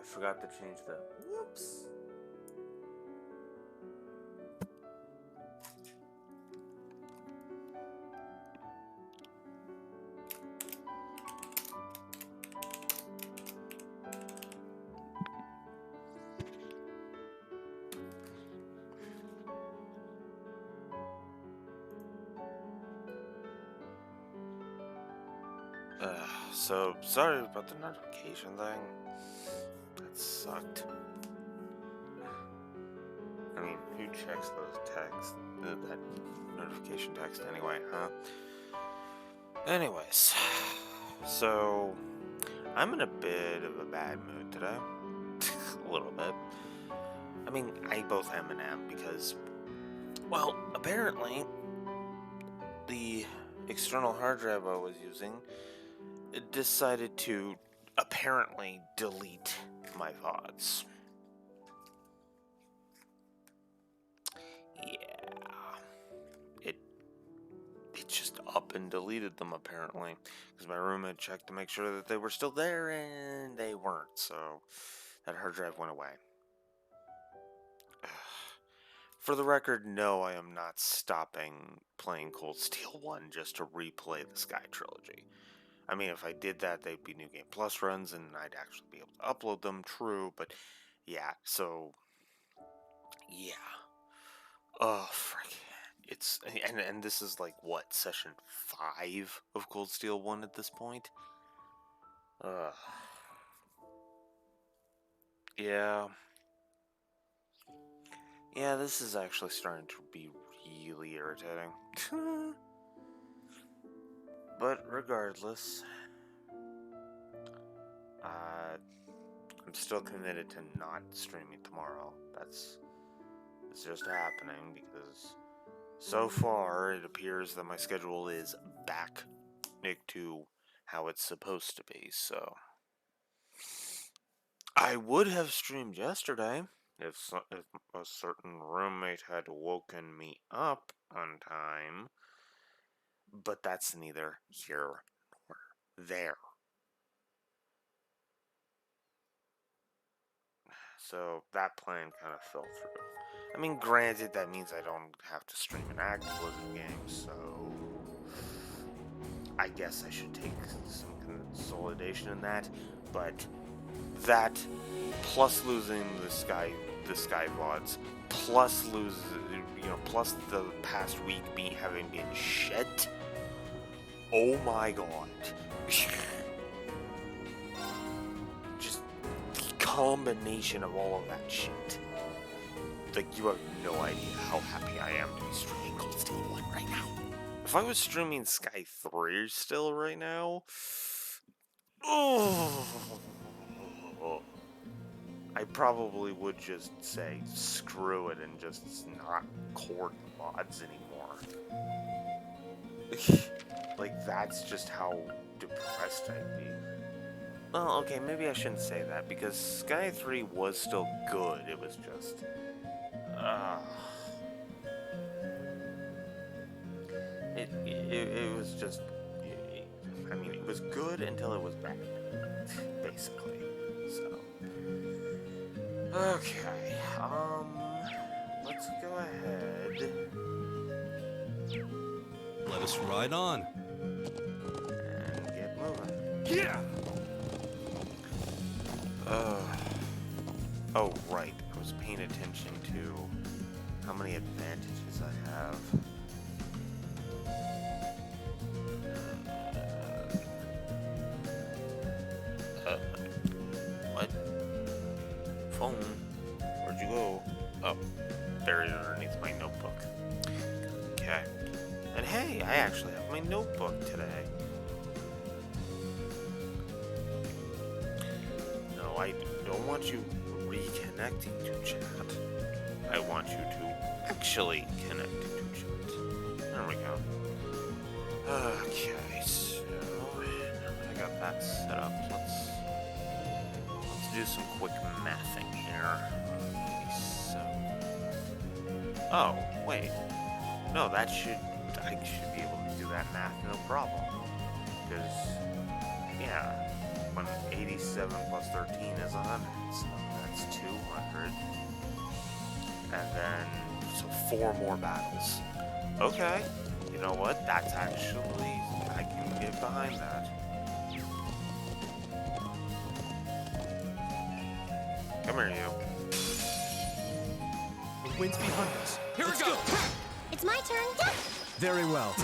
I forgot to change the... Whoops. So, sorry about the notification thing. That sucked. I mean, who checks those texts? That notification text anyway, huh? Anyways, so I'm in a bit of a bad mood today. A little bit. I mean, I both am and am because, well, apparently the external hard drive I was using decided to apparently delete my VODs. Yeah, it just up and deleted them apparently, because my roommate checked to make sure that they were still there and they weren't, so that hard drive went away. For the record, no, I am not stopping playing Cold Steel 1 just to replay the Sky Trilogy. I mean, if I did that, they'd be New Game Plus runs, and I'd actually be able to upload them, true, but yeah, so, yeah. Oh, frick. It's, and this is like, what, session 5 of Cold Steel 1 at this point? Yeah. Yeah, this is actually starting to be really irritating. But regardless, I'm still committed to not streaming tomorrow. It's just happening because so far it appears that my schedule is back to how it's supposed to be, so I would have streamed yesterday if a certain roommate had woken me up on time, but that's neither here nor there. So that plan kind of fell through. I mean, granted, that means I don't have to stream an Activision game, so I guess I should take some consolidation in that. But that, plus losing the Sky VODs, plus plus the past week me having been shit. Oh my god. Just the combination of all of that shit. Like, you have no idea how happy I am to be streaming Cold Steel 1 right now. If I was streaming Sky 3 still right now, I probably would just say screw it and just not record mods anymore. Like, that's just how depressed I'd be. Well, okay, maybe I shouldn't say that, because Sky 3 was still good, it was just... It was just... I mean, it was good until it was bad, basically, so... Okay, let's go ahead... Let us ride on. And get moving. Yeah! Oh, right. I was paying attention to how many advantages I have. What? Phone? Where'd you go? Oh, buried underneath my notebook. Okay. And hey, I actually have my notebook today. No, I don't want you reconnecting to chat. I want you to actually connect to chat. There we go. Okay, so I got that set up. Let's do some quick mathing here. So, oh wait, no, I should be able to do that math no problem. Because yeah, 87 plus 13 is 100, so that's 200. And then, so 4 more battles. Okay, you know what? That's actually, I can get behind that. Come here, you. The wind's behind us. Here we go. It's my turn. Very well.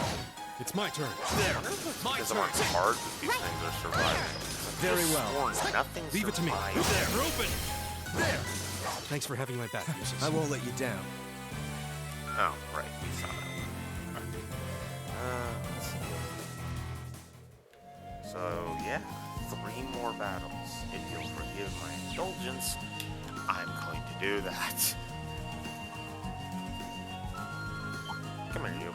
It's my turn. There. My Because turn. I'm on hard that these things are surviving. Very well. Nothing Leave it to me. survives. There. Open. There. Thanks for having my back, Usus. I won't let you down. Oh, right. We saw that one. Let's see. So, yeah. 3 more battles. If you'll forgive my indulgence, I'm going to do that. Come here, you.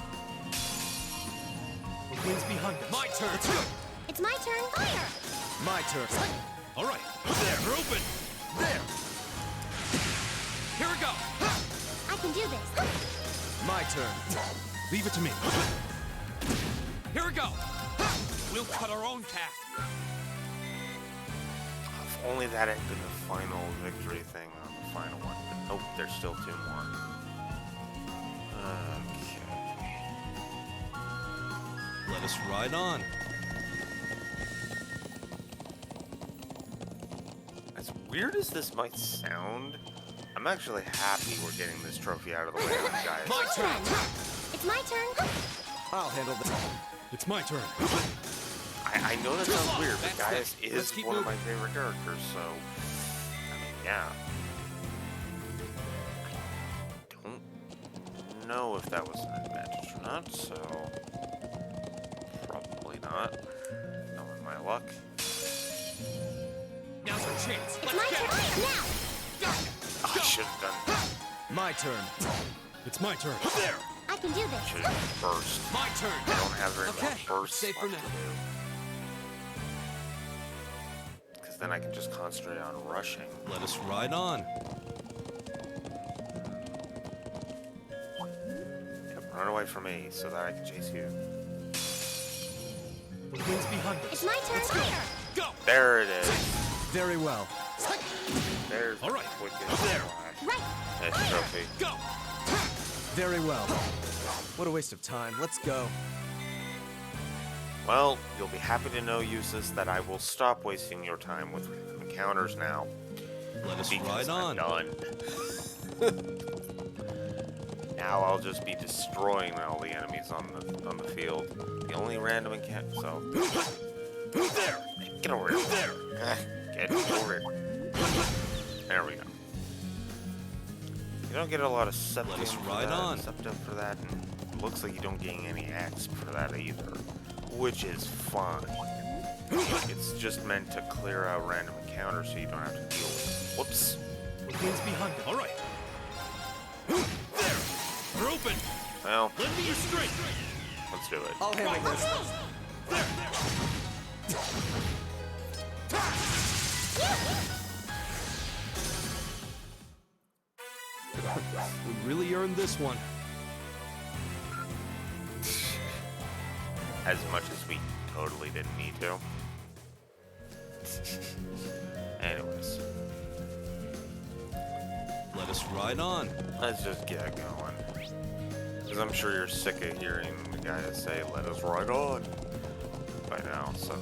The wind's behind us. My turn. Let's go. It's my turn. Fire! My turn. All right. There. Open. There. Here we go. I can do this. My turn. Leave it to me. Here we go. We'll cut our own path. If only that had been the final victory thing on the final one. But nope, there's still 2 more. Okay. Let us ride on. As weird as this might sound, I'm actually happy we're getting this trophy out of the way, guys. My turn. It's my turn. I'll handle this. It's my turn. I know that sounds weird, but That's Gaius it. is Let's keep one of my moving. favorite characters, so... I mean, yeah. I don't know if that was an advantage or not, so... Probably not. Knowing my luck. Now's our chance. It's my turn. Now! Oh, I should have done that. My turn. It's my turn. There. I can do this. Should have burst. My turn. I don't have very Okay, much burst safe for left to do. Because then I can just concentrate on rushing. Let us ride on. Yep, run away from me so that I can chase you. The wind's behind us. It's my turn. Fire! Go. There it is. Very well. There's All right. the wicked There. flash. Right! Nice trophy. Go. Very well. What a waste of time. Let's go. Well, you'll be happy to know, Usus, that I will stop wasting your time with encounters now. Let us Because ride I'm on. done. Now I'll just be destroying all the enemies on the field. The only random encounter. So There. get over here. There. Get over here. There we go. You don't get a lot of septum Let us for ride that, on. septum for that, and it looks like you don't gain any X for that either, which is fine. It's just meant to clear out random encounters so you don't have to deal with them. Whoops. The wind's behind us. All right. There. We're open. Well, Lend me your strength. let's do it. I'll handle this. There. We really earned this one. As much as we totally didn't need to. Anyways, Let us ride on. let's just get going. Because I'm sure you're sick of hearing the guy say, "Let us ride on," by now, so...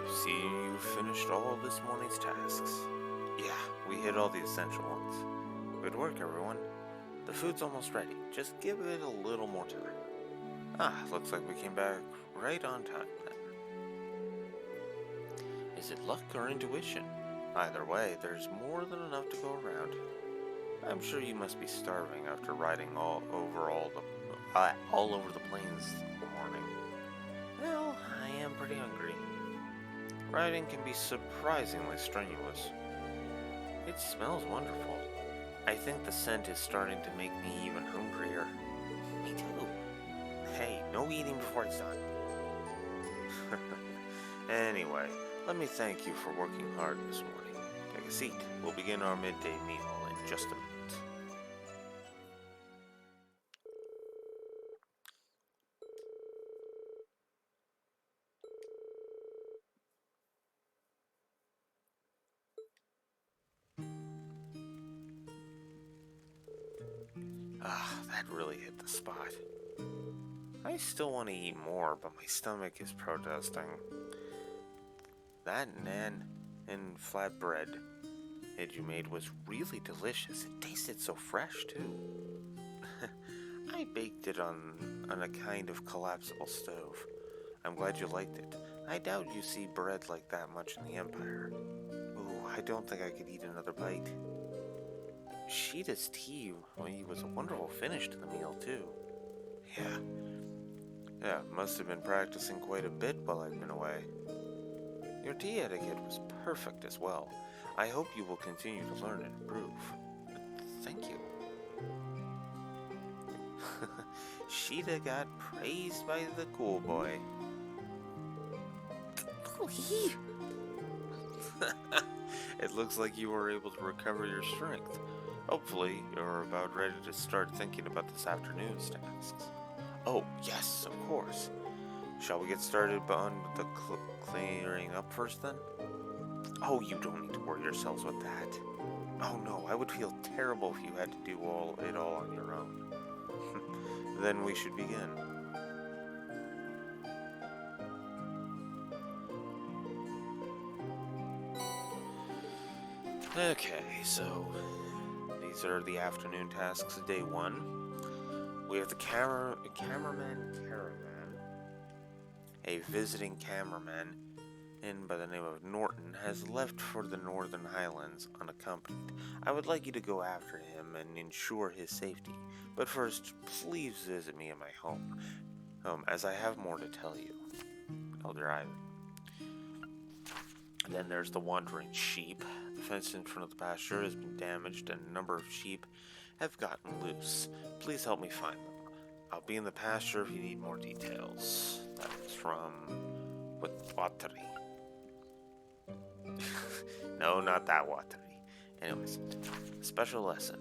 I see you finished all of this morning's tasks. Yeah, we hit all the essential ones. Good work, everyone. The food's almost ready. Just give it a little more time. Ah, looks like we came back right on time then. Is it luck or intuition? Either way, there's more than enough to go around. I'm sure you must be starving after riding all over the plains this morning. Well, I am pretty hungry. Riding can be surprisingly strenuous. It smells wonderful. I think the scent is starting to make me even hungrier. Me too. Hey, no eating before it's done. Anyway, let me thank you for working hard this morning. Take a seat. We'll begin our midday meal in just a minute. Ah, that really hit the spot. I still want to eat more, but my stomach is protesting. That naan and flatbread that you made was really delicious. It tasted so fresh, too. I baked it on a kind of collapsible stove. I'm glad you liked it. I doubt you see bread like that much in the Empire. Ooh, I don't think I could eat another bite. Sheeta's tea was a wonderful finish to the meal, too. Yeah, must have been practicing quite a bit while I've been away. Your tea etiquette was perfect as well. I hope you will continue to learn and improve. Thank you. Sheeta got praised by the cool boy. It looks like you were able to recover your strength. Hopefully, you're about ready to start thinking about this afternoon's tasks. Oh, yes, of course. Shall we get started on the clearing up first, then? Oh, you don't need to worry yourselves with that. Oh no, I would feel terrible if you had to do it all on your own. Then we should begin. Okay, so these are the afternoon tasks of day 1. We have the cameraman caravan. A visiting cameraman, in by the name of Norton, has left for the Northern Highlands unaccompanied. I would like you to go after him and ensure his safety. But first, please visit me in my home, as I have more to tell you. Elder Ivan. And then there's the wandering sheep. The fence in front of the pasture has been damaged and a number of sheep have gotten loose. Please help me find them. I'll be in the pasture if you need more details. That is from Watari. No, not that Watari. Anyways, special lesson.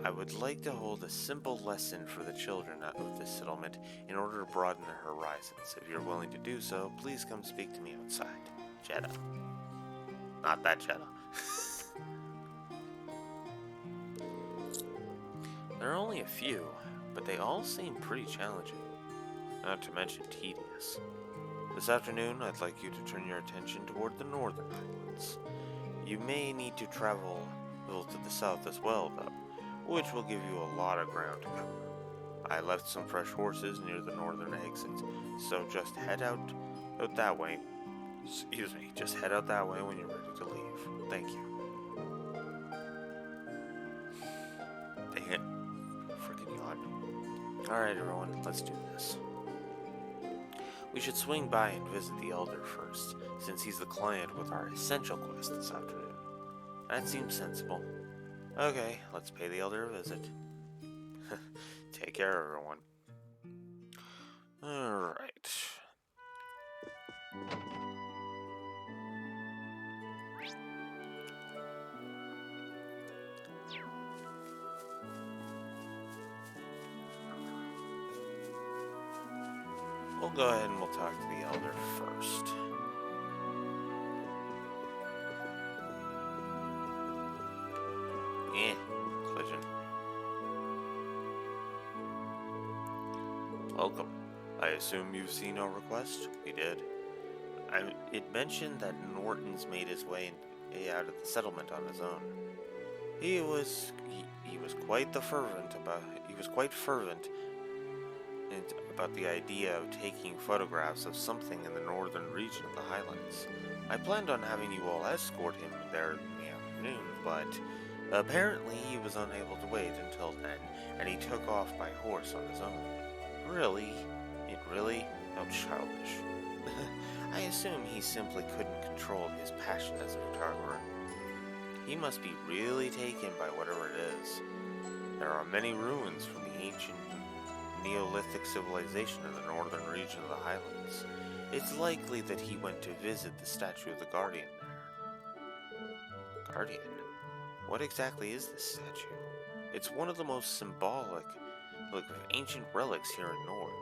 I would like to hold a simple lesson for the children of this settlement in order to broaden their horizons. If you're willing to do so, please come speak to me outside. Jeddah. Not that Jeddah. There are only a few, but they all seem pretty challenging, not to mention tedious. This afternoon, I'd like you to turn your attention toward the Northern Highlands. You may need to travel a little to the south as well, though, which will give you a lot of ground to cover. I left some fresh horses near the northern exit, so just head out that way. Excuse me, just head out that way when you're ready to leave. Thank you. Dang it. Freaking yawn. Alright, everyone, let's do this. We should swing by and visit the Elder first, since he's the client with our essential quest this afternoon. That seems sensible. Okay, let's pay the Elder a visit. Take care, everyone. Alright. We'll go ahead and we'll talk to the Elder first. Collision. Welcome. I assume you've seen our request? We did. It mentioned that Norton's made his way out of the settlement on his own. He was was quite fervent about the idea of taking photographs of something in the northern region of the Highlands. I planned on having you all escort him there in the afternoon, but apparently he was unable to wait until then, and he took off by horse on his own. Really? Really? How childish. I assume he simply couldn't control his passion as a photographer. He must be really taken by whatever it is. There are many ruins from the ancient Neolithic civilization in the northern region of the Highlands. It's likely that he went to visit the statue of the Guardian there. Guardian? What exactly is this statue? It's one of the most symbolic of ancient relics here in Nord.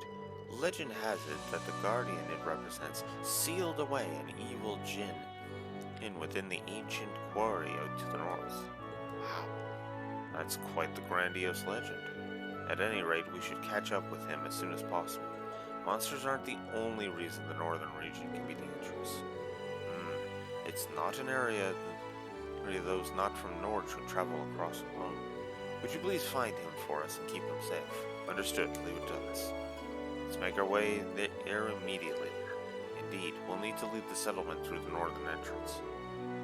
Legend has it that the Guardian it represents sealed away an evil djinn within the ancient quarry out to the north. Wow, that's quite the grandiose legend. At any rate, we should catch up with him as soon as possible. Monsters aren't the only reason the northern region can be dangerous. It's not an area those not from Nord should travel across alone. Would you please find him for us and keep him safe? Understood. Leave it to us. Let's make our way there immediately. Indeed, we'll need to leave the settlement through the northern entrance.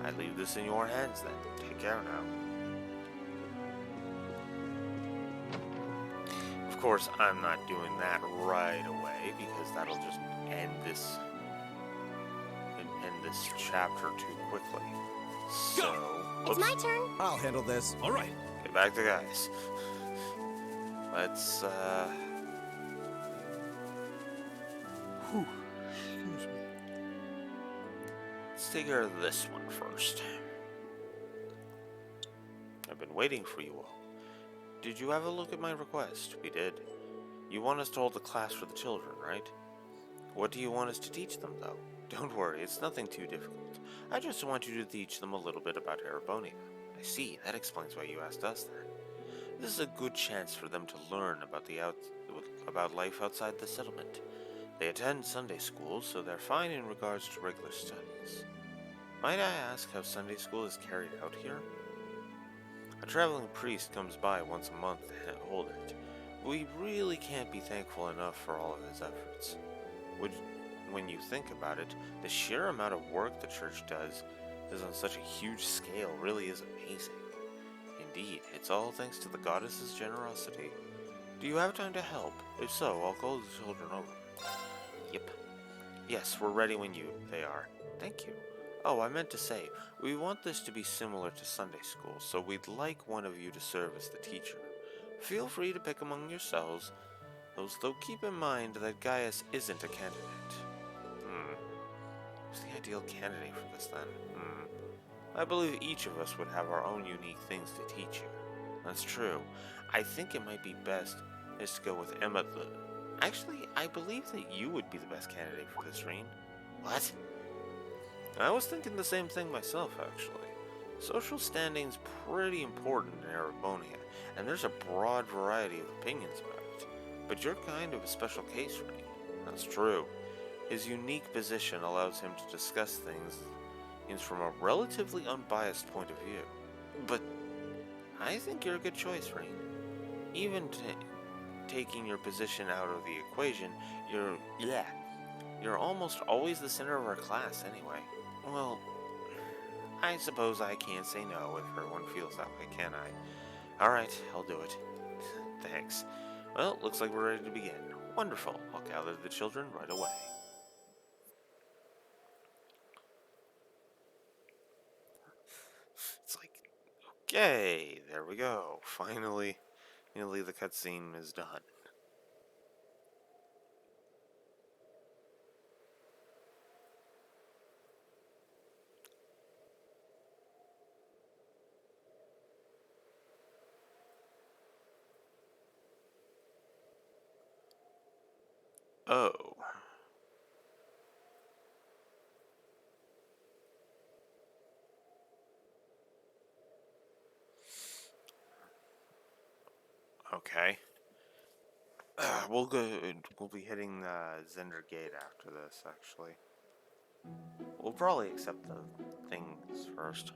I leave this in your hands then. Take care now. Of course, I'm not doing that right away because that'll just end this chapter too quickly. So, It's my turn. I'll handle this. All right. Get back to guys. Let's Excuse me. let's take care of this one first. I've been waiting for you all. Did you have a look at my request? We did. You want us to hold a class for the children, right? What do you want us to teach them, though? Don't worry, it's nothing too difficult. I just want you to teach them a little bit about Erebonia. I see, that explains why you asked us then. This is a good chance for them to learn about life outside the settlement. They attend Sunday school, so they're fine in regards to regular studies. Might I ask how Sunday school is carried out here? A traveling priest comes by once a month to hold it. We really can't be thankful enough for all of his efforts. When you think about it, the sheer amount of work the church does on such a huge scale really is amazing. Indeed, it's all thanks to the goddess's generosity. Do you have time to help? If so, I'll call the children over. Yep. Yes, we're ready when they are. Thank you. Oh, I meant to say, we want this to be similar to Sunday school, so we'd like one of you to serve as the teacher. Feel free to pick among yourselves, though keep in mind that Gaius isn't a candidate. Who's the ideal candidate for this then? I believe each of us would have our own unique things to teach you. That's true. I think it might be best is to go with Emma. Actually, I believe that you would be the best candidate for this, Reen. What? I was thinking the same thing myself, actually. Social standing's pretty important in Erebonia, and there's a broad variety of opinions about it. But you're kind of a special case, Reen. That's true. His unique position allows him to discuss things from a relatively unbiased point of view. But I think you're a good choice, Reen. Even taking your position out of the equation, you're almost always the center of our class anyway. Well, I suppose I can't say no if everyone feels that way, can I? Alright, I'll do it. Thanks. Well, looks like we're ready to begin. Wonderful. I'll gather the children right away. It's like, okay, there we go. Finally the cutscene is done. Oh. Okay. We'll be hitting Zender Gate after this, actually. We'll probably accept the things first.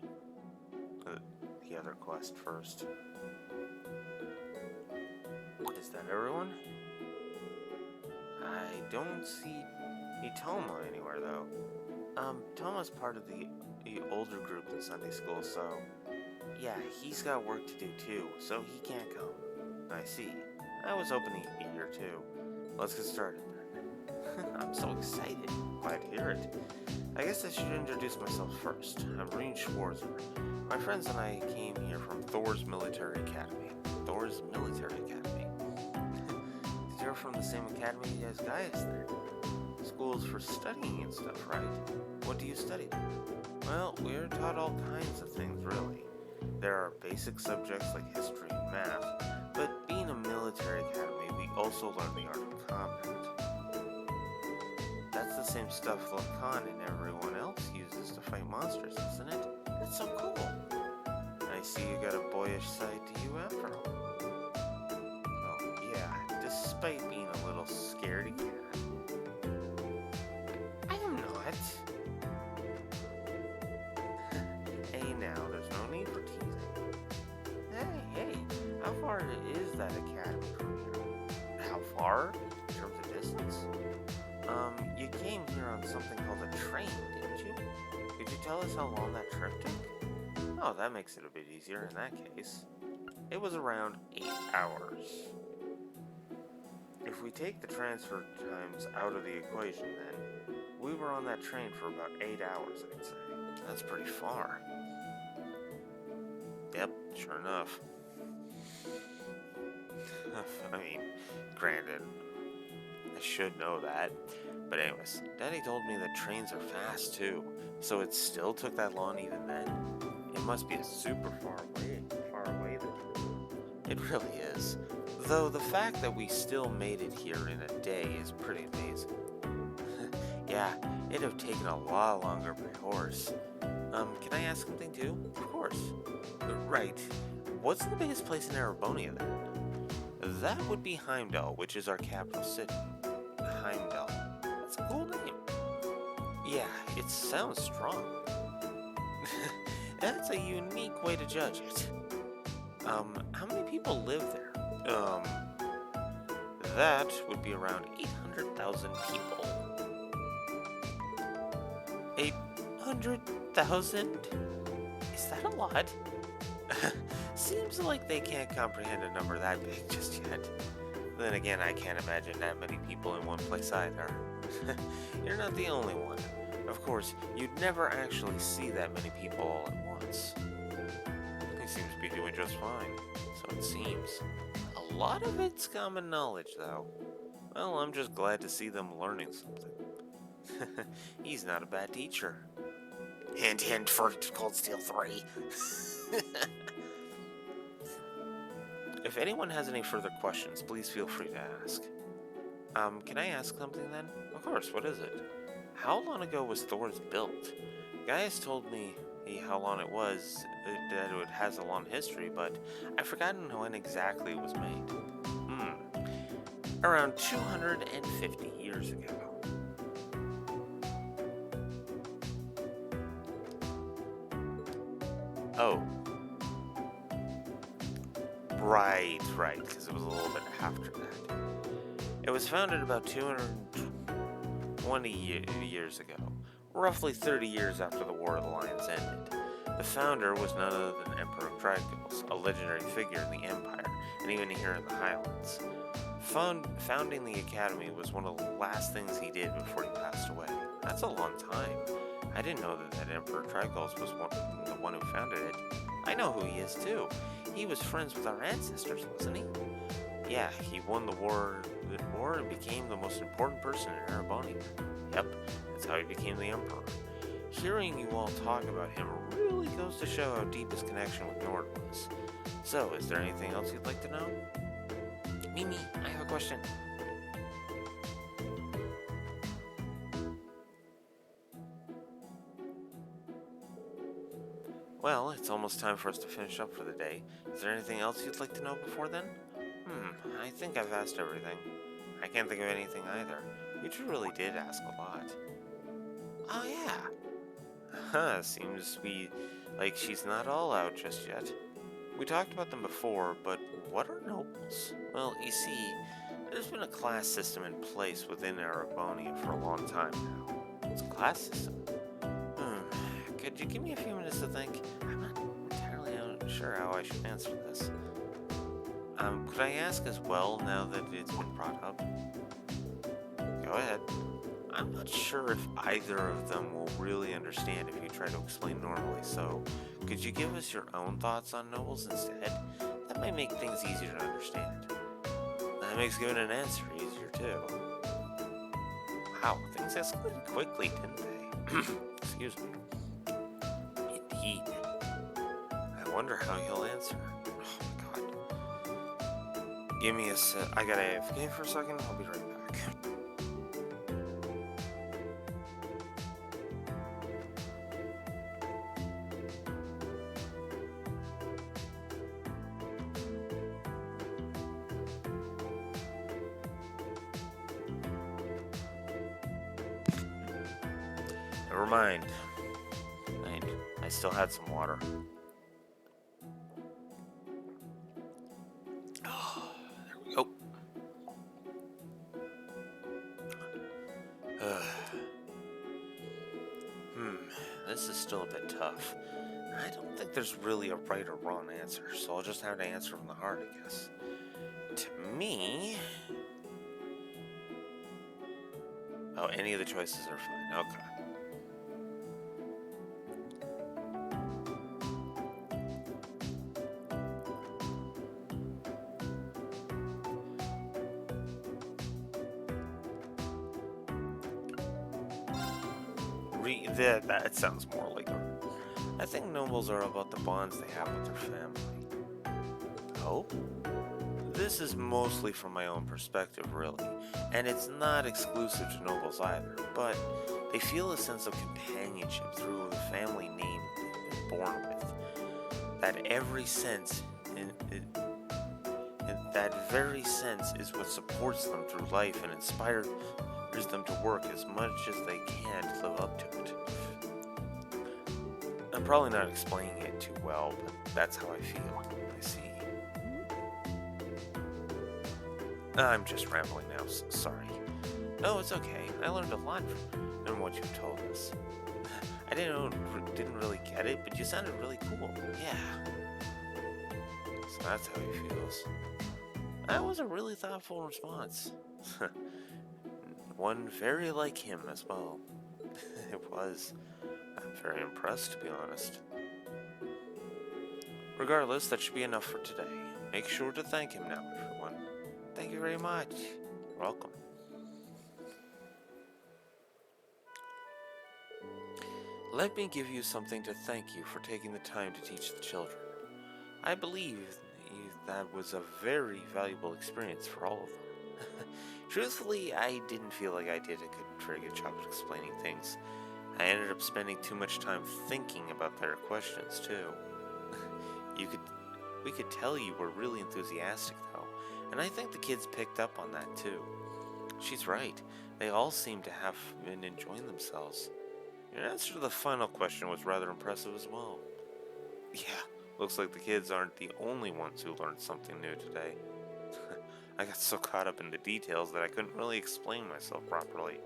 The other quest first. Is that everyone? I don't see Itoma anywhere, though. Toma's part of the older group in Sunday school, so... Yeah, he's got work to do, too, so he can't come. I see. I was hoping he'd be here, too. Let's get started, then. I'm so excited. Glad to hear it. I guess I should introduce myself first. I'm Rean Schwarzer. My friends and I came here from Thor's Military Academy. Thor's Military Academy? You're from the same academy as Gaius, then? Schools for studying and stuff, right? What do you study? Well, we're taught all kinds of things, really. There are basic subjects like history and math, but being a military academy, we also learn the art of combat. That's the same stuff Lacan and everyone else uses to fight monsters, isn't it? That's so cool. I see you got a boyish side to you after all. Oh, yeah, despite being a little scaredy cat. I am not. Hey now, there's no need for teasing. Hey, how far is that academy from here? How far? In terms of distance? You came here on something called a train, didn't you? Could you tell us how long that trip took? Oh, that makes it a bit easier in that case. It was around 8 hours. If we take the transfer times out of the equation then, we were on that train for about 8 hours, I'd say. That's pretty far. Yep, sure enough. I mean, granted, I should know that. But anyways, Daddy told me that trains are fast too, so it still took that long even then. It must be a super far away then. It really is. Though the fact that we still made it here in a day is pretty amazing. Yeah, it'd have taken a lot longer by horse. Can I ask something too? Of course. Right. What's the biggest place in Erebonia then? That would be Heimdall, which is our capital city. Heimdall. That's a cool name. Yeah, it sounds strong. That's a unique way to judge it. How many people live there? That would be around 800,000 people. 800,000? Is that a lot? Seems like they can't comprehend a number that big just yet. Then again, I can't imagine that many people in one place either. You're not the only one. Of course, you'd never actually see that many people all at once. He seems to be doing just fine, so it seems. A lot of it's common knowledge, though. Well, I'm just glad to see them learning something. He's not a bad teacher. Hint, hint for Cold Steel 3. If anyone has any further questions, please feel free to ask. Can I ask something then? Of course, what is it? How long ago was Thor's built? Gaius told me how long it was, that it has a long history, but I've forgotten when exactly it was made. Around 250 years ago. Oh. Right, because it was a little bit after that. It was founded about 220 years ago, roughly 30 years after the War of the Lions ended. The founder was none other than Emperor Dracos, a legendary figure in the Empire, and even here in the Highlands. Founding the Academy was one of the last things he did before he passed away. That's a long time. I didn't know that Emperor Dracos was the one who founded it. I know who he is too. He was friends with our ancestors, wasn't he? Yeah, he won the war and became the most important person in Erebonia. Yep, that's how he became the Emperor. Hearing you all talk about him really goes to show how deep his connection with Nord was. So, is there anything else you'd like to know? Mimi, I have a question. Well, it's almost time for us to finish up for the day. Is there anything else you'd like to know before then? I think I've asked everything. I can't think of anything either. You two really did ask a lot. Oh yeah. Seems like she's not all out just yet. We talked about them before, but what are nobles? Well, you see, there's been a class system in place within Erebonia for a long time now. It's a class system. Could you give me a few minutes to think? I'm not entirely sure how I should answer this. Could I ask as well now that it's been brought up? Go ahead. I'm not sure if either of them will really understand if you try to explain normally, so could you give us your own thoughts on nobles instead? That might make things easier to understand. That makes giving an answer easier too. Wow, things escalated quickly, didn't they? Excuse me. Indeed. I wonder how he'll answer. Oh my god. Give me a sec. I gotta AFK for a second. I'll be right back. Never mind. I still had some water. Oh, there we go. This is still a bit tough. I don't think there's really a right or wrong answer, so I'll just have to answer from the heart, I guess. To me... Oh, any of the choices are fine. Okay. That sounds more like a... I think nobles are about the bonds they have with their family. Oh? This is mostly from my own perspective, really, and it's not exclusive to nobles either, but they feel a sense of companionship through the family name they've been born with. That very sense is what supports them through life and inspires them to work as much as they can to live up to it. I'm probably not explaining it too well, but that's how I feel. I see. I'm just rambling now, sorry. No, it's okay. I learned a lot from what you told us. I didn't really get it, but you sounded really cool. Yeah. So that's how he feels. That was a really thoughtful response. One very like him as well. It was. I'm very impressed, to be honest. Regardless, that should be enough for today. Make sure to thank him now, everyone. Thank you very much. You're welcome. Let me give you something to thank you for taking the time to teach the children. I believe that was a very valuable experience for all of them. Truthfully, I didn't feel like I did a very good job of explaining things. I ended up spending too much time thinking about their questions, too. We could tell you were really enthusiastic, though, and I think the kids picked up on that, too. She's right. They all seem to have been enjoying themselves. Your answer to the final question was rather impressive as well. Yeah, looks like the kids aren't the only ones who learned something new today. I got so caught up in the details that I couldn't really explain myself properly.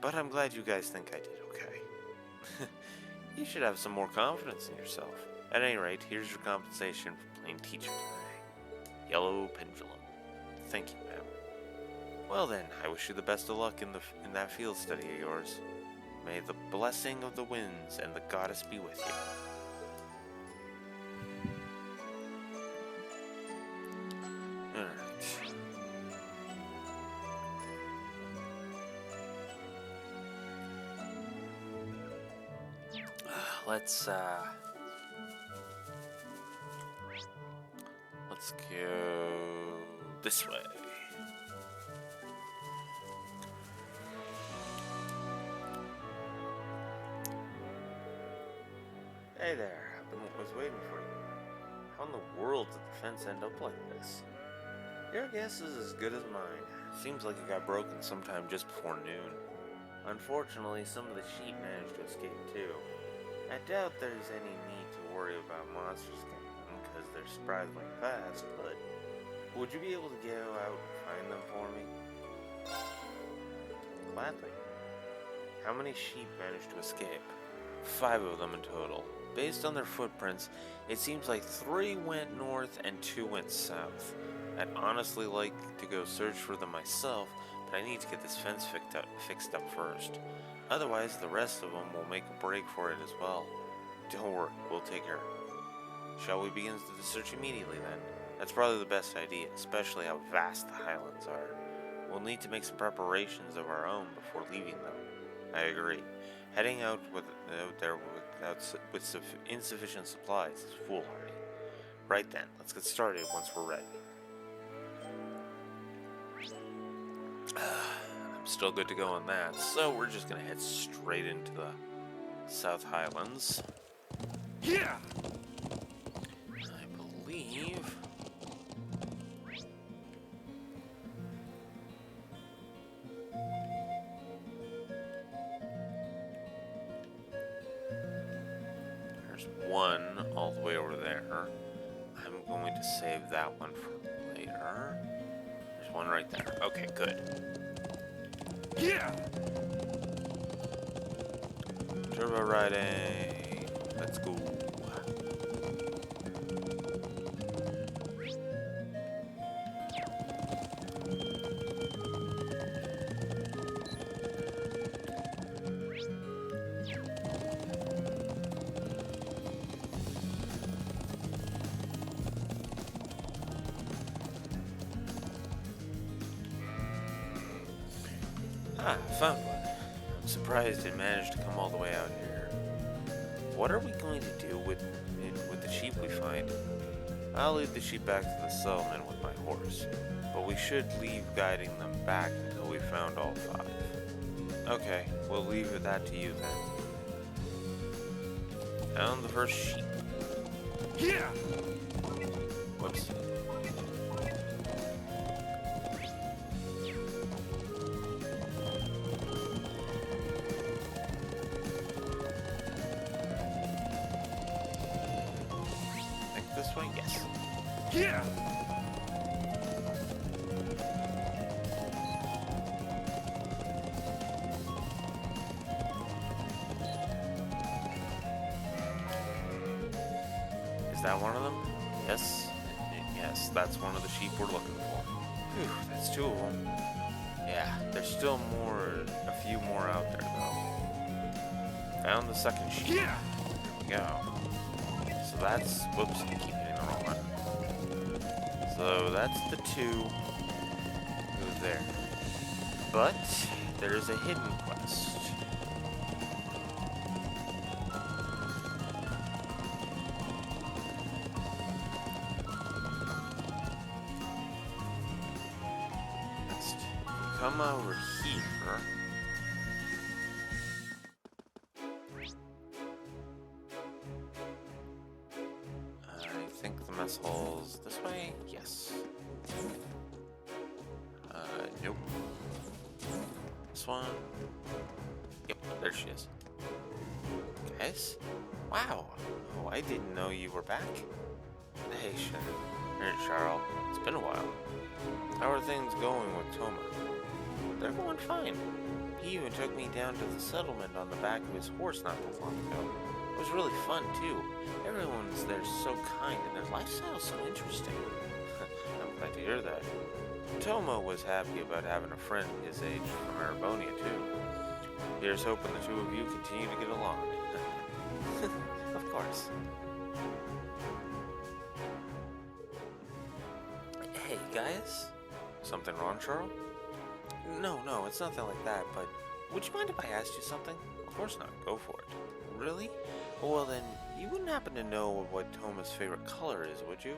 But I'm glad you guys think I did okay. You should have some more confidence in yourself. At any rate, here's your compensation for playing teacher today. Yellow Pendulum. Thank you, ma'am. Well then, I wish you the best of luck in that field study of yours. May the blessing of the winds and the goddess be with you. Let's go this way. Hey there, I was waiting for you. How in the world did the fence end up like this? Your guess is as good as mine. Seems like it got broken sometime just before noon. Unfortunately, some of the sheep managed to escape too. I doubt there's any need to worry about monsters getting them, because they're surprisingly fast, but would you be able to go out and find them for me? Gladly. How many sheep managed to escape? 5 of them in total. Based on their footprints, it seems like 3 went north and 2 went south. I'd honestly like to go search for them myself, but I need to get this fence fixed up first. Otherwise, the rest of them will make a break for it as well. Don't worry, we'll take care. Shall we begin the search immediately then? That's probably the best idea, especially how vast the highlands are. We'll need to make some preparations of our own before leaving them. I agree. Heading out there with insufficient supplies is foolhardy. Right then, let's get started once we're ready. I'm still good to go on that, so we're just gonna head straight into the South Highlands. Yeah! I believe... there's one all the way over there. I'm going to save that one for later. There's one right there. Okay, good. Yeah! Turbo riding. Let's go. Ah, found one. I'm surprised it managed to come all the way out here. What are we going to do with the sheep we find? I'll lead the sheep back to the settlement with my horse, but we should leave guiding them back until we found all 5. Okay, we'll leave that to you then. Found the first sheep. Yeah! Whoops. This way? Yes. Yeah! Is that one of them? Yes. Yes, that's one of the sheep we're looking for. Phew, that's 2 of them. Yeah, there's still a few more out there though. Found the second sheep. Yeah! There we go. So that's, whoops, I keep hitting the wrong one. So that's the 2 who's there. But there's a hidden quest. Next, come over here. I think the mess hall's this way? Yes. Nope. This one? Yep, there she is. Guys? Wow. Oh, I didn't know you were back. Hey, Charles. It's been a while. How are things going with Toma? They're going fine. He even took me down to the settlement on the back of his horse not that long ago. It was really fun, too. Everyone's there so kind, and their lifestyle's so interesting. I'm glad to hear that. Toma was happy about having a friend his age from Arabonia, too. Here's hoping the 2 of you continue to get along. Of course. Hey, guys? Something wrong, Charles? No, it's nothing like that, but would you mind if I asked you something? Of course not. Go for it. Really? Well then, you wouldn't happen to know what Toma's favorite color is, would you?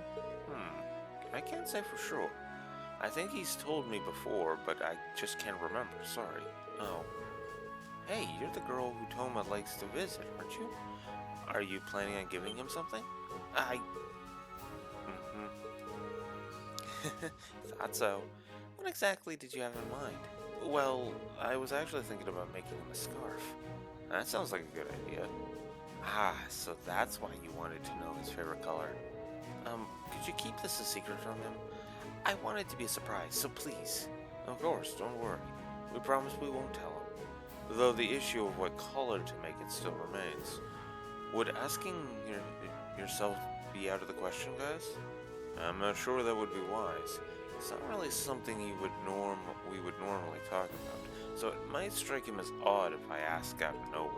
I can't say for sure. I think he's told me before, but I just can't remember, sorry. Oh. Hey, you're the girl who Toma likes to visit, aren't you? Are you planning on giving him something? Thought so. What exactly did you have in mind? Well, I was actually thinking about making him a scarf. That sounds like a good idea. Ah, so that's why you wanted to know his favorite color. could you keep this a secret from them? I want it to be a surprise, so please. Of course, don't worry. We promise we won't tell them. Though the issue of what color to make it still remains. Would asking yourself be out of the question, guys? I'm not sure that would be wise. It's not really something we would normally talk about, so it might strike him as odd if I ask out of nowhere.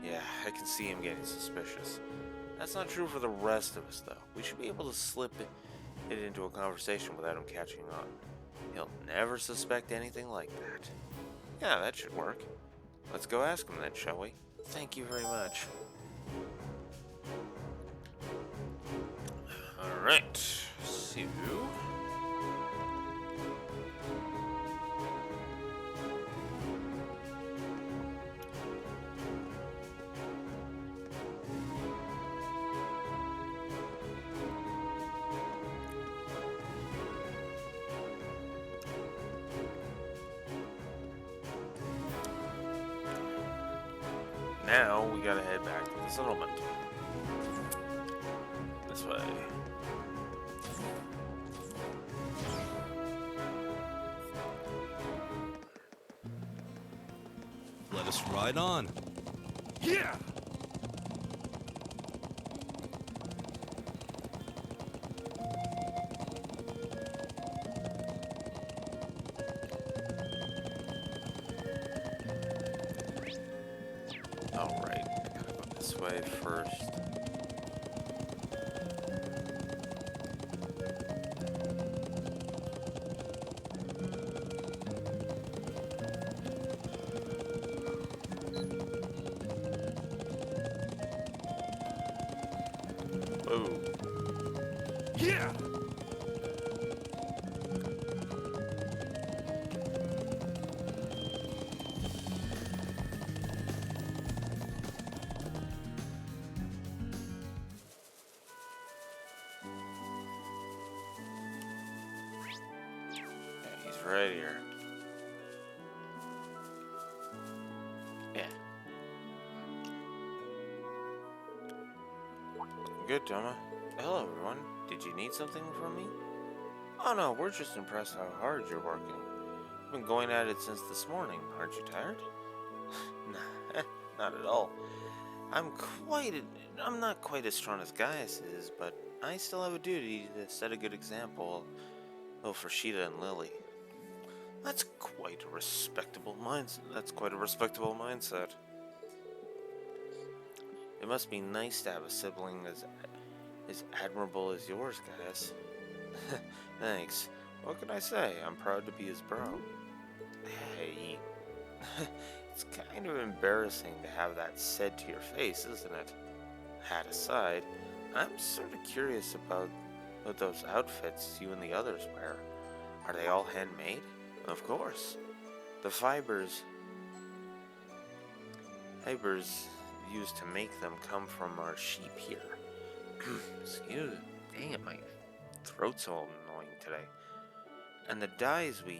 Yeah, I can see him getting suspicious. That's not true for the rest of us, though. We should be able to slip it into a conversation without him catching on. He'll never suspect anything like that. Yeah, that should work. Let's go ask him then, shall we? Thank you very much. Alright, so... Now we gotta head back to the settlement. This way. Let us ride on. Yeah! Alright, I gotta go this way first. Whoa. Yeah! He's right here. Yeah. Good, Toma. Hello, everyone. Did you need something from me? Oh no, we're just impressed how hard you're working. You've been going at it since this morning. Aren't you tired? Nah, not at all. I'm not quite as strong as Gaius is, but I still have a duty to set a good example. Oh, for Sheeta and Lily. That's quite a respectable mindset. It must be nice to have a sibling as admirable as yours, Gaius. Thanks. What can I say? I'm proud to be his bro. Hey. It's kind of embarrassing to have that said to your face, isn't it? That aside, I'm sort of curious about those outfits you and the others wear. Are they all handmade? Of course. The fibers used to make them come from our sheep here. Excuse me. Dang it, my throat's all annoying today. And the dyes we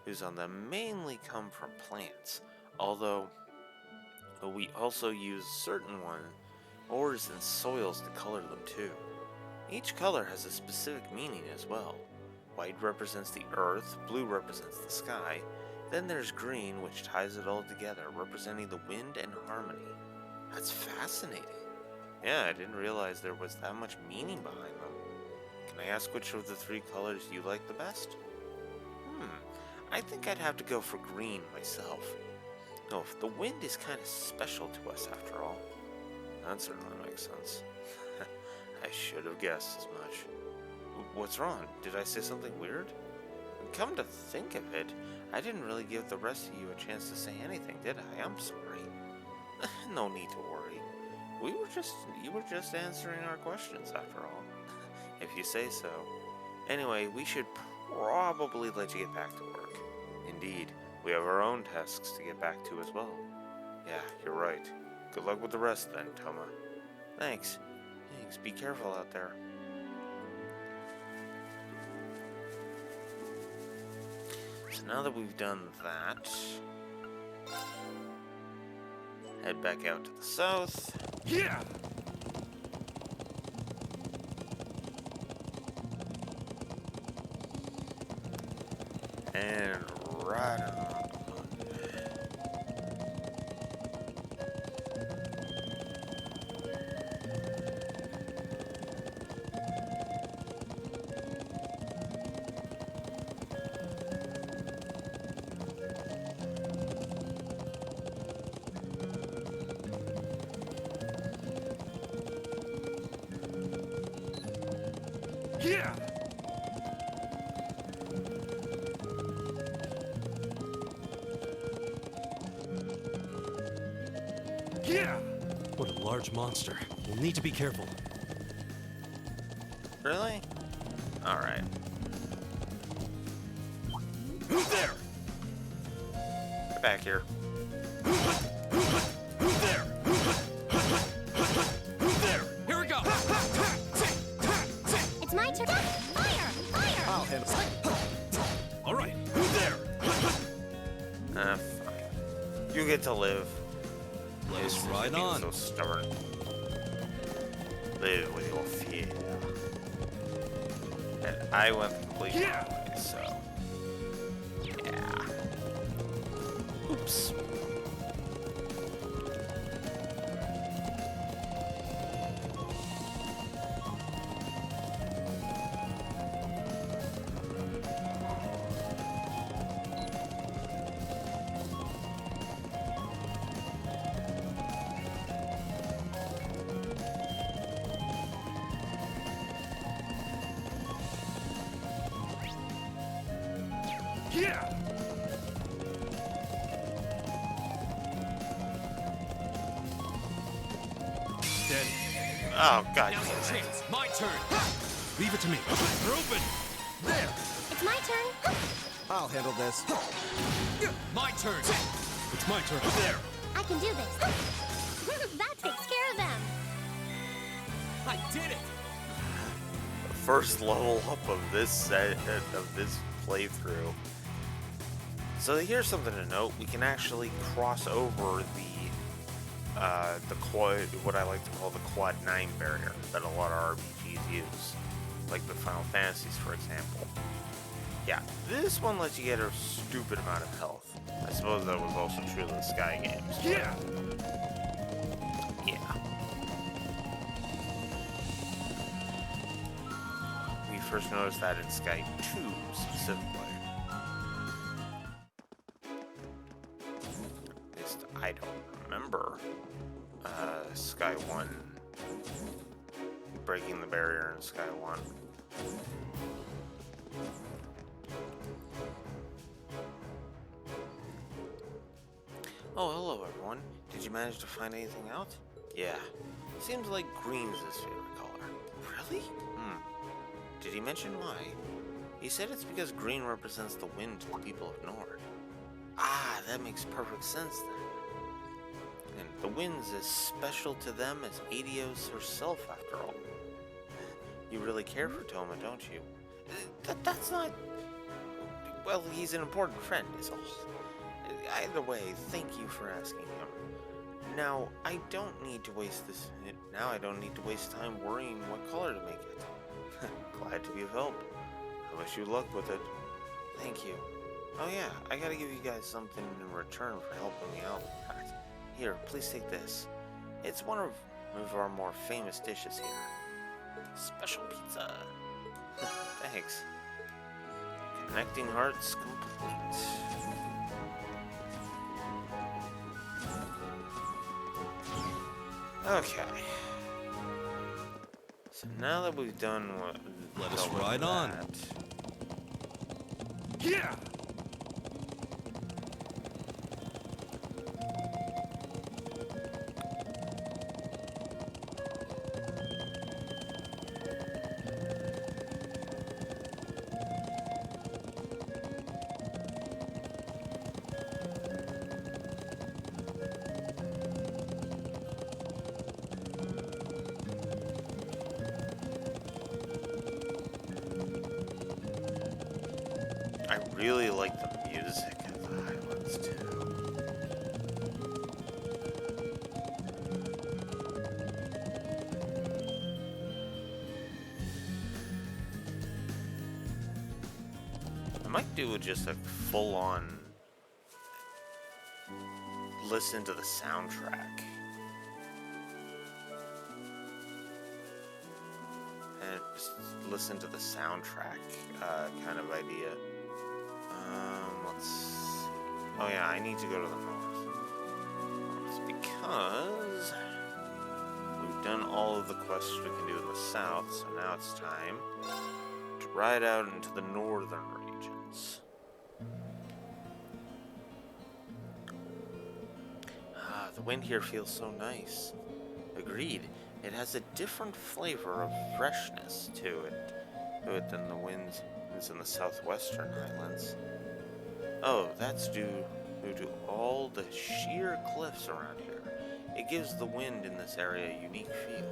use on them mainly come from plants, although we also use certain ores and soils to color them too. Each color has a specific meaning as well. White represents the earth, blue represents the sky, then there's green, which ties it all together, representing the wind and harmony. That's fascinating. Yeah, I didn't realize there was that much meaning behind them. Can I ask which of the three colors you like the best? I think I'd have to go for green myself. Oh, the wind is kind of special to us after all. That certainly makes sense. I should have guessed as much. What's wrong? Did I say something weird? Come to think of it, I didn't really give the rest of you a chance to say anything, did I? I'm sorry. No need to worry. You were just answering our questions after all. If you say so. Anyway, we should probably let you get back to work. Indeed, we have our own tasks to get back to as well. Yeah, you're right. Good luck with the rest then, Toma. Thanks. Be careful out there. So now that we've done that, head back out to the south. Yeah! And right on. Yeah! Yeah! What a large monster. We'll need to be careful. Really? Alright. Who's there? Get back here. Who's there? Who's there? Here we go! It's my turn. Fire! Fire! I'll handle it. All right, who's there? Fine. You get to live. Let's Just ride being on. So stubborn. Live with your fear. And I went the complete Yeah. wrong way, so yeah. Oops. Yeah! Steady. Oh god. Now's the chance. My turn. Leave it to me. They're open. There. It's my turn. I'll handle this. My turn. It's my turn. There. I can do this. That takes care of them. I did it. First level up of this set of this playthrough. So here's something to note: we can actually cross over the quad, what I like to call the quad 9 barrier that a lot of RPGs use, like the Final Fantasies, for example. Yeah, this one lets you get a stupid amount of health. I suppose that was also true of the Sky games. but Yeah. yeah. We first noticed that in Sky 2 specifically. At least I don't remember Sky 1 breaking the barrier in Sky 1. Oh, hello everyone. Did you manage to find anything out? Yeah. Seems like green's his favorite color. Really? Did he mention why? He said it's because green represents the wind to the people of Nord. Ah, that makes perfect sense then. And the wind's as special to them as Adios herself, after all. You really care for Toma, don't you? That's not... Well, he's an important friend, is all. Either way, thank you for asking him. Now, I don't need to waste time worrying what color to make it. Glad to be of help. I wish you luck with it. Thank you. Oh yeah, I gotta give you guys something in return for helping me out with that. Here, please take this. It's one of our more famous dishes here. Special pizza. Thanks. Connecting hearts complete. Okay. So now that we've done what... Let us dealt with ride on. that, Yeah. I really like the music of the Highlands too. might do just a full-on listen to the soundtrack. And just listen to the soundtrack kind of idea. Let's see. Oh yeah, I need to go to the north. It's because we've done all of the quests we can do in the south, so now it's time to ride out into the northern regions. The wind here feels so nice. Agreed. It has a different flavor of freshness to it than the winds in the southwestern highlands. Oh, that's due to all the sheer cliffs around here. It gives the wind in this area a unique feel.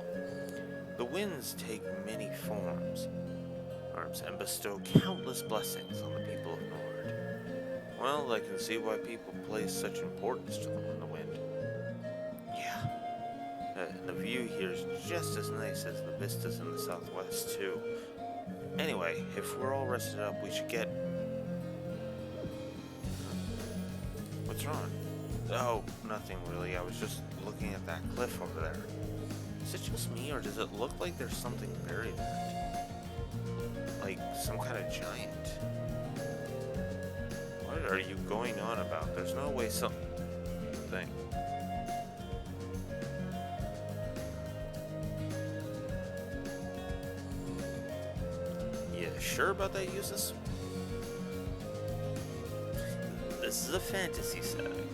The winds take many forms and bestow countless blessings on the people of Nord. Well, I can see why people place such importance to them in the wind. Yeah, the view here is just as nice as the vistas in the southwest, too. Anyway, if we're all rested up, we should get... What's wrong? Oh, nothing really. I was just looking at that cliff over there. Is it just me, or does it look like there's something buried there? Like some kind of giant? What are you going on about? There's no way something... Yeah, sure about that, Eustace? This is a fantasy setting.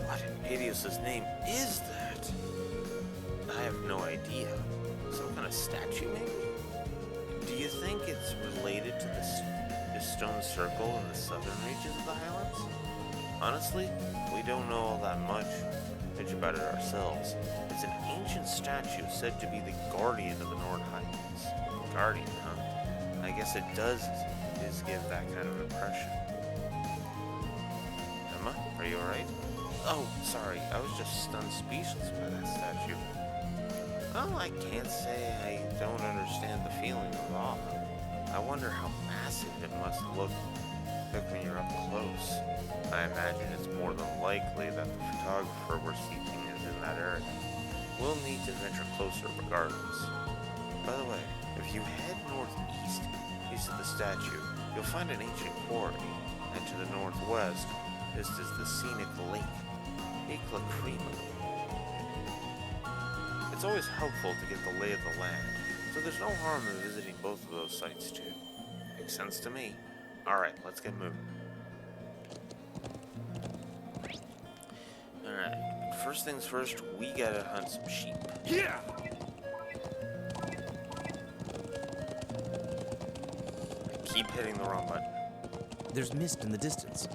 What in Hades' name is that? I have no idea. Some kind of statue, maybe? Do you think it's related to the stone circle in the southern reaches of the Highlands? Honestly, we don't know all that much about it ourselves. It's an ancient statue said to be the guardian of the Nord Highlands. Guardian, huh? I guess it does give that kind of impression. Emma, are you alright? Oh, sorry, I was just stunned speechless by that statue. Well, I can't say I don't understand the feeling of awe. I wonder how massive it must look when you're up close. I imagine it's more than likely that the photographer we're seeking is in that area. We'll need to venture closer regardless. By the way, if you head northeast of the statue, you'll find an ancient quarry, and to the northwest, this is the scenic lake, Lacrima. It's always helpful to get the lay of the land, so there's no harm in visiting both of those sites too. Makes sense to me. Alright, let's get moving. Alright, first things first, we gotta hunt some sheep. Yeah! Keep hitting the wrong button. There's mist in the distance.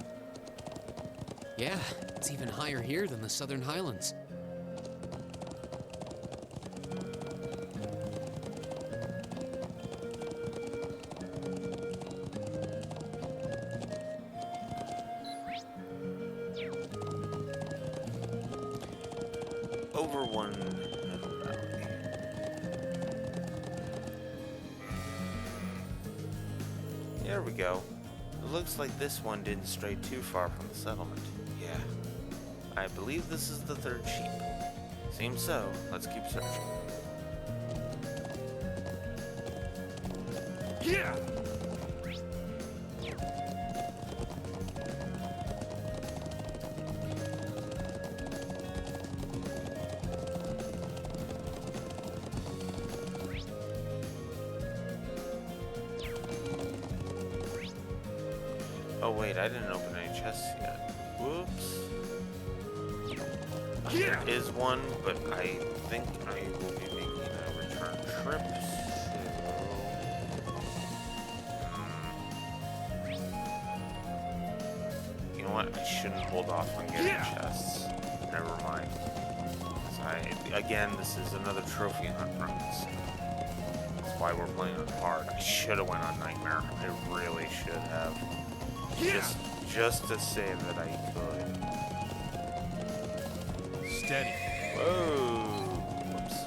Yeah, it's even higher here than the Southern Highlands. Over one valley. There we go. It looks like this one didn't stray too far from the settlement. Yeah. I believe this is the third sheep. Seems so. Let's keep searching. Yeah! Oh wait, I didn't open any chests yet. Whoops. Yeah! There is one, but I think I will be making a return trip. You know what? I shouldn't hold off on getting chests. Never mind. Again, this is another trophy hunt run. So that's why we're playing on hard. I should have went on Nightmare. I really should have. Just to say that I could. Steady. Whoa. Whoops.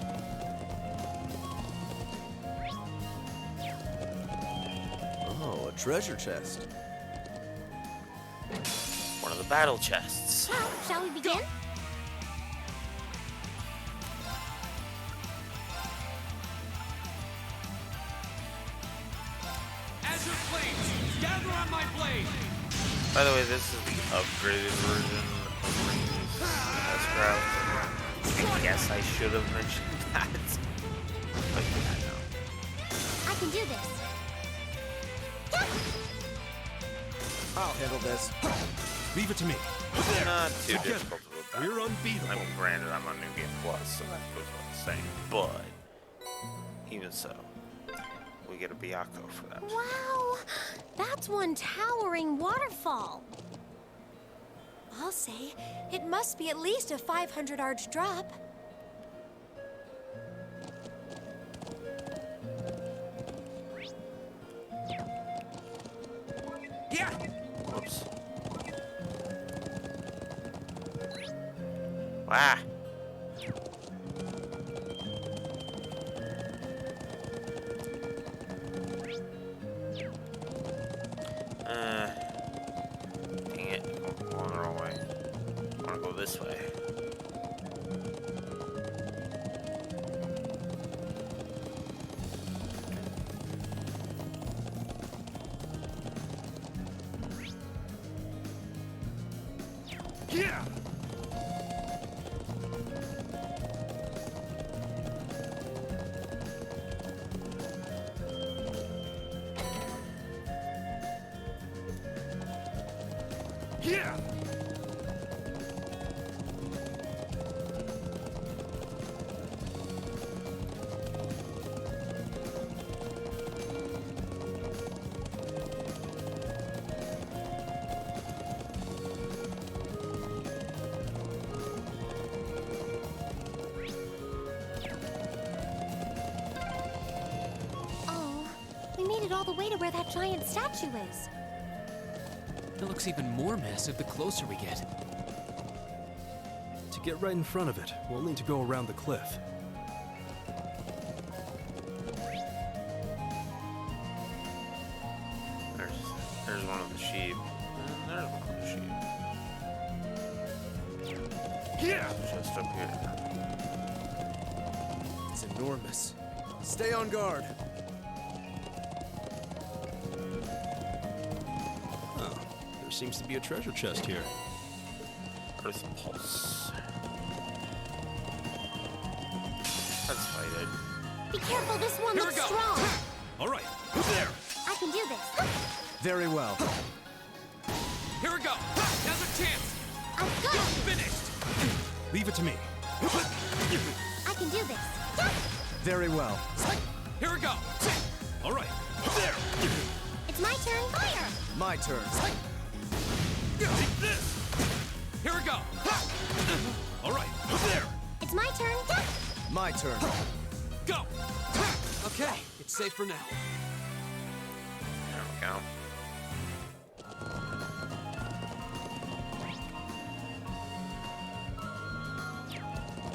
Treasure chest. One of the battle chests. Well, shall we begin? Azure flames, gather on my blade. By the way, this is the upgraded version of Rings Craft. I guess I should have mentioned that. But yeah, I know. I can do this. I'll handle this. Leave it to me. Not too Together, difficult to look at. we're unbeatable. I mean, granted, I'm on New Game Plus, so that goes without saying. But even so, we get a Byakuo for that. Wow, that's one towering waterfall. I'll say, it must be at least a 500 arch drop. Yeah. Whoops. Wow. Dang it. I'm going the wrong way. I want to go this way. Yeah. Yeah. Oh, we made it all the way to where that giant statue is. It looks even more massive the closer we get. To get right in front of it, we'll need to go around the cliff. There's one of the sheep. And there's one of the sheep. Yeah. Just up here. It's enormous. Stay on guard. Oh, there seems to be a treasure chest here. Earth Pulse. Let's fight it. Be careful, this one Here we looks go. strong. All right. There. I can do this. Very well. Here we go. Now's a chance. I've got it. Finished. Leave it to me. I can do this. Very well. Here we go. All right. There. It's my turn. Fire! My turn. Take this. Here we go. All right. There. It's my turn. My turn. Go. Okay, it's safe for now. There we go.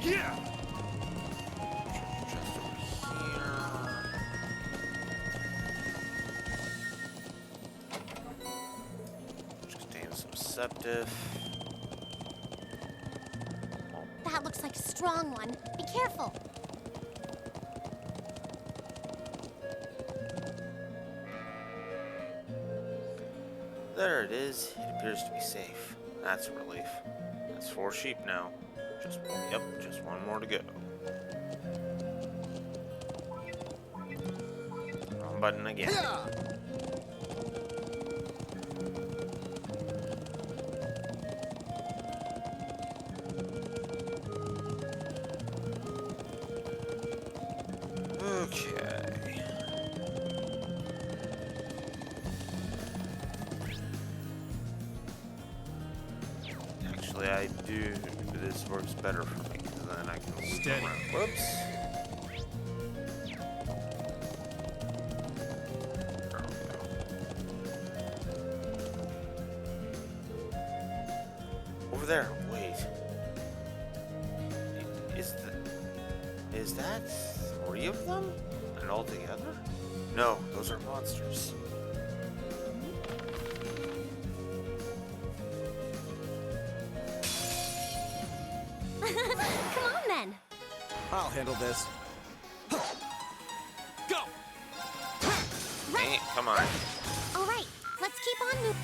Yeah. Just over here. Which contains some septif. That looks like a strong one. Be careful. There it is. It appears to be safe. That's a relief. That's 4 sheep now. Just one more to go. Wrong button again. Okay. Actually, I do. This works better for me because then I can loop Steady. around. Whoops. There we go. Over there. Wait. Is that 3 of them? And all together? No, those are monsters. handle this. Go! Hey, come on. All right, let's keep on moving.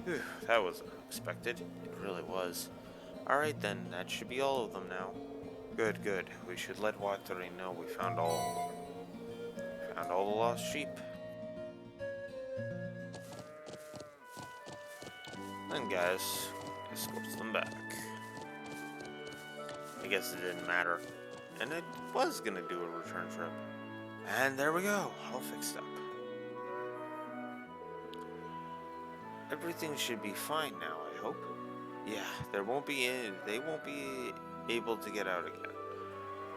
Whew, that was unexpected. It really was. Alright then, that should be all of them now. Good, good. We should let Watari know we found all the lost sheep. Then guys, escorts them back. I guess it didn't matter. And it was gonna do a return trip. And there we go, all fixed up. Everything should be fine now, I hope. Yeah, they won't be able to get out again.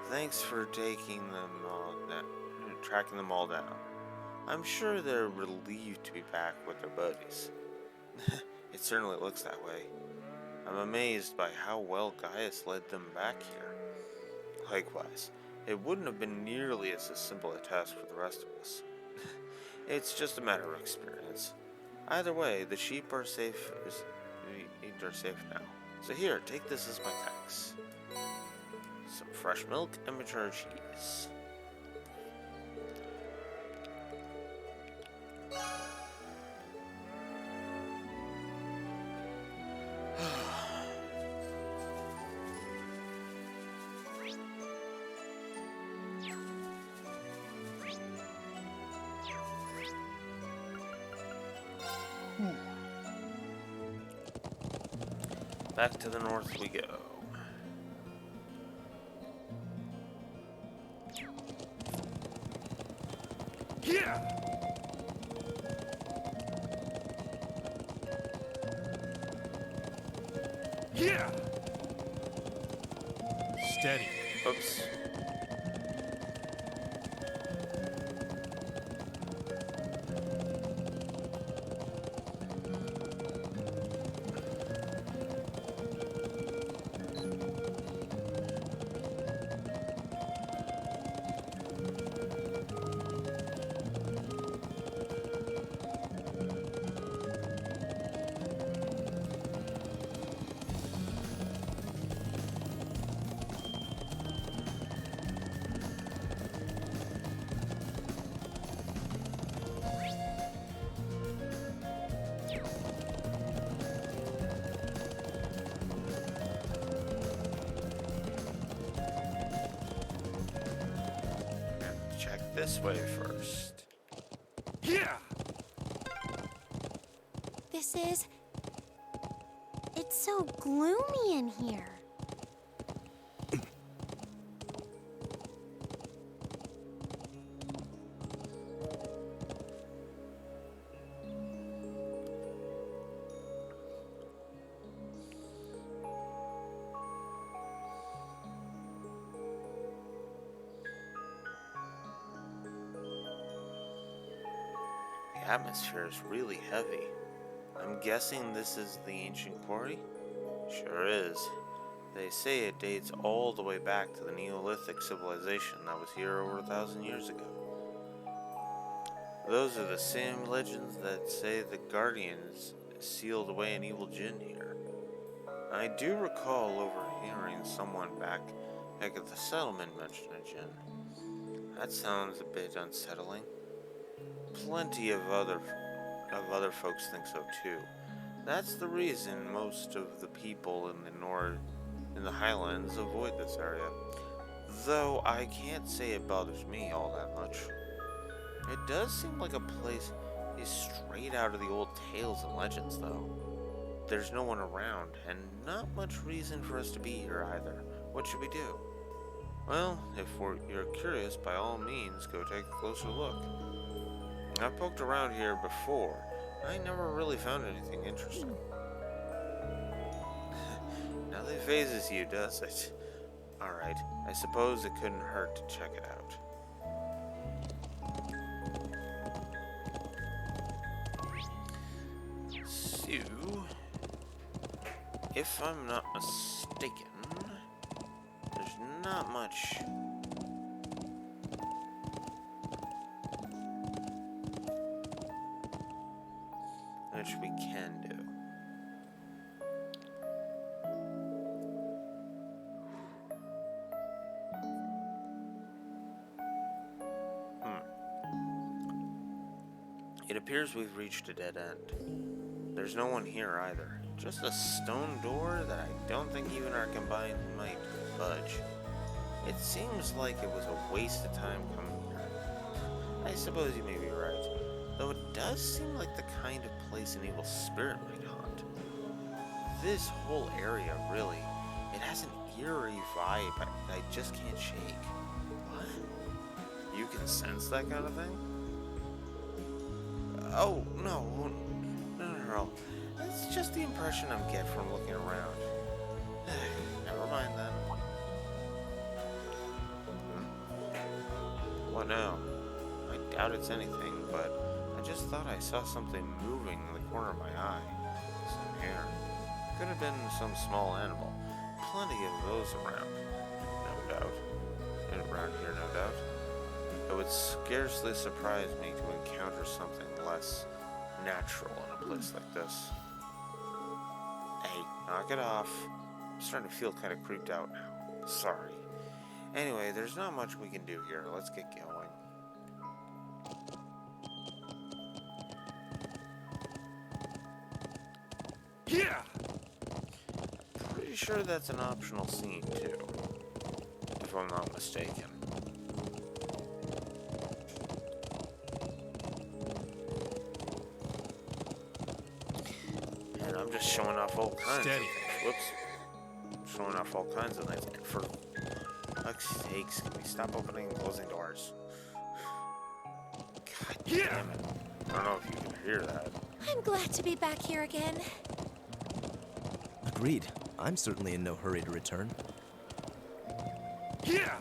Thanks for tracking them all down. I'm sure they're relieved to be back with their buddies. It certainly looks that way. I'm amazed by how well Gaius led them back here. Likewise, it wouldn't have been nearly as simple a task for the rest of us. It's just a matter of experience. Either way, the sheep are safe. They're safe now. So here, take this as my thanks. Some fresh milk and mature cheese. Back to the north we go. Yeah! Yeah! Steady. Oops. Check this way first. Yeah! It's so gloomy in here. The atmosphere is really heavy. I'm guessing this is the ancient quarry? Sure is. They say it dates all the way back to the Neolithic civilization that was here over 1,000 years ago. Those are the same legends that say the Guardians sealed away an evil djinn here. I do recall overhearing someone back at the settlement mention a djinn. That sounds a bit unsettling. Plenty of other folks think so too. That's the reason most of the people in the Highlands avoid this area. Though I can't say it bothers me all that much. It does seem like a place is straight out of the old tales and legends, though. There's no one around, and not much reason for us to be here either. What should we do? Well, if you're curious, by all means, go take a closer look. I've poked around here before. I never really found anything interesting. Nothing phases you, does it? Alright, I suppose it couldn't hurt to check it out. So, if I'm not mistaken, there's not much which we can do. It appears we've reached a dead end. There's no one here either. Just a stone door that I don't think even our combined might budge. It seems like it was a waste of time coming here. I suppose you may be right, though it does seem like the kind of place an evil spirit might haunt. This whole area, really, it has an eerie vibe I just can't shake. What? You can sense that kind of thing? Oh, no. No. It's just the impression I get from looking around. Never mind then. What now? I doubt it's anything, but I just thought I saw something moving in the corner of my eye. Some hair. Could have been some small animal. Plenty of those around. No doubt. And around here, no doubt. It would scarcely surprise me to encounter something less natural in a place like this. Hey, knock it off. I'm starting to feel kind of creeped out now. Sorry. Anyway, there's not much we can do here. Let's get going. Yeah! Pretty sure that's an optional scene, too. If I'm not mistaken. And I'm just showing off all kinds Steady. of things. Whoops. Showing off all kinds of things. And for fuck's sakes, can we stop opening and closing doors? God damn it. I don't know if you can hear that. I'm glad to be back here again. Agreed. I'm certainly in no hurry to return. Yeah!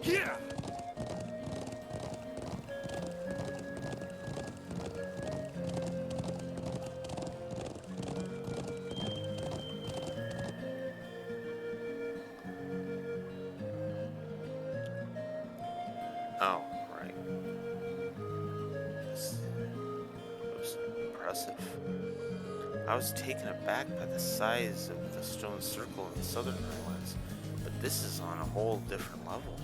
Yeah! Oh, right. This looks impressive. I was taken aback by the size of the stone circle in the southern highlands, but this is on a whole different level.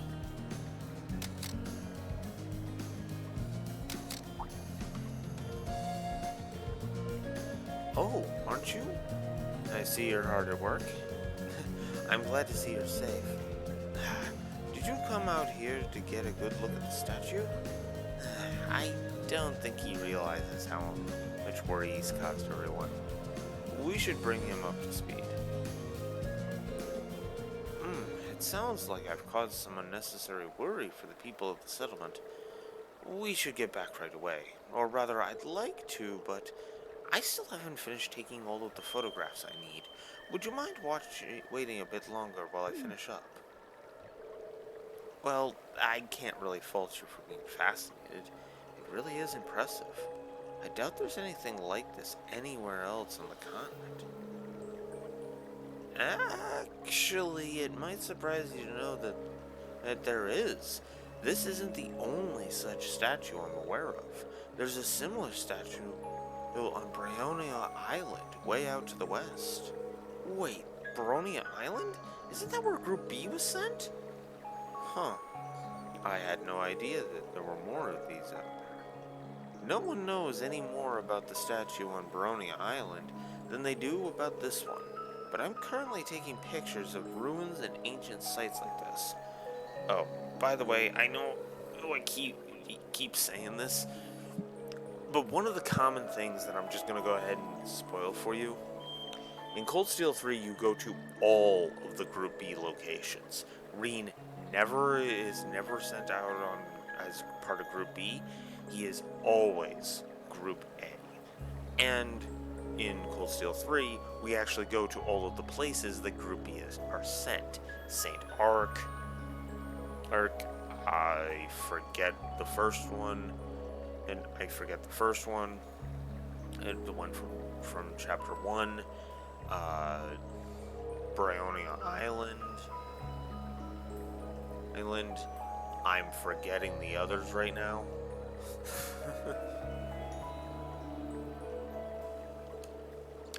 Oh, aren't you? I see you're hard at work. I'm glad to see you're safe. Did you come out here to get a good look at the statue? I don't think he realizes how much worry he's caused everyone. We should bring him up to speed. It sounds like I've caused some unnecessary worry for the people of the settlement. We should get back right away. Or rather, I'd like to, but I still haven't finished taking all of the photographs I need. Would you mind waiting a bit longer while I finish up? Well, I can't really fault you for being fascinated. It really is impressive. I doubt there's anything like this anywhere else on the continent. Actually, it might surprise you to know that there is. This isn't the only such statue I'm aware of. There's a similar statue on Bryonia Island, way out to the west. Wait, Bryonia Island? Isn't that where Group B was sent? Huh. I had no idea that there were more of these out there. No one knows any more about the statue on Bryonia Island than they do about this one, but I'm currently taking pictures of ruins and ancient sites like this. Oh, by the way, I know I keep saying this, but one of the common things that I'm just going to go ahead and spoil for you, in Cold Steel 3 you go to all of the Group B locations. Reen is never sent out as part of Group B. He is always Group A. And in Cold Steel 3, we actually go to all of the places that Group B are sent. St. Ark, I forget the first one, and the one from Chapter 1, Bryonia Island. I'm forgetting the others right now.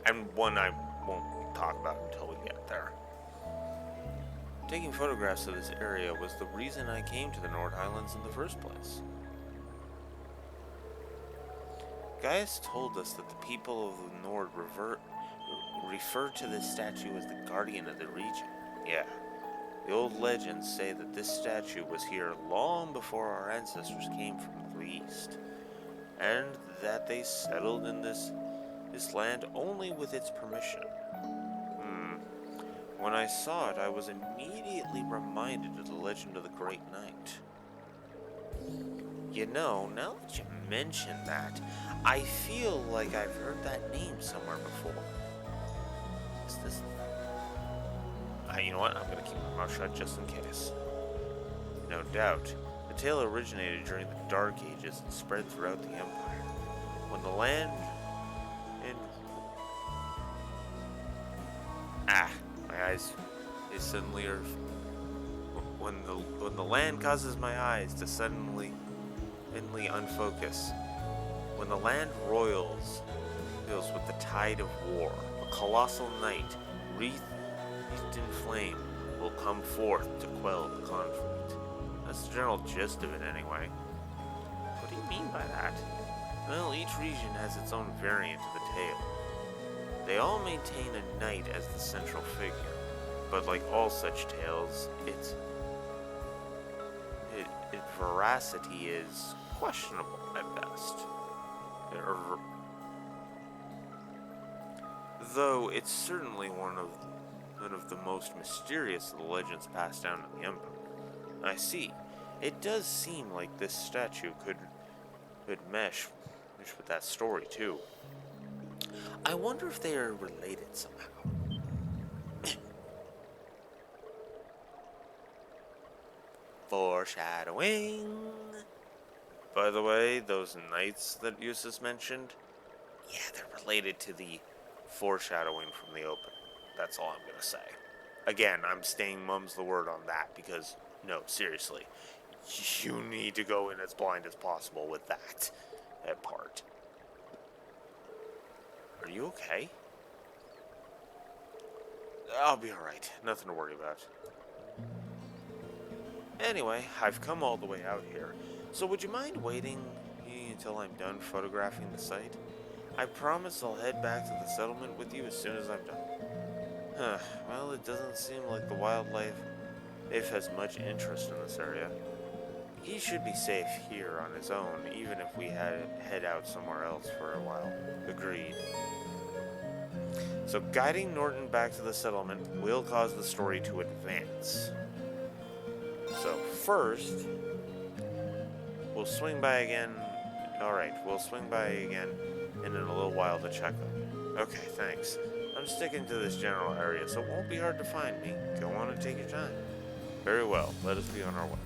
And one I won't talk about until we get there. Taking photographs of this area was the reason I came to the Nord Highlands in the first place. Gaius told us that the people of the Nord refer to this statue as the guardian of the region. Yeah, the old legends say that this statue was here long before our ancestors came from the east, and that they settled in this land only with its permission. When I saw it, I was immediately reminded of the legend of the Great Knight. You know, now that you mention that, I feel like I've heard that name somewhere before. Is this... you know what? I'm going to keep my mouth shut just in case. No doubt, the tale originated during the Dark Ages and spread throughout the Empire. When the land... my eyes... They suddenly are... When the land causes my eyes to suddenly unfocus. When the land roils with the tide of war, a colossal knight, wreathed in flame, will come forth to quell the conflict. That's the general gist of it anyway. What do you mean by that? Well, each region has its own variant of the tale. They all maintain a knight as the central figure, but like all such tales, its veracity is questionable at best. Though it's certainly one of the most mysterious of the legends passed down to the Empire. I see. It does seem like this statue could mesh with that story too. I wonder if they are related somehow. Foreshadowing. By the way, those knights that Eustace mentioned, yeah, they're related to the foreshadowing from the open. That's all I'm gonna say. Again, I'm staying mum's the word on that because, no, seriously, you need to go in as blind as possible with that part. Are you okay? I'll be alright. Nothing to worry about. Anyway, I've come all the way out here, so would you mind waiting until I'm done photographing the site? I promise I'll head back to the settlement with you as soon as I'm done. Well, it doesn't seem like the wildlife has much interest in this area. He should be safe here on his own, even if we head out somewhere else for a while. Agreed. So guiding Norton back to the settlement will cause the story to advance. So first, we'll swing by again. Alright, we'll swing by again in a little while to check them. Okay, thanks. I'm sticking to this general area, so it won't be hard to find me. Go on and take your time. Very well, let us be on our way.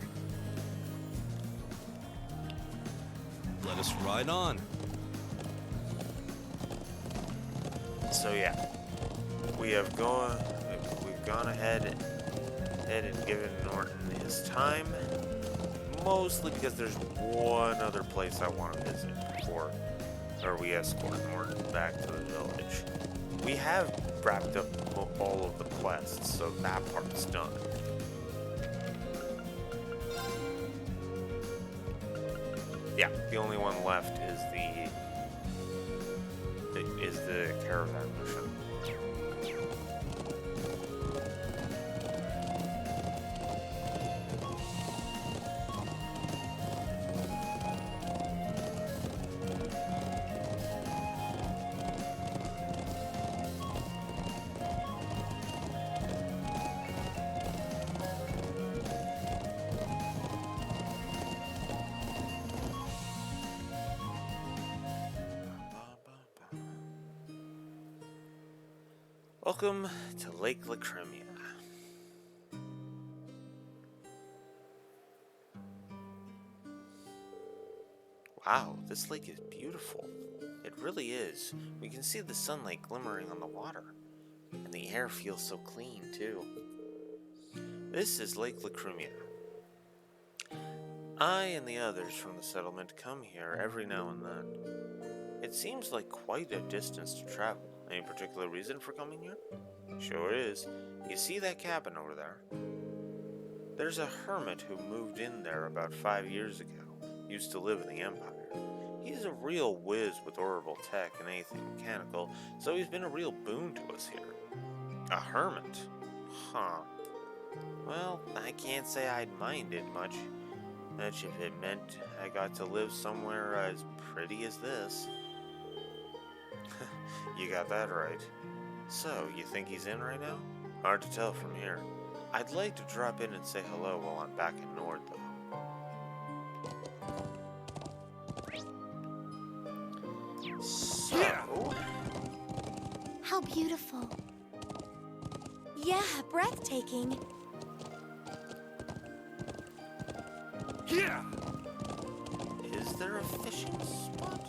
Let us ride on. So yeah, we've gone ahead and given Norton his time, mostly because there's one other place I want to visit before we escort Norton back to the village. We have wrapped up all of the quests, so that part's done. Yeah, the only one left is the caravan mission. Welcome to Lake Lacrimia. Wow, this lake is beautiful. It really is. We can see the sunlight glimmering on the water. And the air feels so clean, too. This is Lake Lacrimia. I and the others from the settlement come here every now and then. It seems like quite a distance to travel. Any particular reason for coming here? Sure is. You see that cabin over there? There's a hermit who moved in there about 5 years ago. Used to live in the Empire. He's a real whiz with orbital tech and anything mechanical, so he's been a real boon to us here. A hermit? Huh. Well, I can't say I'd mind it much if it meant I got to live somewhere as pretty as this. You got that right. So, you think he's in right now? Hard to tell from here. I'd like to drop in and say hello while I'm back in Nord, though. So... How beautiful. Yeah, breathtaking. Yeah! is there a fishing spot?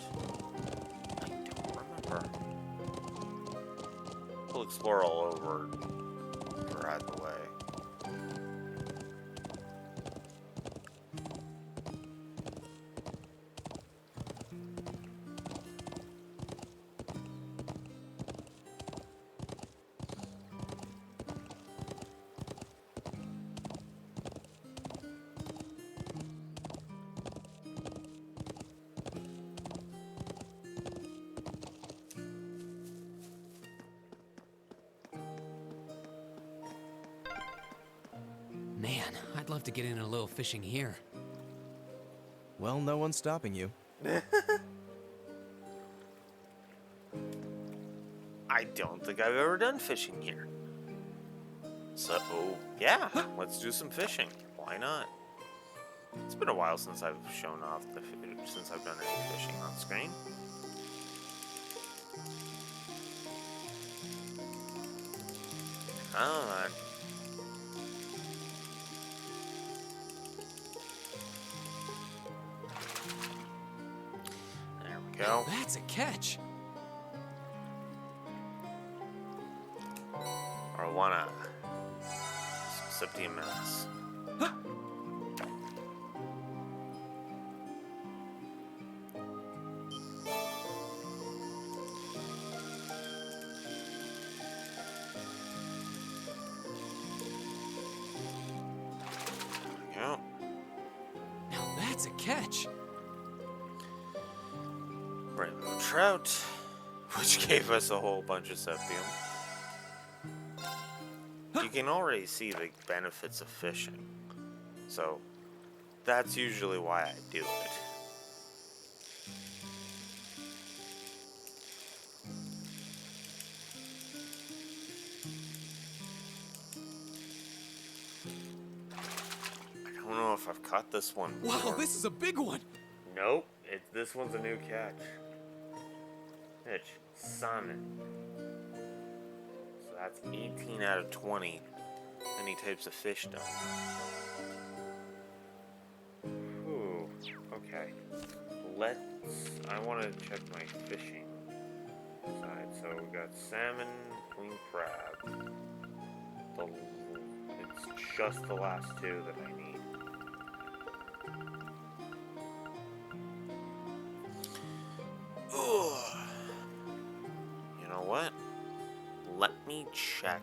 I don't remember. We'll explore all over either way. Man, I'd love to get in a little fishing here. Well, no one's stopping you. I don't think I've ever done fishing here. So, yeah, let's do some fishing. Why not? It's been a while since I've shown off since I've done any fishing on screen. Come on. There we go. That's a catch. Arowana. Septimus. Go. Now that's a catch. Rainbow trout, which gave us a whole bunch of septium. You can already see the benefits of fishing, so that's usually why I do it. I don't know if I've caught this one before. Wow, this is a big one. Nope, this one's a new catch. It's salmon. So that's 18 out of 20. Any types of fish done. Ooh, okay. I want to check my fishing side. So we got salmon, queen crab. It's just the last two that I need. Ooh. You know what? Let me check.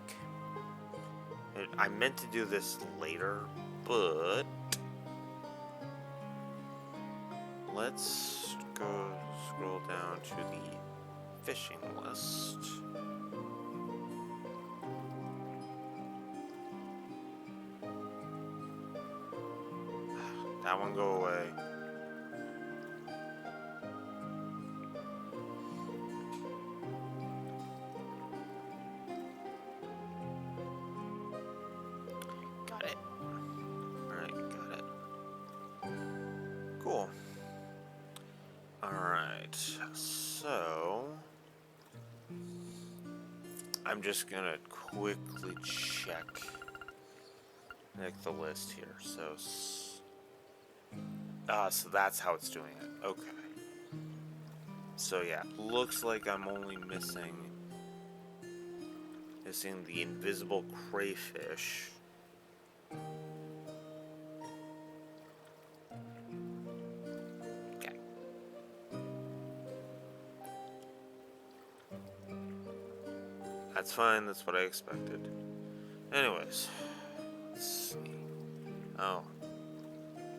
I meant to do this later, but let's go scroll down to the fishing list. That one go away. Got it. Alright, got it. Cool. Alright, so I'm just gonna quickly check the list here. So that's how it's doing it. Okay. So yeah, looks like I'm only missing the invisible crayfish. Okay. That's fine, that's what I expected. Anyways, let's see. Oh.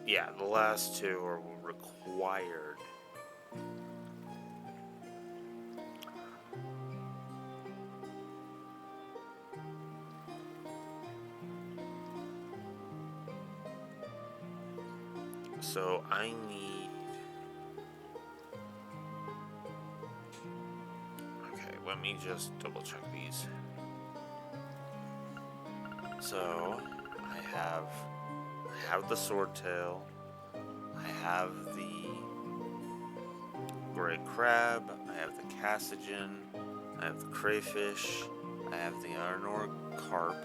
Yeah, the last two are required. So I need... Okay, let me just double check these. So I have the swordtail. I have the gray crab. I have the Cassigen. I have the crayfish. I have the iron ore carp.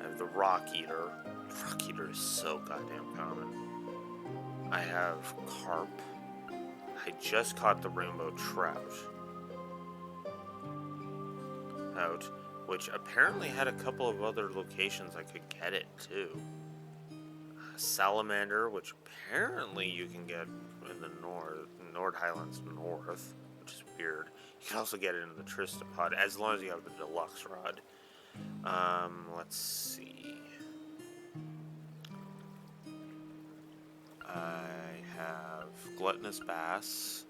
I have the rock eater. Rock eater is so goddamn common. I have carp. I just caught the rainbow trout. Which apparently had a couple of other locations I could get it too. Salamander, which apparently you can get in the Nord Highlands North, which is weird. You can also get it in the Tristapod, as long as you have the deluxe rod. Let's see. I have gluttonous bass.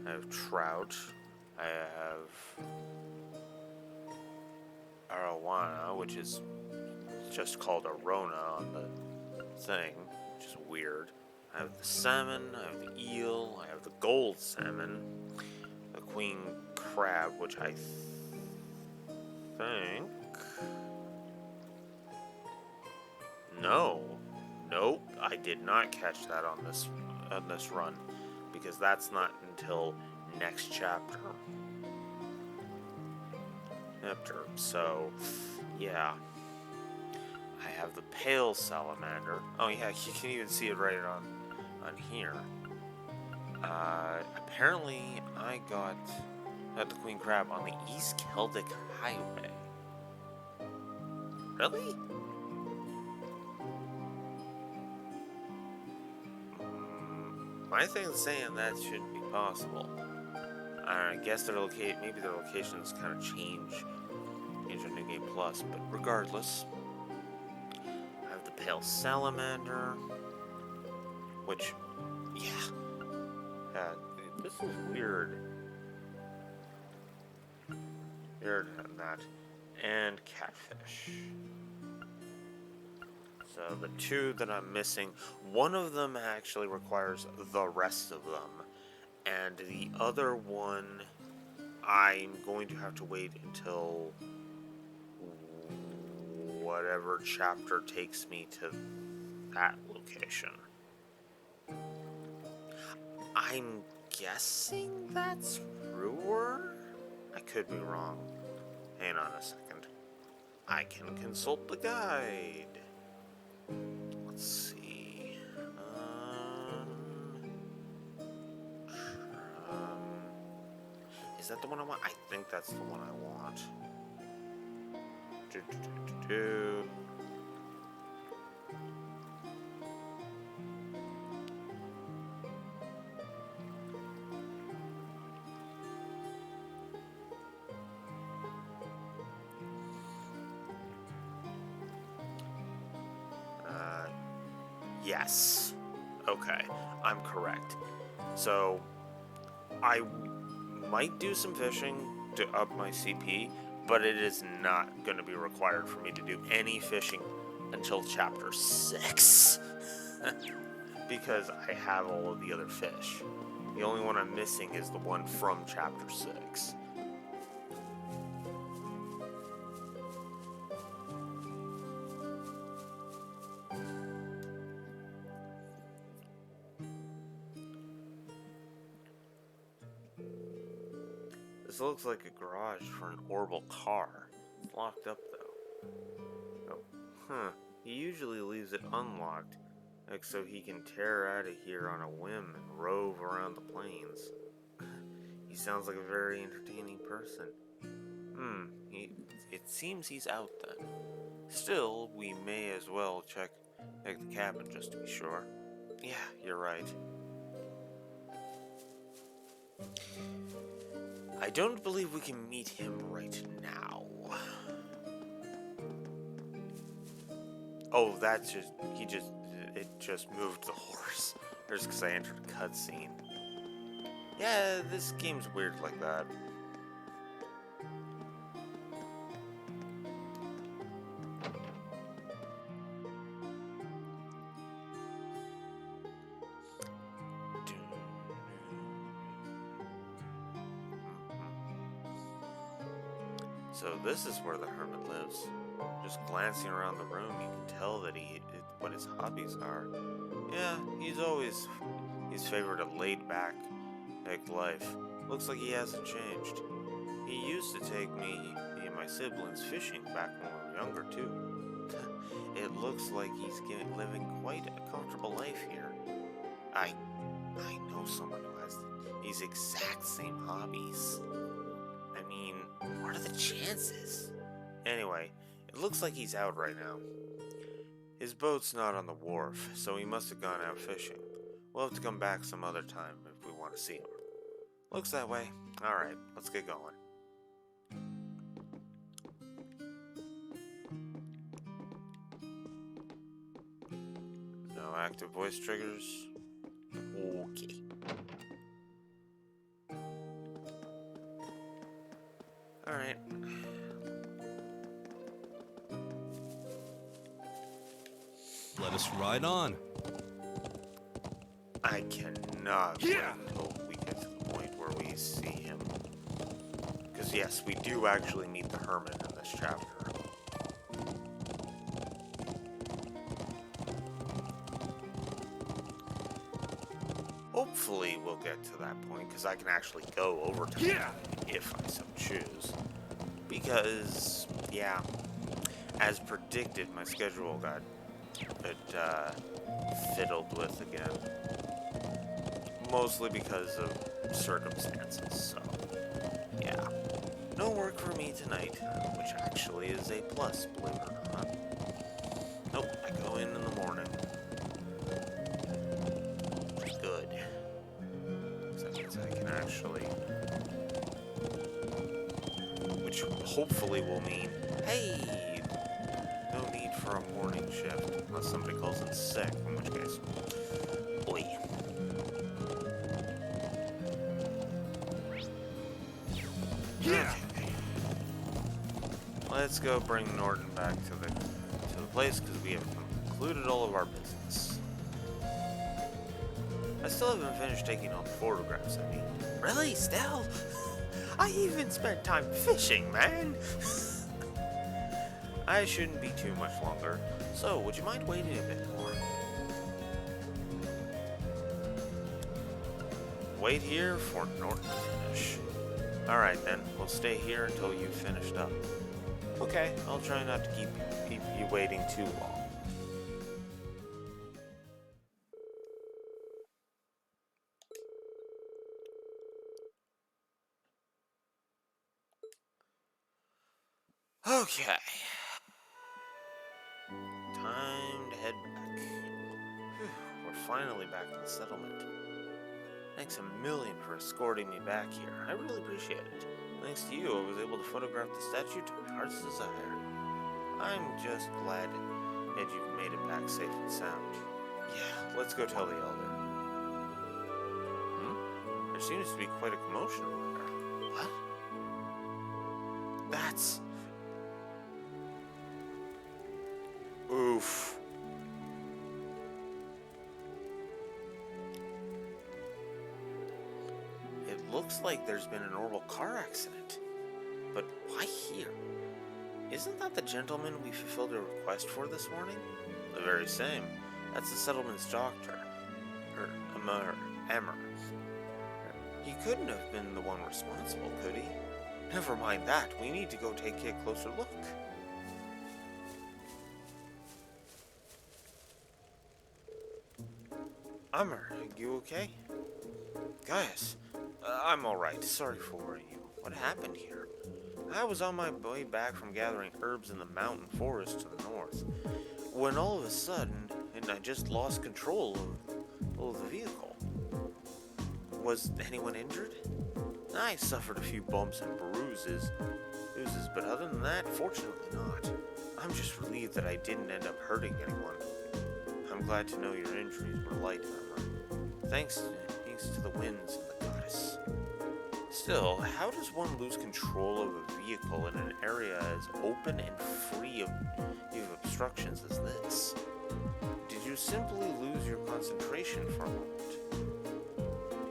I have trout. I have arowana, which is just called arona on the thing, which is weird. I have the salmon, I have the eel, I have the gold salmon, the queen crab, which I think... Nope, I did not catch that on this run, because that's not until next chapter. So, yeah. I have the pale salamander. Oh yeah, you can even see it right on here. Apparently I got the queen crab on the East Celtic Highway. Really? My thing's saying that shouldn't be possible. I guess maybe their locations kind of change into New Game Plus, but regardless, I have the pale salamander, which, yeah, this is weird. Weird than that, and catfish. So the two that I'm missing, one of them actually requires the rest of them, and the other one, I'm going to have to wait until whatever chapter takes me to that location. I'm guessing that's Ruhr? I could be wrong. Hang on a second. I can consult the guide. Let's see. Is that the one I want? I think that's the one I want. Yes. Okay, I'm correct. So, I might do some fishing to up my CP, but it is not going to be required for me to do any fishing until Chapter 6. Because I have all of the other fish. The only one I'm missing is the one from Chapter 6. This looks like a garage for an orbital car. It's locked up though. Oh, he usually leaves it unlocked, like so he can tear out of here on a whim and rove around the plains. He sounds like a very entertaining person. It seems he's out then. Still, we may as well check the cabin just to be sure. Yeah, you're right. I don't believe we can meet him right now. Oh, that's just, he just it just moved the horse. Or just because I entered a cutscene. Yeah, this game's weird like that. So this is where the hermit lives. Just glancing around the room, you can tell that what his hobbies are. Yeah, he's favored a laid-back life. Looks like he hasn't changed. He used to take me and my siblings fishing back when we were younger too. It looks like he's living quite a comfortable life here. I know someone who has these exact same hobbies. I mean, what are the chances? Anyway, it looks like he's out right now. His boat's not on the wharf, so he must have gone out fishing. We'll have to come back some other time if we want to see him. Looks that way. Alright, let's get going. No active voice triggers. Okay. Alright. Let us ride on. I cannot wait until we get to the point where we see him. Because yes, we do actually meet the hermit in this chapter. Hopefully we'll get to that point, because I can actually go over to him if I so choose. Because, yeah, as predicted, my schedule got fiddled with again. Mostly because of circumstances, so, yeah. No work for me tonight, which actually is a plus, believe it or not. Nope, I go in the morning. Good. So that means I can actually... Which hopefully will mean, hey, no need for a morning shift, unless somebody calls in sick, in which case, oi. Okay. Let's go bring Norton back to the place because we have concluded all of our business. I still haven't finished taking all the photographs I need. Really? Still? I even spent time fishing, man! I shouldn't be too much longer, so would you mind waiting a bit more? Wait here for Norton to finish. Alright then, we'll stay here until you've finished up. Okay, I'll try not to keep you waiting too long. Okay. Time to head back. Whew, we're finally back in the settlement. Thanks a million for escorting me back here. I really appreciate it. Thanks to you, I was able to photograph the statue to my heart's desire. I'm just glad that you've made it back safe and sound. Yeah, let's go tell the elder. There seems to be quite a commotion over there. What? That's... Oof. It looks like there's been an horrible car accident. But why here? Isn't that the gentleman we fulfilled a request for this morning? The very same. That's the settlement's doctor. Emmer. He couldn't have been the one responsible, could he? Never mind that. We need to go take a closer look. Emmer, you okay? Guys, I'm alright. Sorry for worrying you. What happened here? I was on my way back from gathering herbs in the mountain forest to the north, when all of a sudden, I just lost control of the vehicle. Was anyone injured? I suffered a few bumps and bruises, but other than that, fortunately not. I'm just relieved that I didn't end up hurting anyone. I'm glad to know your injuries were light, Emma. Thanks to the winds and the goddess. Still, how does one lose control of a vehicle in an area as open and free of obstructions as this? Did you simply lose your concentration for a moment?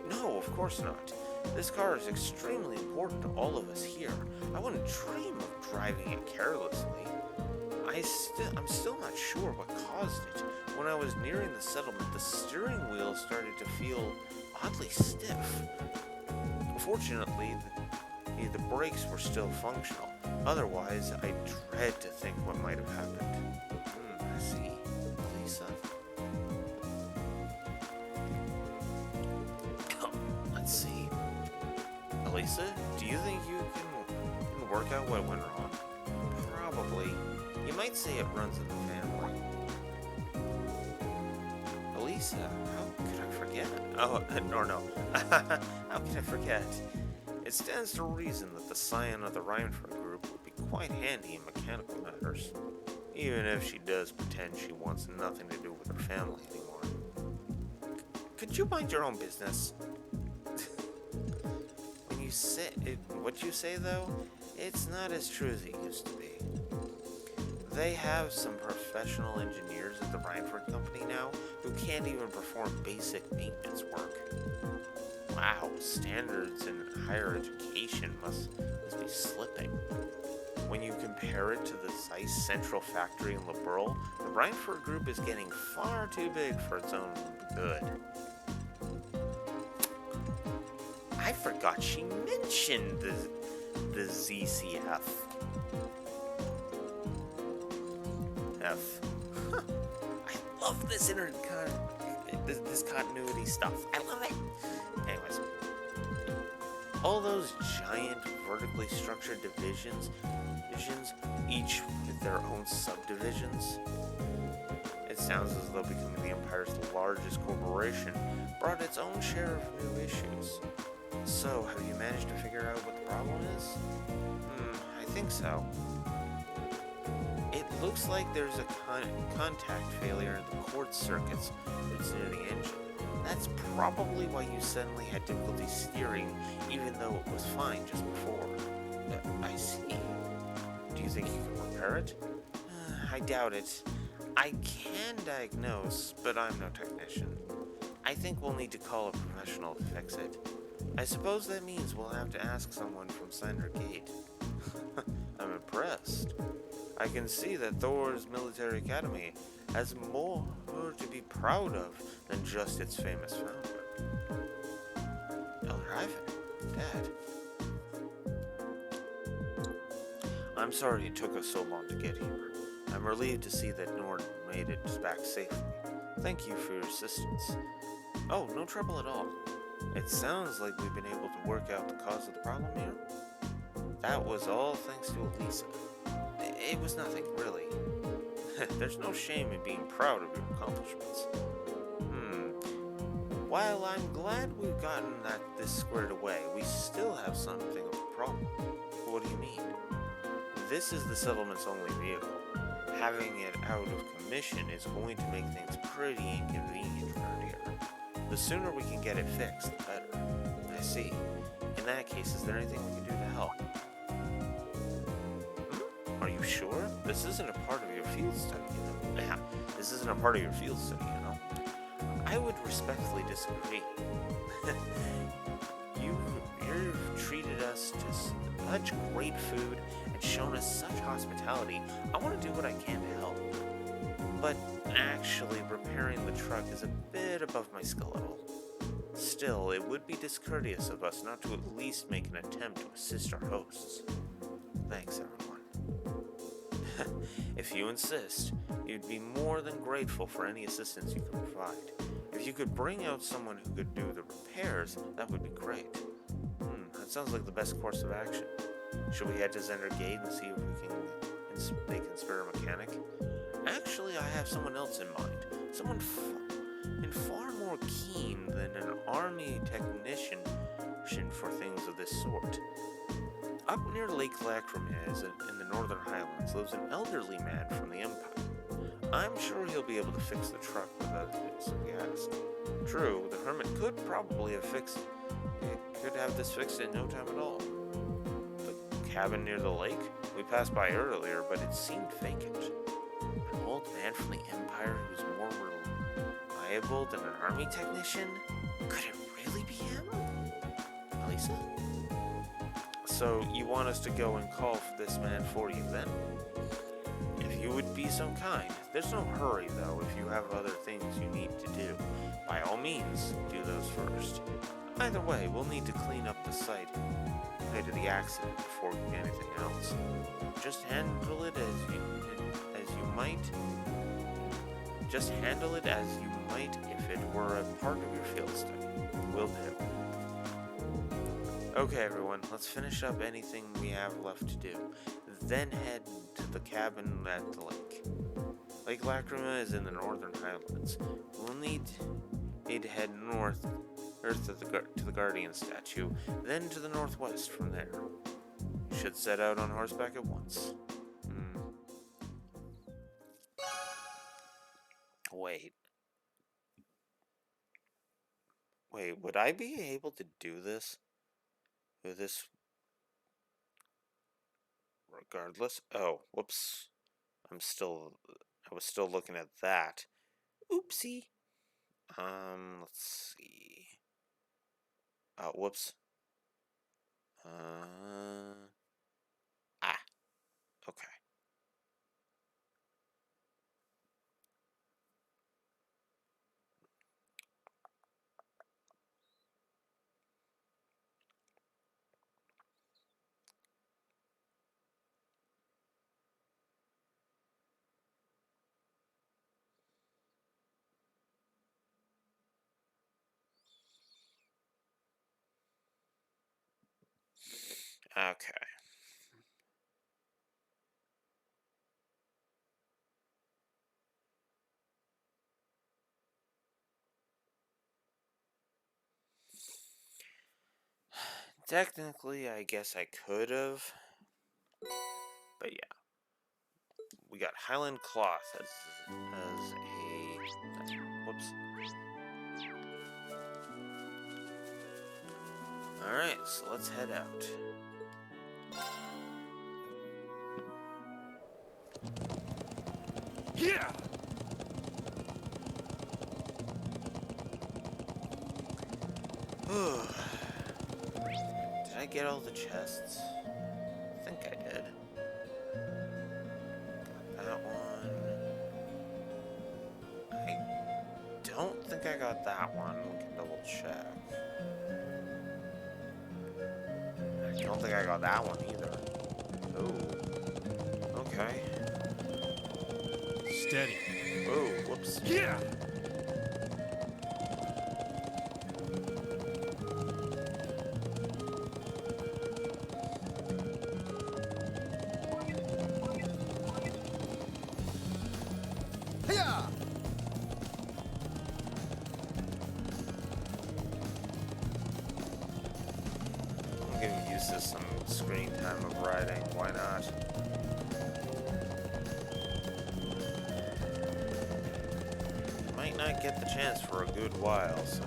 No, of course not. This car is extremely important to all of us here. I wouldn't dream of driving it carelessly. I'm still not sure what caused it. When I was nearing the settlement, the steering wheel started to feel oddly stiff. Fortunately, the brakes were still functional. Otherwise, I dread to think what might have happened. I see. Lisa. Let's see. Elisa, do you think you can work out what went wrong? Probably. You might say it runs in the family. Elisa, how could I forget? Oh, no. How can I forget? It stands to reason that the scion of the Reinford group would be quite handy in mechanical matters, even if she does pretend she wants nothing to do with her family anymore. Could you mind your own business? When you say what you say, though, it's not as true as it used to be. They have some professional engineers at the Reinford company now who can't even perform basic maintenance work. Wow, standards in higher education must be slipping. When you compare it to the Zeiss Central factory in LaBeurle, the Reinford group is getting far too big for its own good. I forgot she mentioned the ZCF. Huh. I love this this continuity stuff. I love it. Anyways, all those giant vertically structured divisions, each with their own subdivisions. It sounds as though becoming the Empire's largest corporation brought its own share of new issues. So, have you managed to figure out what the problem is? I think so. It looks like there's a contact failure in the quartz circuits that's near the engine. That's probably why you suddenly had difficulty steering, even though it was fine just before. I see. Do you think you can repair it? I doubt it. I can diagnose, but I'm no technician. I think we'll need to call a professional to fix it. I suppose that means we'll have to ask someone from Cinder Gate. I'm impressed. I can see that Thor's Military Academy has more to be proud of than just its famous founder. Elder Ivan, Dad. I'm sorry it took us so long to get here. I'm relieved to see that Nord made it back safely. Thank you for your assistance. Oh, no trouble at all. It sounds like we've been able to work out the cause of the problem here. That was all thanks to Elisa. It was nothing, really. There's no shame in being proud of your accomplishments. While I'm glad we've gotten this squared away, we still have something of a problem. What do you mean? This is the settlement's only vehicle. Having it out of commission is going to make things pretty inconvenient around here. The sooner we can get it fixed, the better. I see. In that case, is there anything we can do to help? Are you sure? This isn't a part of your field study, you know? Yeah, this isn't a part of your field study, you know? I would respectfully disagree. You've treated us to such great food and shown us such hospitality. I want to do what I can to help. But actually repairing the truck is a bit above my skill level. Still, it would be discourteous of us not to at least make an attempt to assist our hosts. Thanks, everyone. If you insist, you'd be more than grateful for any assistance you can provide. If you could bring out someone who could do the repairs, that would be great. That sounds like the best course of action. Should we head to Zender Gate and see if they can spare a mechanic? Actually, I have someone else in mind. Someone far more keen than an army technician for things of this sort. Up near Lake Lacrimez in the Northern Highlands lives an elderly man from the Empire. I'm sure he'll be able to fix the truck without some gas. True, the hermit could probably have could have this fixed in no time at all. The cabin near the lake? We passed by earlier, but it seemed vacant. An old man from the Empire who's more reliable than an army technician? Could it really be him? Lisa? So, you want us to go and call for this man for you then? If you would be so kind. There's no hurry, though, if you have other things you need to do. By all means, do those first. Either way, we'll need to clean up the site of the accident before anything else. Just handle it as you might. Just handle it as you might if it were a part of your field study. Will do. Okay, everyone, let's finish up anything we have left to do. Then head to the cabin at the lake. Lake Lacrima is in the Northern Highlands. We'll need to head north to the Guardian statue, then to the northwest from there. You should set out on horseback at once. Wait, would I be able to do this? With this? Regardless? Oh, whoops. I was still looking at that. Oopsie. Let's see. Oh, whoops. Okay. Okay. Technically, I guess I could have. But yeah. We got Highland Cloth as a... Whoops. Alright, so let's head out. Yeah! Did I get all the chests? I think I did. Got that one. I don't think I got that one. We can double check. I don't think I got that one either. Ooh. Okay. Steady. Whoa, whoops. Yeah! I'm getting used to some screen time of riding. Why not? Might not get the chance for a good while, so...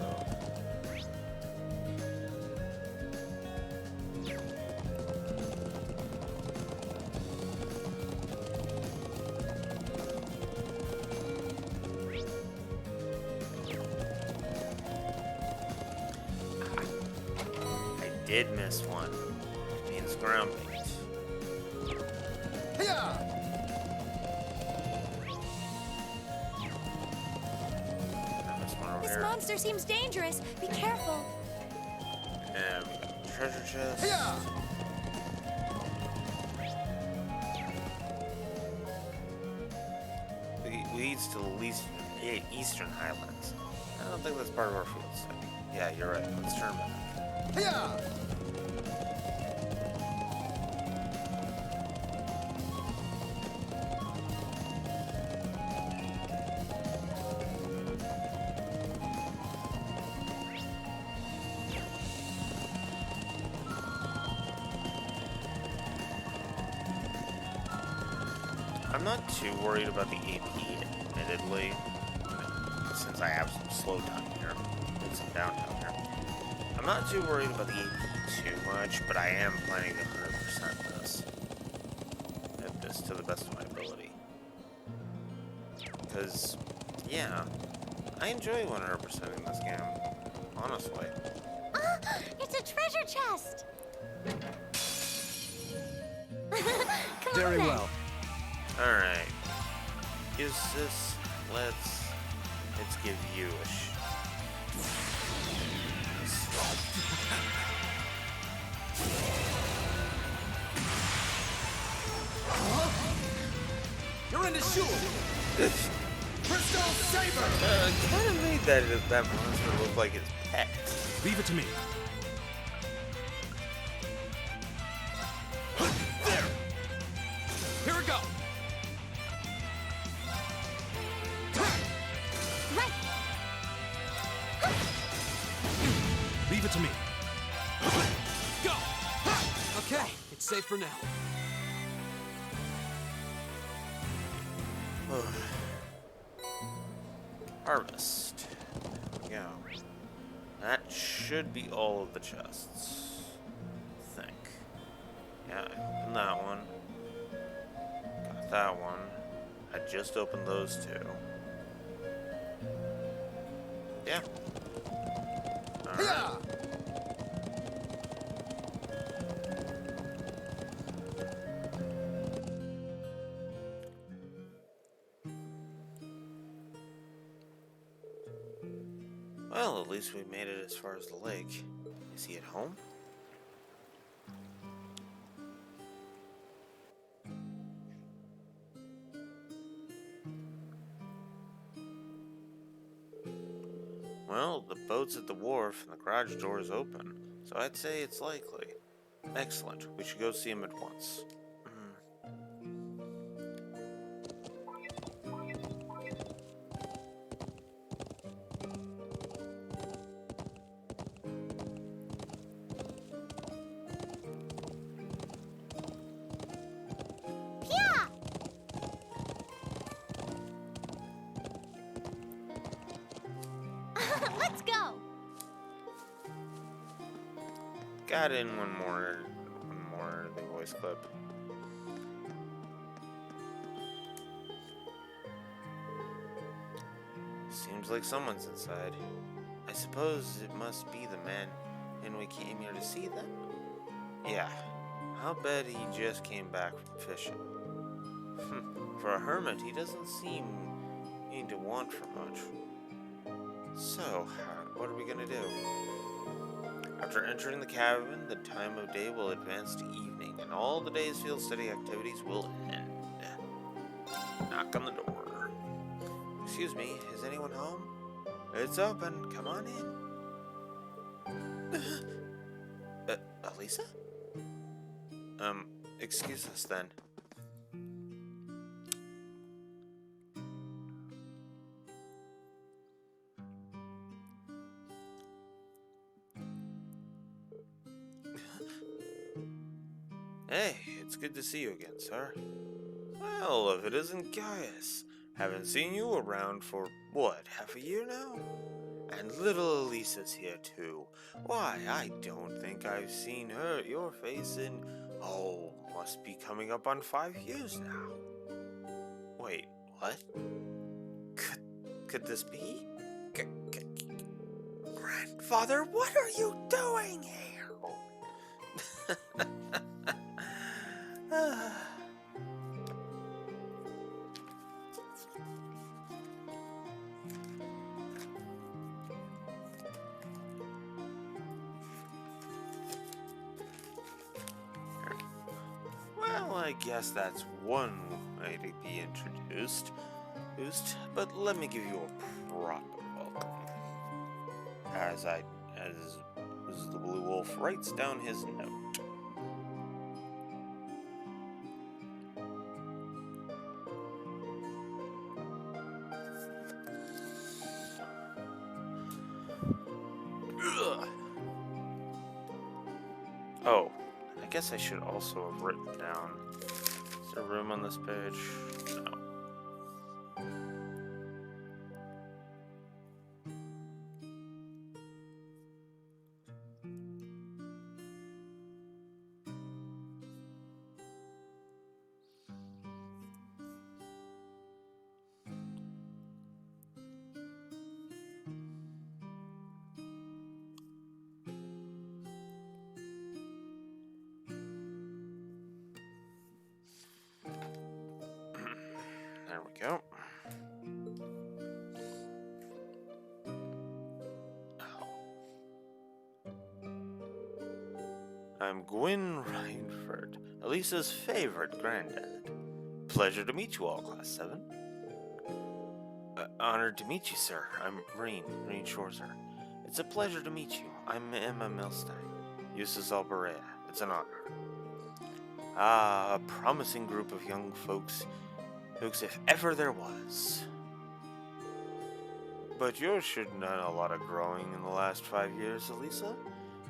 I did miss one. It means ground bait. This monster seems dangerous. Be careful. And we got the treasure chest. Leads to the Eastern Highlands. I don't think that's part of our field study. Yeah, you're right. Let's turn back. I'm not too worried about the AP, admittedly, since I have some slow time here and some downtime here. I'm not too worried about the AP too much, but I am planning to 100% this. At this to the best of my ability. Because, yeah, I enjoy 100%ing this game, honestly. Ah, it's a treasure chest. Come Very on, then. well. Alright. Eustace, let's give you a You're in the shoe. Crystal Saber. kind of made that monster look like his pet. Leave it to me. There. Here we go. Right. Leave it to me. Go. Okay, it's safe for now. Harvest. There we go. That should be all of the chests. I think. Yeah, opened that one. Got that one. I just opened those two. Yeah. Alright. Well, at least we made it as far as the lake. Is he at home? Well, the boat's at the wharf and the garage door is open, so I'd say it's likely. Excellent. We should go see him at once. Yeah. Let's go. Got in one more the voice clip. Seems like someone's inside. I suppose it must be the man, and we came here to see them? Yeah, I'll bet he just came back from fishing. For a hermit, he doesn't seem to want for much. So, what are we gonna do? After entering the cabin, the time of day will advance to evening, and all the day's field study activities will end. Knock on the door. Excuse me, is anyone home? It's open. Come on in. Elisa? Excuse us then. Hey, it's good to see you again, sir. Well, if it isn't Gaius. Haven't seen you around for, what, half a year now? And little Elisa's here too. Why, I don't think I've seen your face in, must be coming up on 5 years now. Wait, what? Could this be? Grandfather, what are you doing here? Well, I guess that's one way to be introduced. But let me give you a proper welcome. As the Blue Wolf writes down his note. Ugh. Oh, I guess I should also have written down there room on this page? No. There we go. I'm Gwyn Reinford, Elisa's favorite granddad. Pleasure to meet you all, Class 7. Honored to meet you, sir. I'm Marine Schwarzer. It's a pleasure to meet you. I'm Emma Milstein. Eustace Alberea. It's an honor. Ah, a promising group of young folks if ever there was. But yours should have done a lot of growing in the last 5 years, Elisa.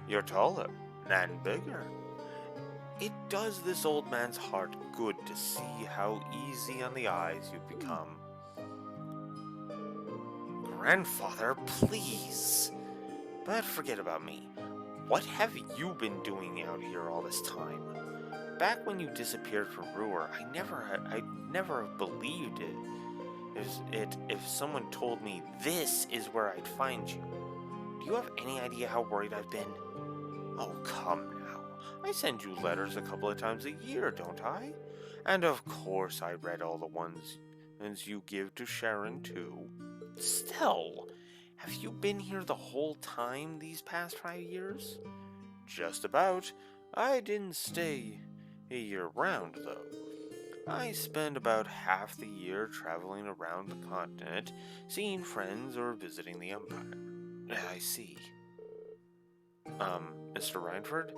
You're taller and bigger. It does this old man's heart good to see how easy on the eyes you've become. Grandfather, please. But forget about me. What have you been doing out here all this time? Back when you disappeared from Ruhr, I'd never have believed it if someone told me this is where I'd find you. Do you have any idea how worried I've been? Oh, come now. I send you letters a couple of times a year, don't I? And of course I read all the ones you give to Sharon, too. Still, have you been here the whole time these past 5 years? Just about. I didn't stay a year round, though. I spend about half the year traveling around the continent, seeing friends or visiting the Empire. I see. Mr. Reinford,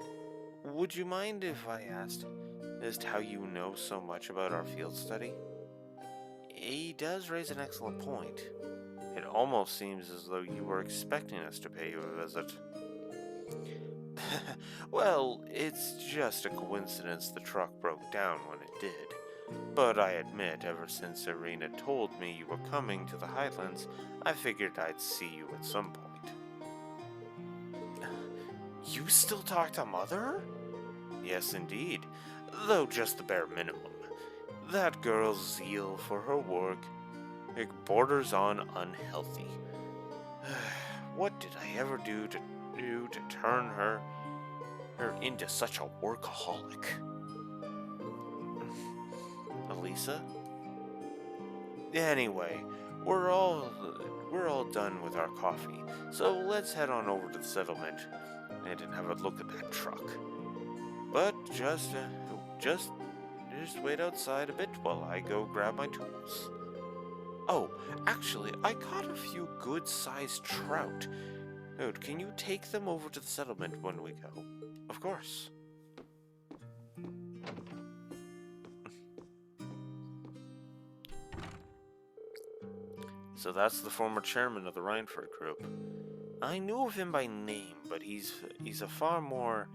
would you mind if I asked as to how you know so much about our field study? He does raise an excellent point. It almost seems as though you were expecting us to pay you a visit. Well, it's just a coincidence the truck broke down when it did. But I admit, ever since Irina told me you were coming to the Highlands, I figured I'd see you at some point. You still talk to Mother? Yes, indeed, though just the bare minimum. That girl's zeal for her work, it borders on unhealthy. What did I ever do to turn her into such a workaholic? Elisa? Anyway, we're all done with our coffee, so let's head on over to the settlement and have a look at that truck. But just wait outside a bit while I go grab my tools. Oh, actually, I caught a few good-sized trout. Dude, can you take them over to the settlement when we go? Of course. So that's the former chairman of the Reinford Group. I knew of him by name, but he's a far more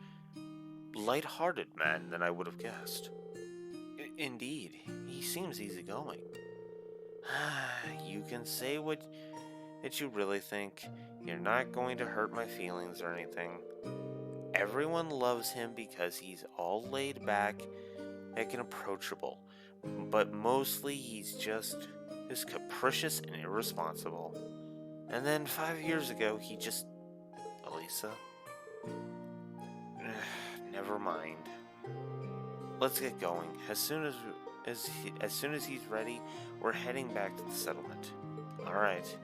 light-hearted man than I would have guessed. Indeed, he seems easygoing. You can say what you really think. You're not going to hurt my feelings or anything. Everyone loves him because he's all laid back and approachable, but mostly he's just capricious and irresponsible. And then 5 years ago, he just... Elisa? Never mind. Let's get going. As soon as he's ready, we're heading back to the settlement. Alright.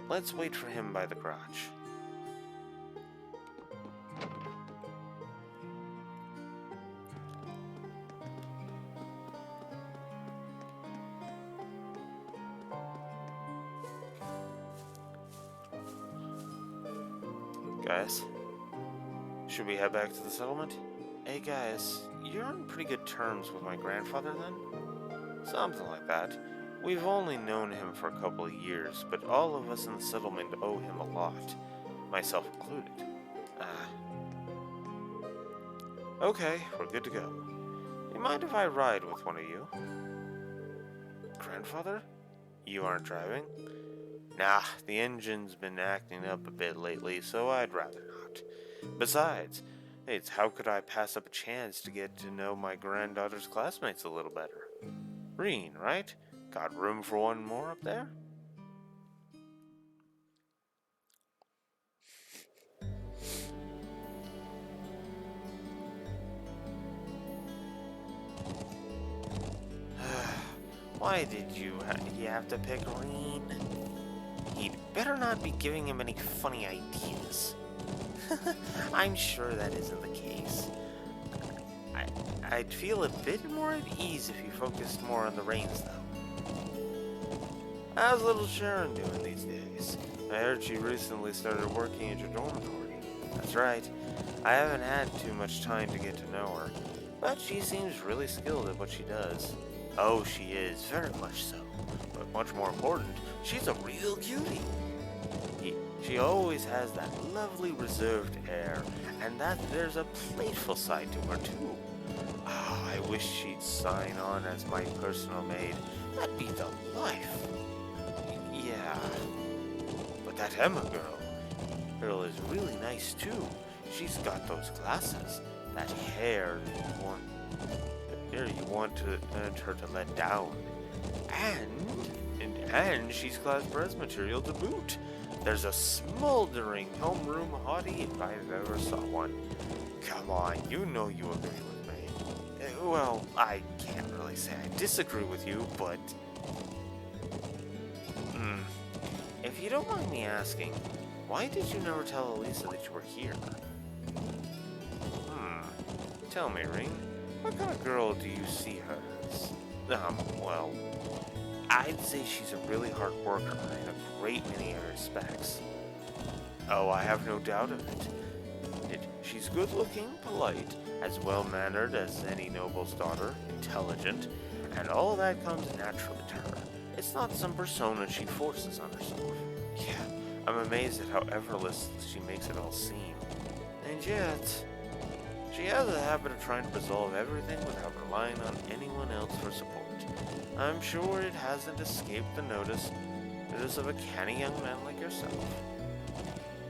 Let's wait for him by the garage. Guys, should we head back to the settlement? Hey guys, you're on pretty good terms with my grandfather then? Something like that. We've only known him for a couple of years, but all of us in the settlement owe him a lot, myself included. Okay, we're good to go. You mind if I ride with one of you? Grandfather? You aren't driving? Nah, the engine's been acting up a bit lately, so I'd rather not. Besides, it's how could I pass up a chance to get to know my granddaughter's classmates a little better? Reen, right? Got room for one more up there? Why did you have to pick Reen? He'd better not be giving him any funny ideas. I'm sure that isn't the case. I'd feel a bit more at ease if you focused more on the reins, though. How's little Sharon doing these days? I heard she recently started working at your dormitory. That's right. I haven't had too much time to get to know her, but she seems really skilled at what she does. Oh, she is, very much so. But much more important, she's a real cutie. She always has that lovely reserved air, and that there's a playful side to her, too. Ah, I wish she'd sign on as my personal maid. That'd be the life. Yeah. But that Emma girl is really nice, too. She's got those glasses, that hair you want her to let down. And she's class-press material to boot. There's a smoldering homeroom hottie if I've ever saw one. Come on, you know you agree with me. Well, I can't really say I disagree with you, but... If you don't mind me asking, why did you never tell Elisa that you were here? Tell me, Reen, what kind of girl do you see her as? Well, I'd say she's a really hard worker in a great many respects. Oh, I have no doubt of it. She's good-looking, polite, as well-mannered as any noble's daughter, intelligent, and all that comes naturally to her. It's not some persona she forces on herself. Yeah, I'm amazed at how effortless she makes it all seem. And yet, she has a habit of trying to resolve everything without relying on anyone else for support. I'm sure it hasn't escaped the notice of a canny young man like yourself.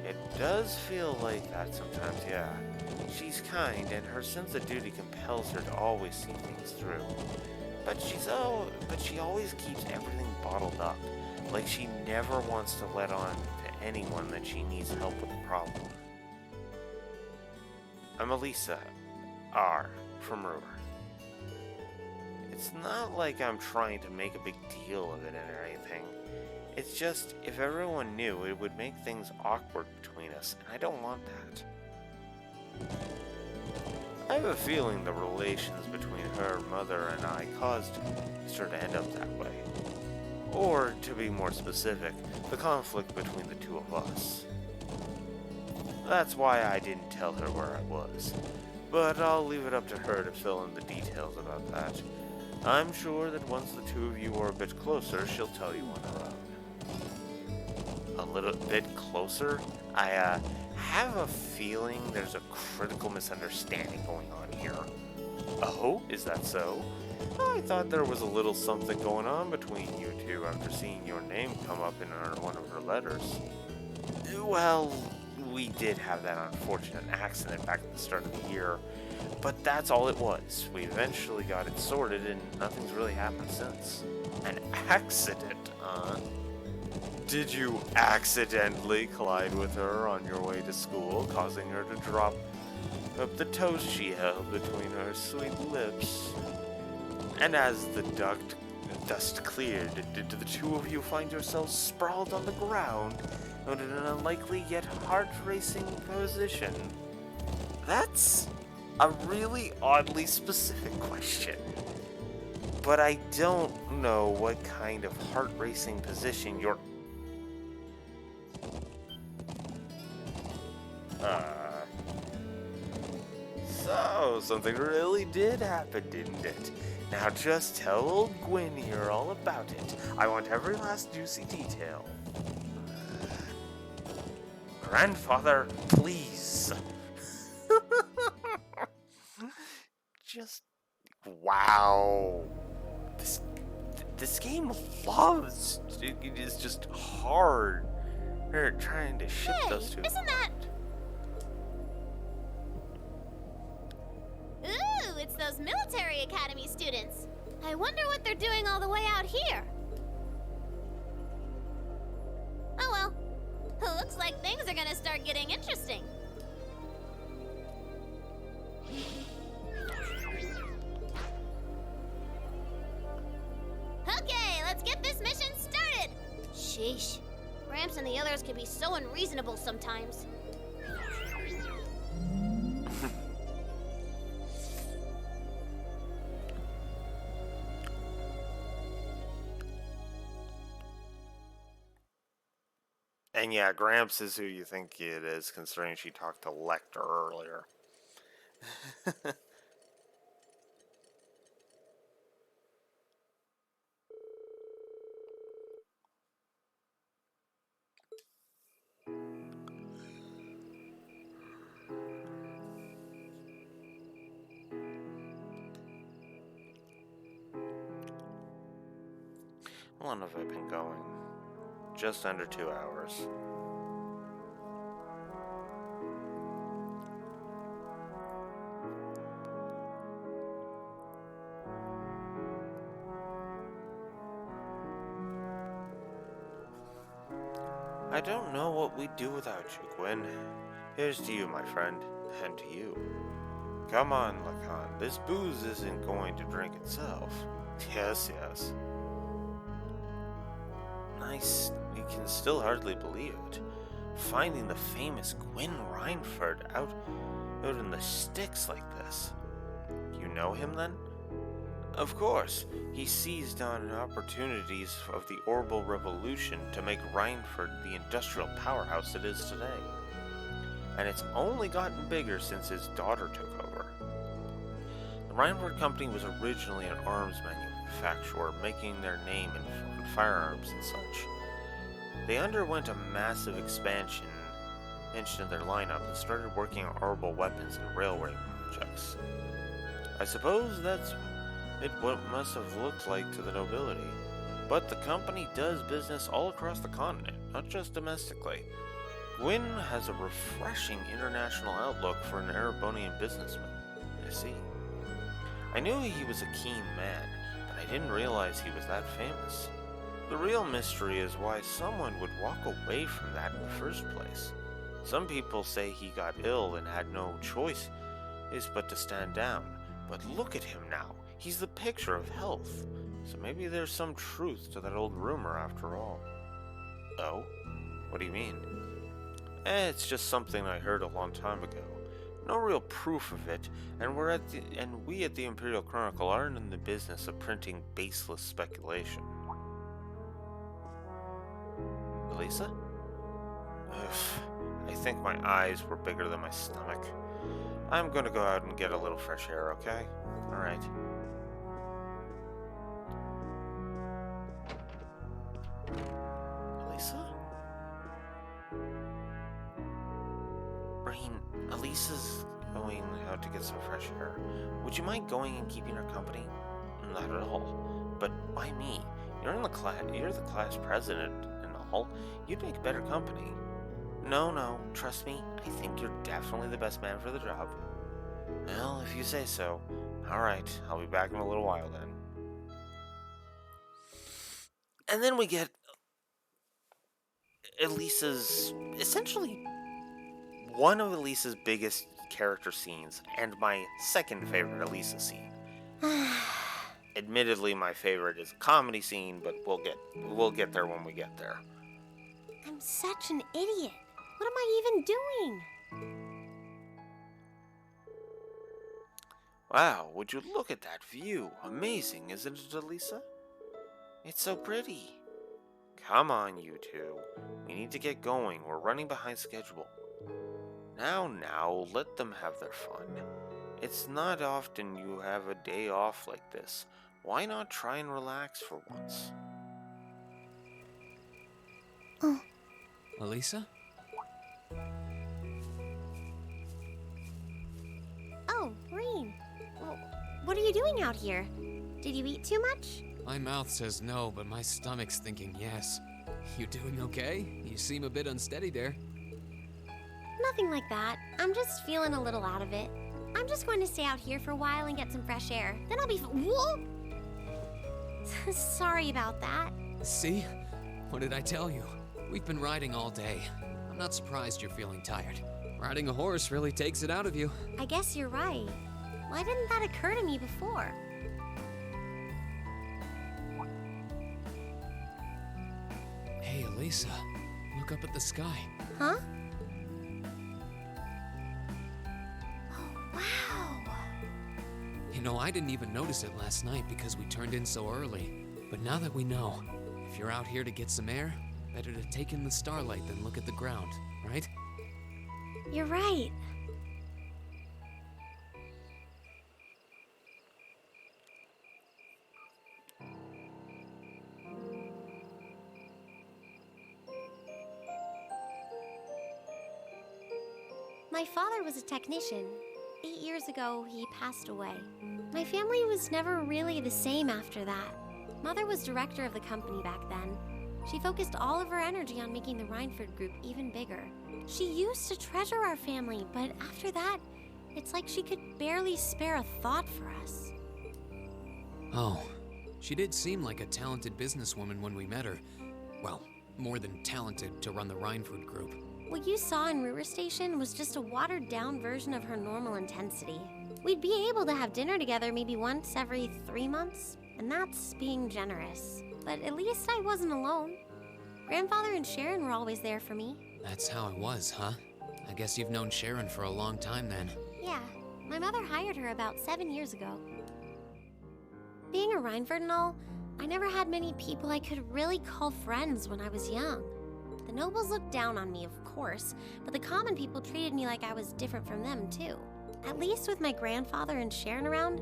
It does feel like that sometimes, yeah. She's kind, and her sense of duty compels her to always see things through. But she always keeps everything bottled up, like she never wants to let on to anyone that she needs help with a problem. I'm Elisa, R, from Ruhr. It's not like I'm trying to make a big deal of it or anything. It's just, if everyone knew, it would make things awkward between us, and I don't want that. I have a feeling the relations between her mother and I caused her to end up that way. Or, to be more specific, the conflict between the two of us. That's why I didn't tell her where I was. But I'll leave it up to her to fill in the details about that. I'm sure that once the two of you are a bit closer, she'll tell you on her own. A little bit closer? I have a feeling there's a critical misunderstanding going on here. Oh, is that so? I thought there was a little something going on between you two after seeing your name come up in one of her letters. Well, we did have that unfortunate accident back at the start of the year, but that's all it was. We eventually got it sorted, and nothing's really happened since. An accident, huh? Did you accidentally collide with her on your way to school, causing her to drop up the toast she held between her sweet lips? And as the dust cleared, did the two of you find yourselves sprawled on the ground in an unlikely yet heart-racing position? That's a really oddly specific question. But I don't know what kind of heart-racing position you're... So, something really did happen, didn't it? Now just tell old Gwyn here all about it. I want every last juicy detail. Grandfather, please. Just Wow. This game loves. It is just hard. They're trying to ship Hey, those two. isn't that... Ooh, it's those military academy students. I wonder what they're doing all the way out here. Oh well. Looks like things are gonna start getting interesting. Okay, let's get this mission started. Sheesh. Gramps and the others can be so unreasonable sometimes. And yeah, Gramps is who you think it is, considering she talked to Lecter earlier. How long have I been going? Just under 2 hours. I don't know what we'd do without you, Gwyn. Here's to you, my friend, and to you. Come on, Lacan, this booze isn't going to drink itself. Yes, yes. Nice, you can still hardly believe it. Finding the famous Gwyn Reinford out in the sticks like this. You know him then? Of course, he seized on opportunities of the Orbital Revolution to make Reinford the industrial powerhouse it is today. And it's only gotten bigger since his daughter took over. The Reinford Company was originally an arms manufacturer, making their name in firearms and such. They underwent a massive expansion of their lineup and started working on orbital weapons and railway projects. I suppose that's what must have looked like to the nobility. But the company does business all across the continent, not just domestically. Gwyn has a refreshing international outlook for an Erebonian businessman, I see. I knew he was a keen man, but I didn't realize he was that famous. The real mystery is why someone would walk away from that in the first place. Some people say he got ill and had no choice but to stand down. But look at him now. He's the picture of health. So maybe there's some truth to that old rumor after all. Oh? What do you mean? It's just something I heard a long time ago. No real proof of it, and we at the Imperial Chronicle aren't in the business of printing baseless speculation. Elisa? I think my eyes were bigger than my stomach. I'm gonna go out and get a little fresh air, okay? Alright. Elisa? Brain, Elisa's going out to get some fresh air. Would you mind going and keeping her company? Not at all. But why me? You're the class president and all. You'd make better company. No, trust me. I think you're definitely the best man for the job. Well, if you say so. Alright, I'll be back in a little while then. And then we get Elisa's, essentially, one of Elisa's biggest character scenes, and my second favorite Elisa scene. Admittedly, my favorite is a comedy scene, but we'll get there when we get there. I'm such an idiot. What am I even doing? Wow, would you look at that view? Amazing, isn't it, Elisa? It's so pretty. Come on, you two. We need to get going. We're running behind schedule. Now, let them have their fun. It's not often you have a day off like this. Why not try and relax for once? Elisa? Oh, Rean. What are you doing out here? Did you eat too much? My mouth says no, but my stomach's thinking yes. You doing okay? You seem a bit unsteady there. Nothing like that. I'm just feeling a little out of it. I'm just going to stay out here for a while and get some fresh air. Then I'll be Whoa! Sorry about that. See? What did I tell you? We've been riding all day. I'm not surprised you're feeling tired. Riding a horse really takes it out of you. I guess you're right. Why didn't that occur to me before? Hey, Elisa, look up at the sky. Huh? Oh, wow. You know, I didn't even notice it last night because we turned in so early. But now that we know, if you're out here to get some air, better to take in the starlight than look at the ground, right? You're right. My father was a technician. 8 years ago, he passed away. My family was never really the same after that. Mother was director of the company back then. She focused all of her energy on making the Rhineford Group even bigger. She used to treasure our family, but after that, it's like she could barely spare a thought for us. Oh, she did seem like a talented businesswoman when we met her. Well, more than talented to run the Rhineford Group. What you saw in Ruhr Station was just a watered-down version of her normal intensity. We'd be able to have dinner together maybe once every 3 months, and that's being generous. But at least I wasn't alone. Grandfather and Sharon were always there for me. That's how it was, huh? I guess you've known Sharon for a long time then. Yeah, my mother hired her about 7 years ago. Being a Rhineford and all, I never had many people I could really call friends when I was young. The nobles looked down on me, of course, but the common people treated me like I was different from them, too. At least with my grandfather and Sharon around,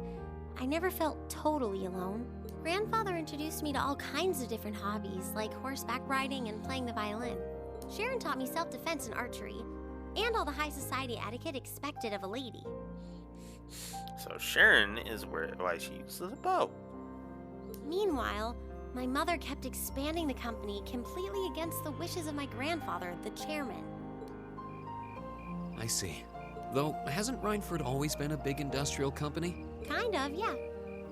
I never felt totally alone. Grandfather introduced me to all kinds of different hobbies, like horseback riding and playing the violin. Sharon taught me self-defense and archery, and all the high society etiquette expected of a lady. So Sharon is why she uses a bow. Meanwhile, my mother kept expanding the company completely against the wishes of my grandfather, the chairman. I see. Though, hasn't Rhineford always been a big industrial company? Kind of, yeah.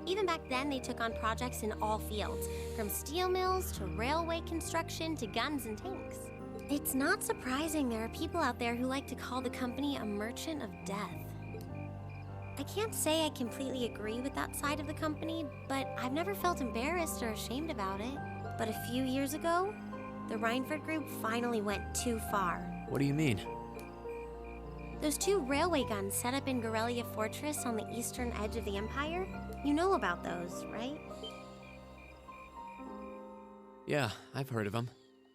Even back then, they took on projects in all fields, from steel mills to railway construction to guns and tanks. It's not surprising there are people out there who like to call the company a merchant of death. I can't say I completely agree with that side of the company, but I've never felt embarrassed or ashamed about it. But a few years ago, the Rhineford Group finally went too far. What do you mean? Those 2 railway guns set up in Gorelia Fortress on the eastern edge of the Empire, you know about those, right? Yeah, I've heard of them.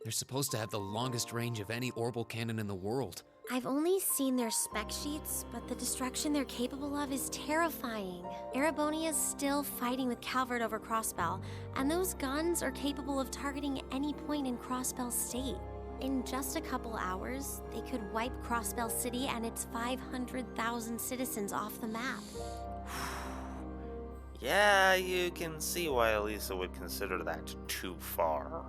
They're supposed to have the longest range of any orbital cannon in the world. I've only seen their spec sheets, but the destruction they're capable of is terrifying. Erebonia's still fighting with Calvert over Crossbell, and those guns are capable of targeting any point in Crossbell State. In just a couple hours, they could wipe Crossbell City and its 500,000 citizens off the map. Yeah, you can see why Elisa would consider that too far.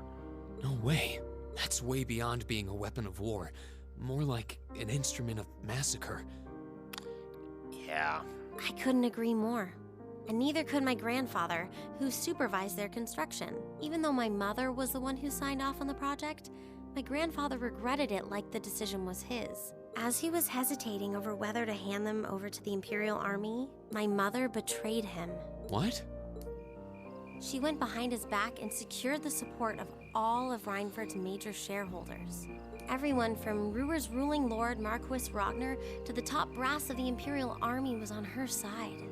No way. That's way beyond being a weapon of war. More like an instrument of massacre. Yeah. I couldn't agree more. And neither could my grandfather, who supervised their construction. Even though my mother was the one who signed off on the project, my grandfather regretted it like the decision was his. As he was hesitating over whether to hand them over to the Imperial Army, my mother betrayed him. What? She went behind his back and secured the support of all of Rhineford's major shareholders. Everyone from Ruhr's ruling lord Marquis Ragnar to the top brass of the Imperial Army was on her side.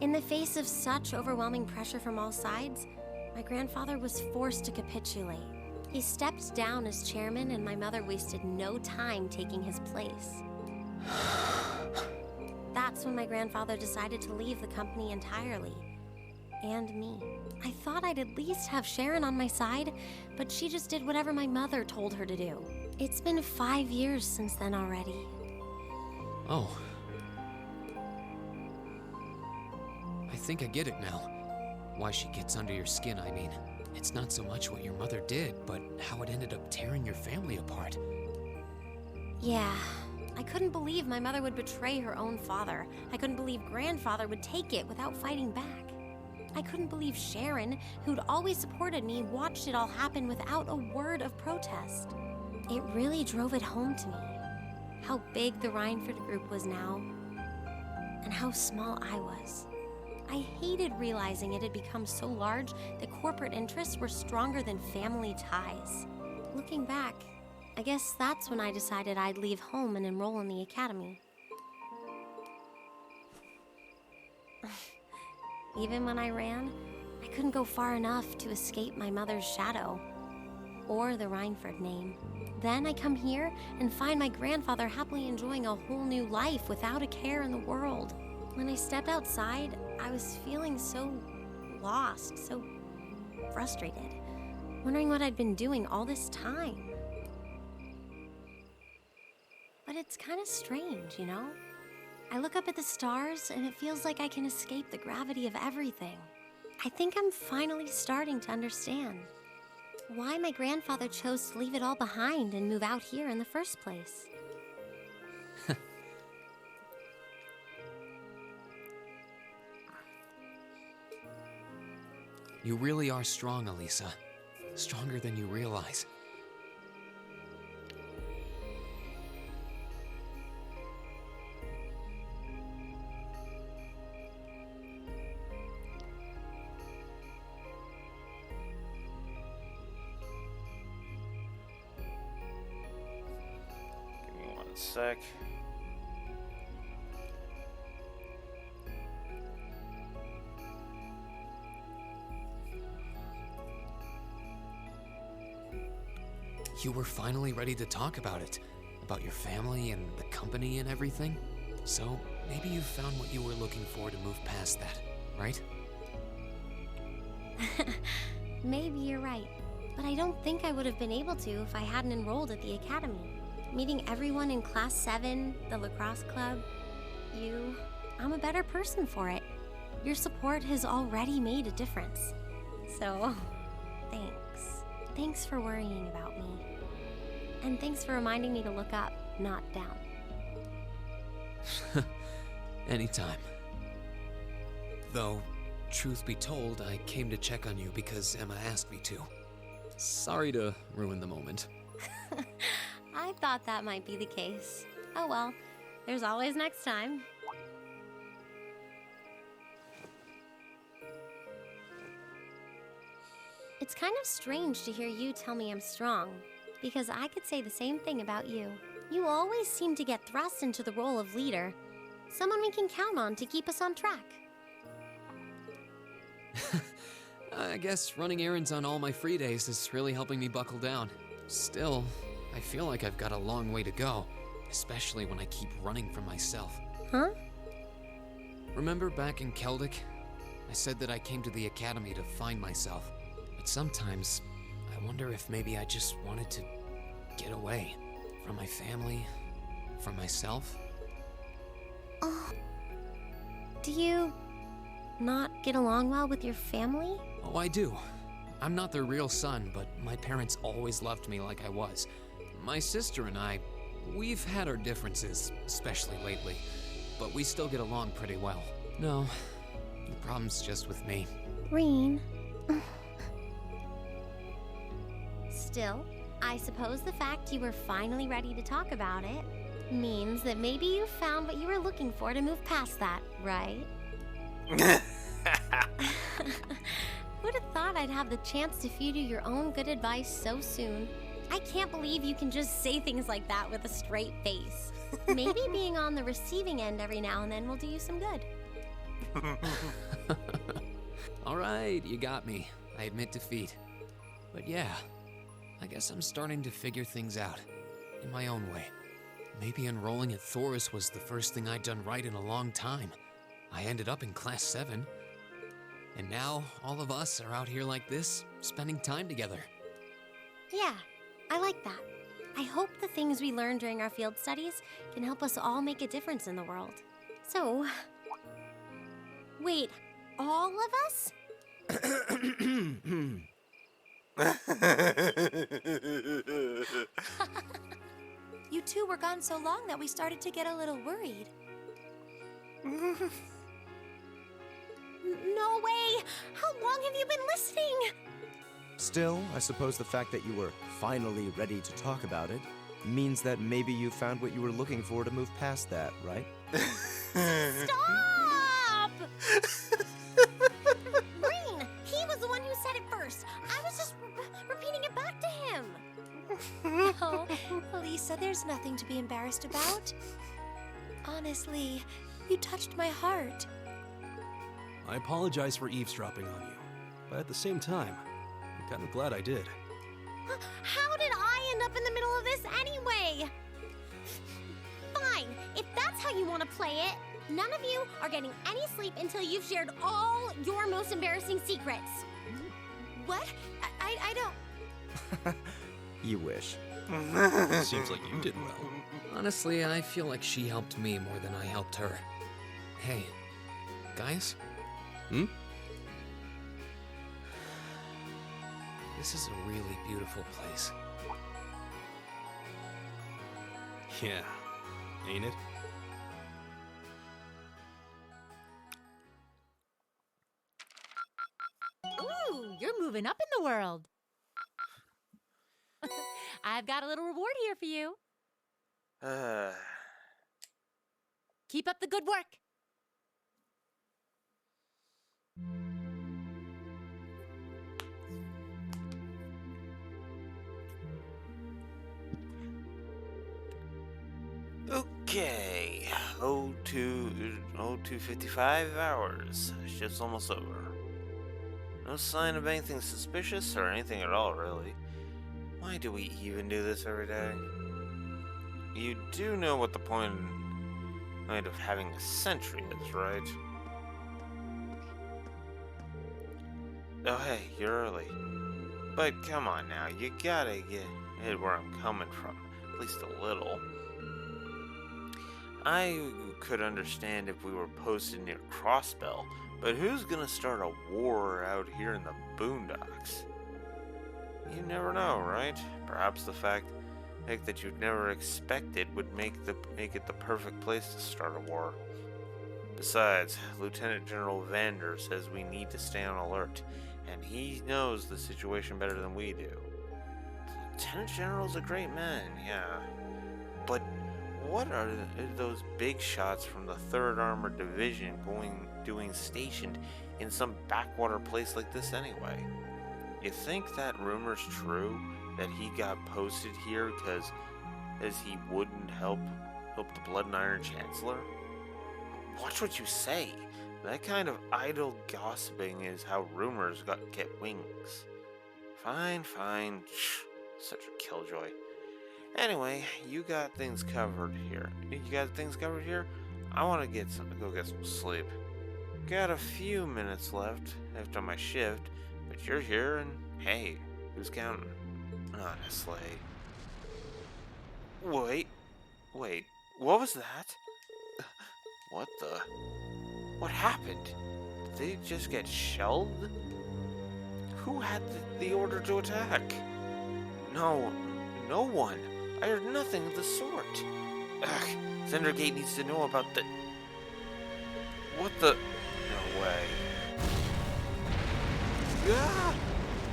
In the face of such overwhelming pressure from all sides, my grandfather was forced to capitulate. He stepped down as chairman, and my mother wasted no time taking his place. That's when my grandfather decided to leave the company entirely. And me. I thought I'd at least have Sharon on my side, but she just did whatever my mother told her to do. It's been 5 years since then already. Oh. I think I get it now. Why she gets under your skin, I mean. It's not so much what your mother did, but how it ended up tearing your family apart. Yeah, I couldn't believe my mother would betray her own father. I couldn't believe grandfather would take it without fighting back. I couldn't believe Sharon, who'd always supported me, watched it all happen without a word of protest. It really drove it home to me. How big the Rhineford group was now, and how small I was. I hated realizing it had become so large that corporate interests were stronger than family ties. Looking back, I guess that's when I decided I'd leave home and enroll in the academy. Even when I ran, I couldn't go far enough to escape my mother's shadow, or the Rhineford name. Then I come here and find my grandfather happily enjoying a whole new life without a care in the world. When I stepped outside, I was feeling so lost, so frustrated, wondering what I'd been doing all this time. But it's kind of strange, you know? I look up at the stars and it feels like I can escape the gravity of everything. I think I'm finally starting to understand why my grandfather chose to leave it all behind and move out here in the first place. You really are strong, Elisa. Stronger than you realize. Give me 1 sec. You were finally ready to talk about it. About your family and the company and everything. So, maybe you found what you were looking for to move past that, right? Maybe you're right, but I don't think I would have been able to if I hadn't enrolled at the academy. Meeting everyone in Class 7, the lacrosse club, you, I'm a better person for it. Your support has already made a difference. So, thanks. Thanks for worrying about me. And thanks for reminding me to look up, not down. Anytime. Though, truth be told, I came to check on you because Emma asked me to. Sorry to ruin the moment. I thought that might be the case. Oh well, there's always next time. It's kind of strange to hear you tell me I'm strong, because I could say the same thing about you. You always seem to get thrust into the role of leader, someone we can count on to keep us on track. I guess running errands on all my free days is really helping me buckle down. Still, I feel like I've got a long way to go, especially when I keep running from myself. Huh? Remember back in Keldic? I said that I came to the academy to find myself. But sometimes, I wonder if maybe I just wanted to get away from my family, from myself. Do you not get along well with your family? Oh, I do. I'm not their real son, but my parents always loved me like I was. My sister and I, we've had our differences, especially lately, but we still get along pretty well. No, the problem's just with me. Reen. Still, I suppose the fact you were finally ready to talk about it means that maybe you found what you were looking for to move past that, right? Who'd have thought I'd have the chance to feed you your own good advice so soon? I can't believe you can just say things like that with a straight face. Maybe being on the receiving end every now and then will do you some good. All right, you got me. I admit defeat. But yeah, I guess I'm starting to figure things out in my own way. Maybe enrolling at Thoris was the first thing I'd done right in a long time. I ended up in Class 7. And now, all of us are out here like this, spending time together. Yeah, I like that. I hope the things we learned during our field studies can help us all make a difference in the world. So... Wait, All of us? You two were gone so long that we started to get a little worried. No way! How long have you been listening? Still, I suppose the fact that you were finally ready to talk about it means that maybe you found what you were looking for to move past that, right? Stop! Green, he was the one who said it first. I was just repeating it back to him. Oh, Lisa, there's nothing to be embarrassed about. Honestly, you touched my heart. I apologize for eavesdropping on you, but at the same time, I'm kind of glad I did. How did I end up in the middle of this anyway? Fine, if that's how you want to play it, none of you are getting any sleep until you've shared all your most embarrassing secrets. What? I don't... You wish. Seems like you did well. Honestly, I feel like she helped me more than I helped her. Hey, guys? Hmm? This is a really beautiful place. Yeah, ain't it? Ooh, you're moving up in the world. I've got a little reward here for you. Keep up the good work. Okay, 02:55 hours. Shift's almost over. No sign of anything suspicious or anything at all, really. Why do we even do this every day? You do know what the point of having a sentry is, right? Oh hey, you're early. But come on now, you gotta get where I'm coming from, at least a little. I could understand if we were posted near Crossbell, but who's gonna start a war out here in the boondocks? You never know, right? Perhaps the fact that you'd never expected would make it the perfect place to start a war. Besides, Lieutenant General Vander says we need to stay on alert, and he knows the situation better than we do. The Lieutenant General's a great man, yeah. But what are those big shots from the 3rd Armored Division doing stationed in some backwater place like this anyway? You think that rumor's true, that he got posted here because he wouldn't help the Blood and Iron Chancellor? Watch what you say. That kind of idle gossiping is how rumors get wings. Fine. Such a killjoy. Anyway, you got things covered here. I want to go get some sleep. Got a few minutes left after my shift, but you're here and hey, who's counting? Honestly. Wait, what was that? What happened? Did they just get shelled? Who had the order to attack? No one. I heard nothing of the sort. Ugh, Zendergate needs to know about the... What the... No way. Ah!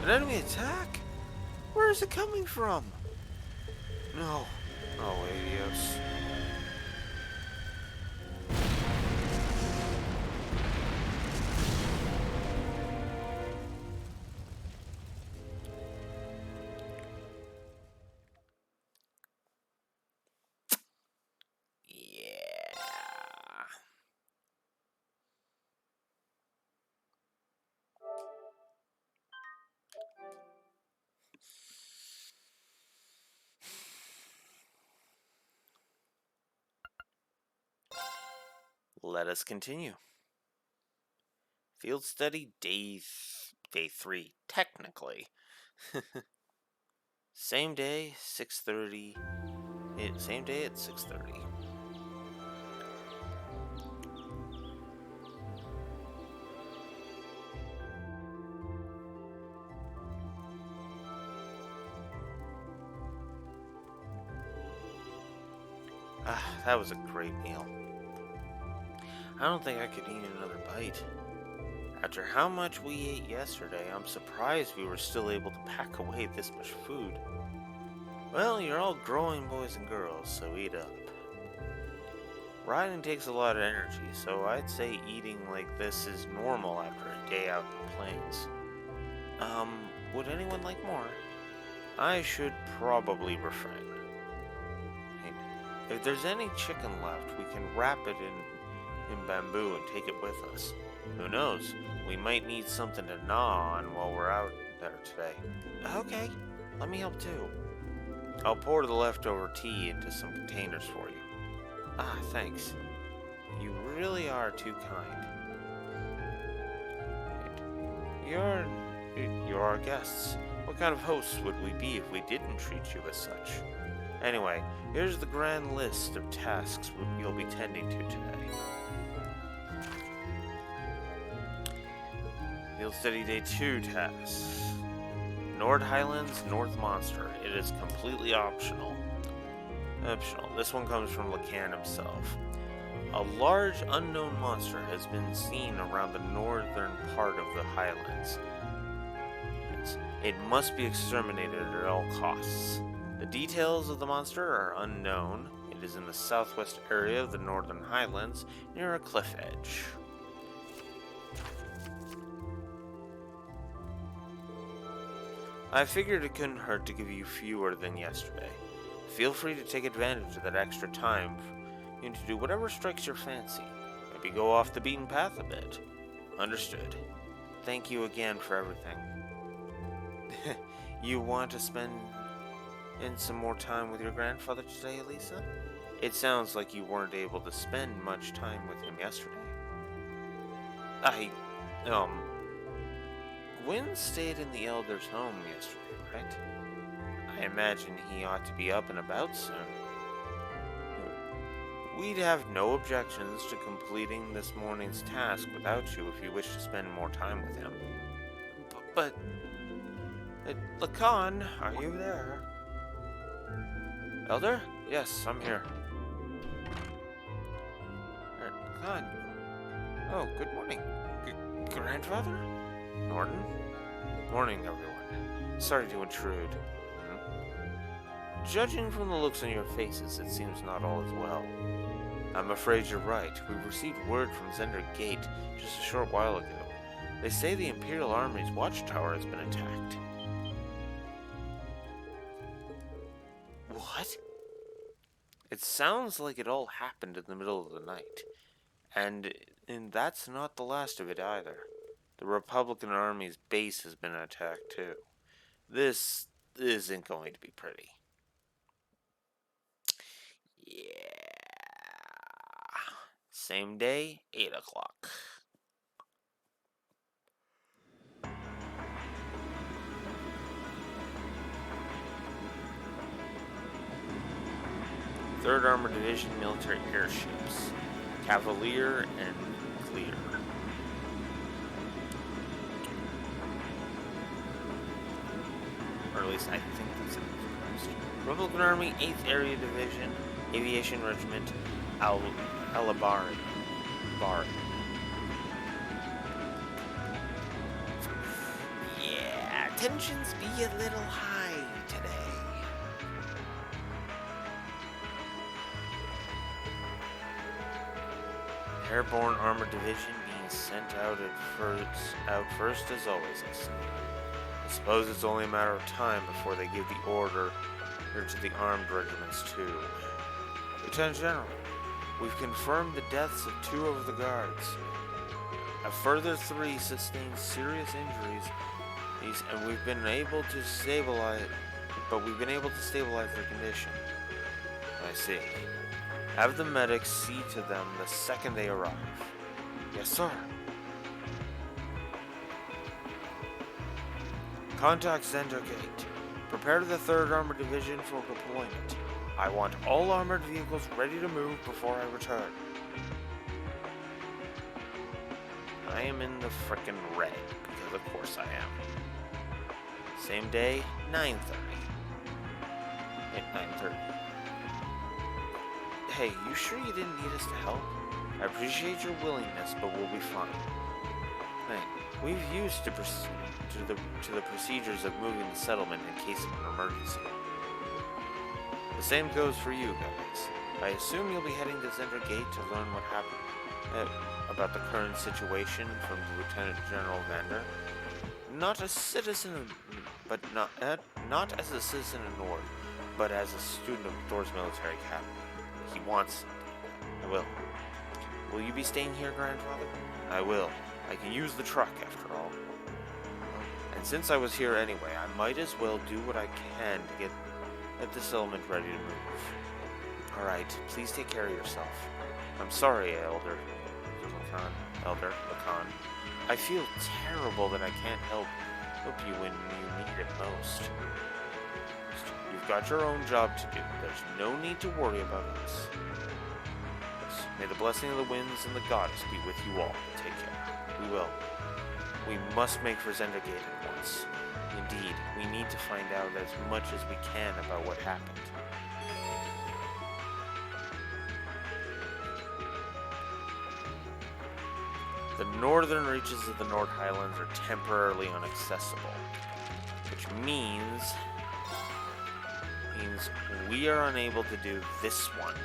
An enemy attack? Where is it coming from? No. Oh, Adios. Let us continue. Field study day 3, technically. Same day, 6:30. Same day at 6:30. Ah, that was a great meal. I don't think I could eat another bite. After how much we ate yesterday, I'm surprised we were still able to pack away this much food. Well, you're all growing boys and girls, so eat up. Riding takes a lot of energy, so I'd say eating like this is normal after a day out in the plains. Would anyone like more? I should probably refrain. Hey, if there's any chicken left, we can wrap it in bamboo and take it with us. Who knows? We might need something to gnaw on while we're out there today. Okay, let me help too. I'll pour the leftover tea into some containers for you. Ah, thanks. You really are too kind. You're our guests. What kind of hosts would we be if we didn't treat you as such? Anyway, here's the grand list of tasks you'll be tending to today. Field Study Day 2 tasks. Nord Highlands, North Monster. It is completely optional. This one comes from Lacan himself. A large unknown monster has been seen around the northern part of the Highlands. It must be exterminated at all costs. The details of the monster are unknown. It is in the southwest area of the Northern Highlands, near a cliff edge. I figured it couldn't hurt to give you fewer than yesterday. Feel free to take advantage of that extra time and to do whatever strikes your fancy. Maybe go off the beaten path a bit. Understood. Thank you again for everything. You want to spend in some more time with your grandfather today, Elisa? It sounds like you weren't able to spend much time with him yesterday. Gwyn stayed in the Elder's home yesterday, right? I imagine he ought to be up and about soon. We'd have no objections to completing this morning's task without you if you wish to spend more time with him. But Lacan, are you there? Elder? Yes, I'm here. Lacan. Oh, good morning. Grandfather? Norton? Morning, everyone. Sorry to intrude. Judging from the looks on your faces, it seems not all is well. I'm afraid you're right. We received word from Zender Gate just a short while ago. They say the Imperial Army's watchtower has been attacked. What? It sounds like it all happened in the middle of the night. And that's not the last of it either. The Republican Army's base has been attacked too. This isn't going to be pretty. Yeah. Same day, 8 o'clock. Third Armored Division military airships, Cavalier and Clear. Or at least I think that's it. Republican Army 8th Area Division, Aviation Regiment, Alabari. Yeah, tensions be a little high today. Airborne Armored Division being sent out first as always, I see. I suppose it's only a matter of time before they give the order to the armed regiments too. Lieutenant General, we've confirmed the deaths of 2 of the guards. A further 3 sustained serious injuries, and we've been able to stabilize their condition. I see. Have the medics see to them the second they arrive. Yes, sir. Contact Zender Gate. Prepare the 3rd Armored Division for deployment. I want all armored vehicles ready to move before I return. I am in the frickin' red, because of course I am. Same day, 9:30. At 9:30. Hey, you sure you didn't need us to help? I appreciate your willingness, but we'll be fine. Hey, we've used to the procedures of moving the settlement in case of an emergency. The same goes for you guys. I assume you'll be heading to Zender Gate to learn what happened about the current situation from the Lieutenant General Vander. Not as a citizen of Nord, but as a student of Thor's military academy. He wants it. I will. Will you be staying here, Grandfather? I will. I can use the truck, after all. And since I was here anyway, I might as well do what I can to get the settlement ready to move. Alright, please take care of yourself. I'm sorry, Elder Lacan. I feel terrible that I can't help you when you need it most. You've got your own job to do. There's no need to worry about us. Yes, may the blessing of the winds and the goddess be with you all. Take care. We will. We must make for Zender Gate at once. Indeed, we need to find out as much as we can about what happened. The northern reaches of the Nord Highlands are temporarily inaccessible, which means we are unable to do this one,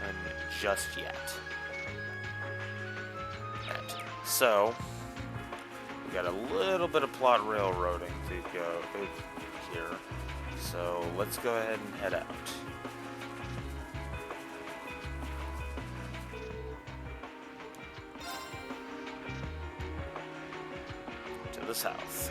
and just yet. So, we got a little bit of plot railroading to go here, so let's go ahead and head out. To the south.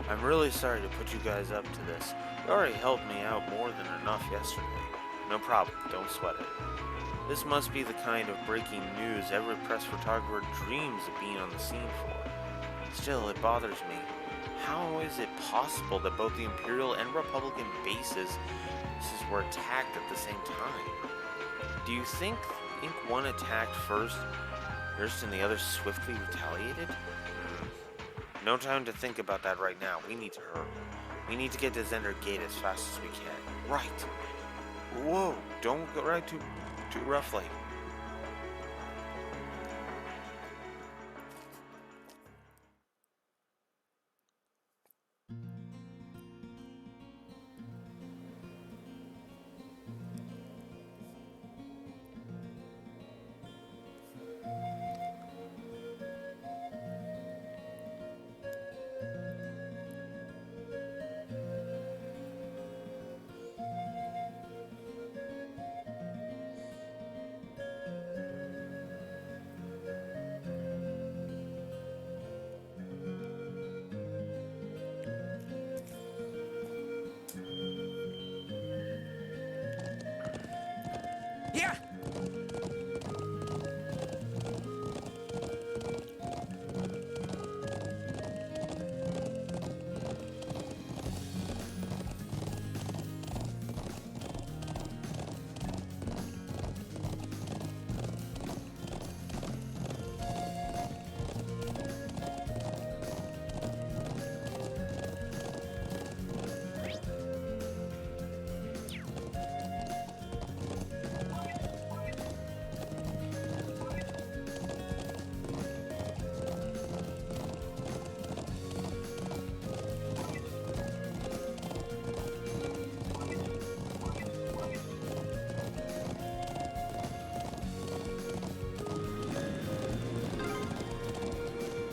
I'm really sorry to put you guys up to this. You already helped me out more than enough yesterday. No problem, don't sweat it. This must be the kind of breaking news every press photographer dreams of being on the scene for. Still, it bothers me. How is it possible that both the Imperial and Republican bases were attacked at the same time? Do you think one attacked first and the other swiftly retaliated? No time to think about that right now. We need to hurry. We need to get to Zender Gate as fast as we can. Right. Whoa, don't go right too roughly. Yeah!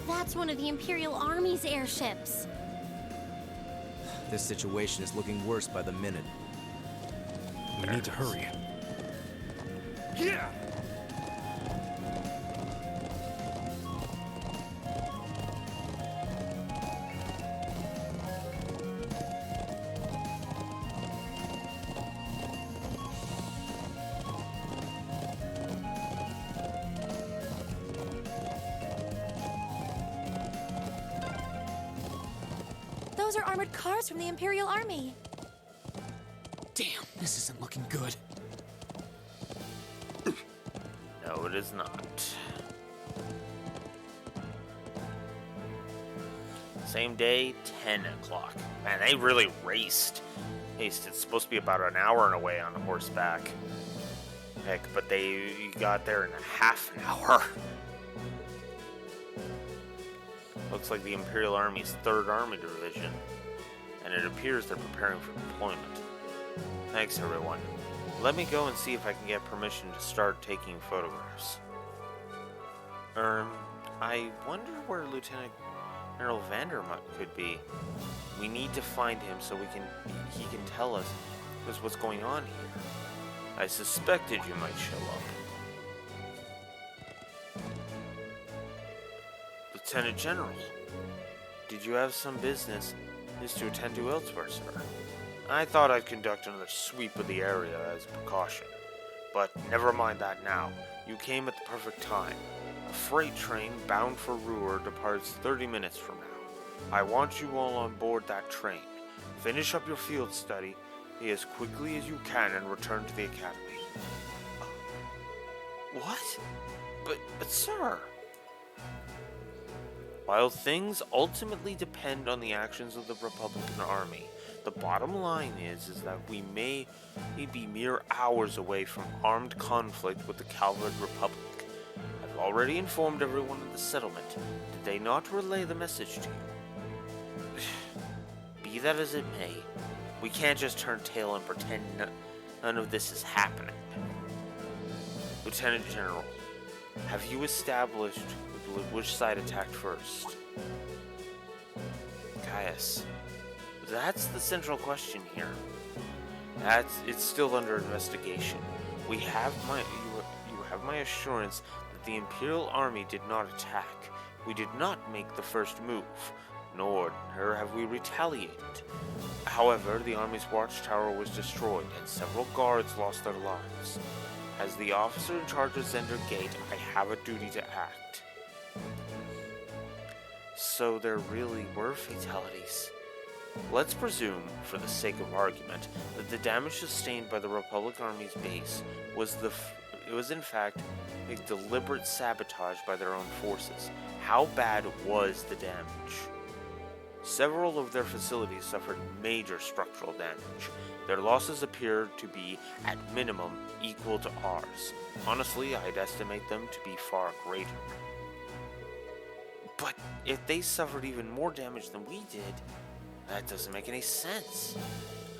That's one of the Imperial Army's airships. This situation is looking worse by the minute. We need to hurry. Yeah! Those are armored cars from the Imperial Army. Damn, this isn't looking good. No, it is not. Same day, 10 o'clock. Man, they really raced. haste. It's supposed to be about an hour and away on horseback. Heck, but they got there in a half an hour. Looks like the Imperial Army's 3rd Army Division, and it appears they're preparing for deployment. Thanks, everyone. Let me go and see if I can get permission to start taking photographs. I wonder where Lieutenant General Vandermut could be. We need to find him so he can tell us what's going on here. I suspected you might show up. Lieutenant General, did you have some business to attend to elsewhere, sir? I thought I'd conduct another sweep of the area as a precaution. But never mind that now. You came at the perfect time. A freight train bound for Ruhr departs 30 minutes from now. I want you all on board that train. Finish up your field study as quickly as you can and return to the academy. What? But sir... While things ultimately depend on the actions of the Republican Army, the bottom line is that we may be mere hours away from armed conflict with the Calvard Republic. I've already informed everyone in the settlement. Did they not relay the message to you? Be that as it may, we can't just turn tail and pretend none of this is happening. Lieutenant General, have you established which side attacked first? Caius, that's the central question here. It's still under investigation. You have my assurance that the Imperial Army did not attack. We did not make the first move, nor have we retaliated. However, the Army's watchtower was destroyed, and several guards lost their lives. As the officer in charge of Zender Gate, I have a duty to act. So there really were fatalities. Let's presume, for the sake of argument, that the damage sustained by the Republic Army's base was in fact a deliberate sabotage by their own forces. How bad was the damage? Several of their facilities suffered major structural damage. Their losses appear to be, at minimum, equal to ours. Honestly, I'd estimate them to be far greater. But if they suffered even more damage than we did, that doesn't make any sense.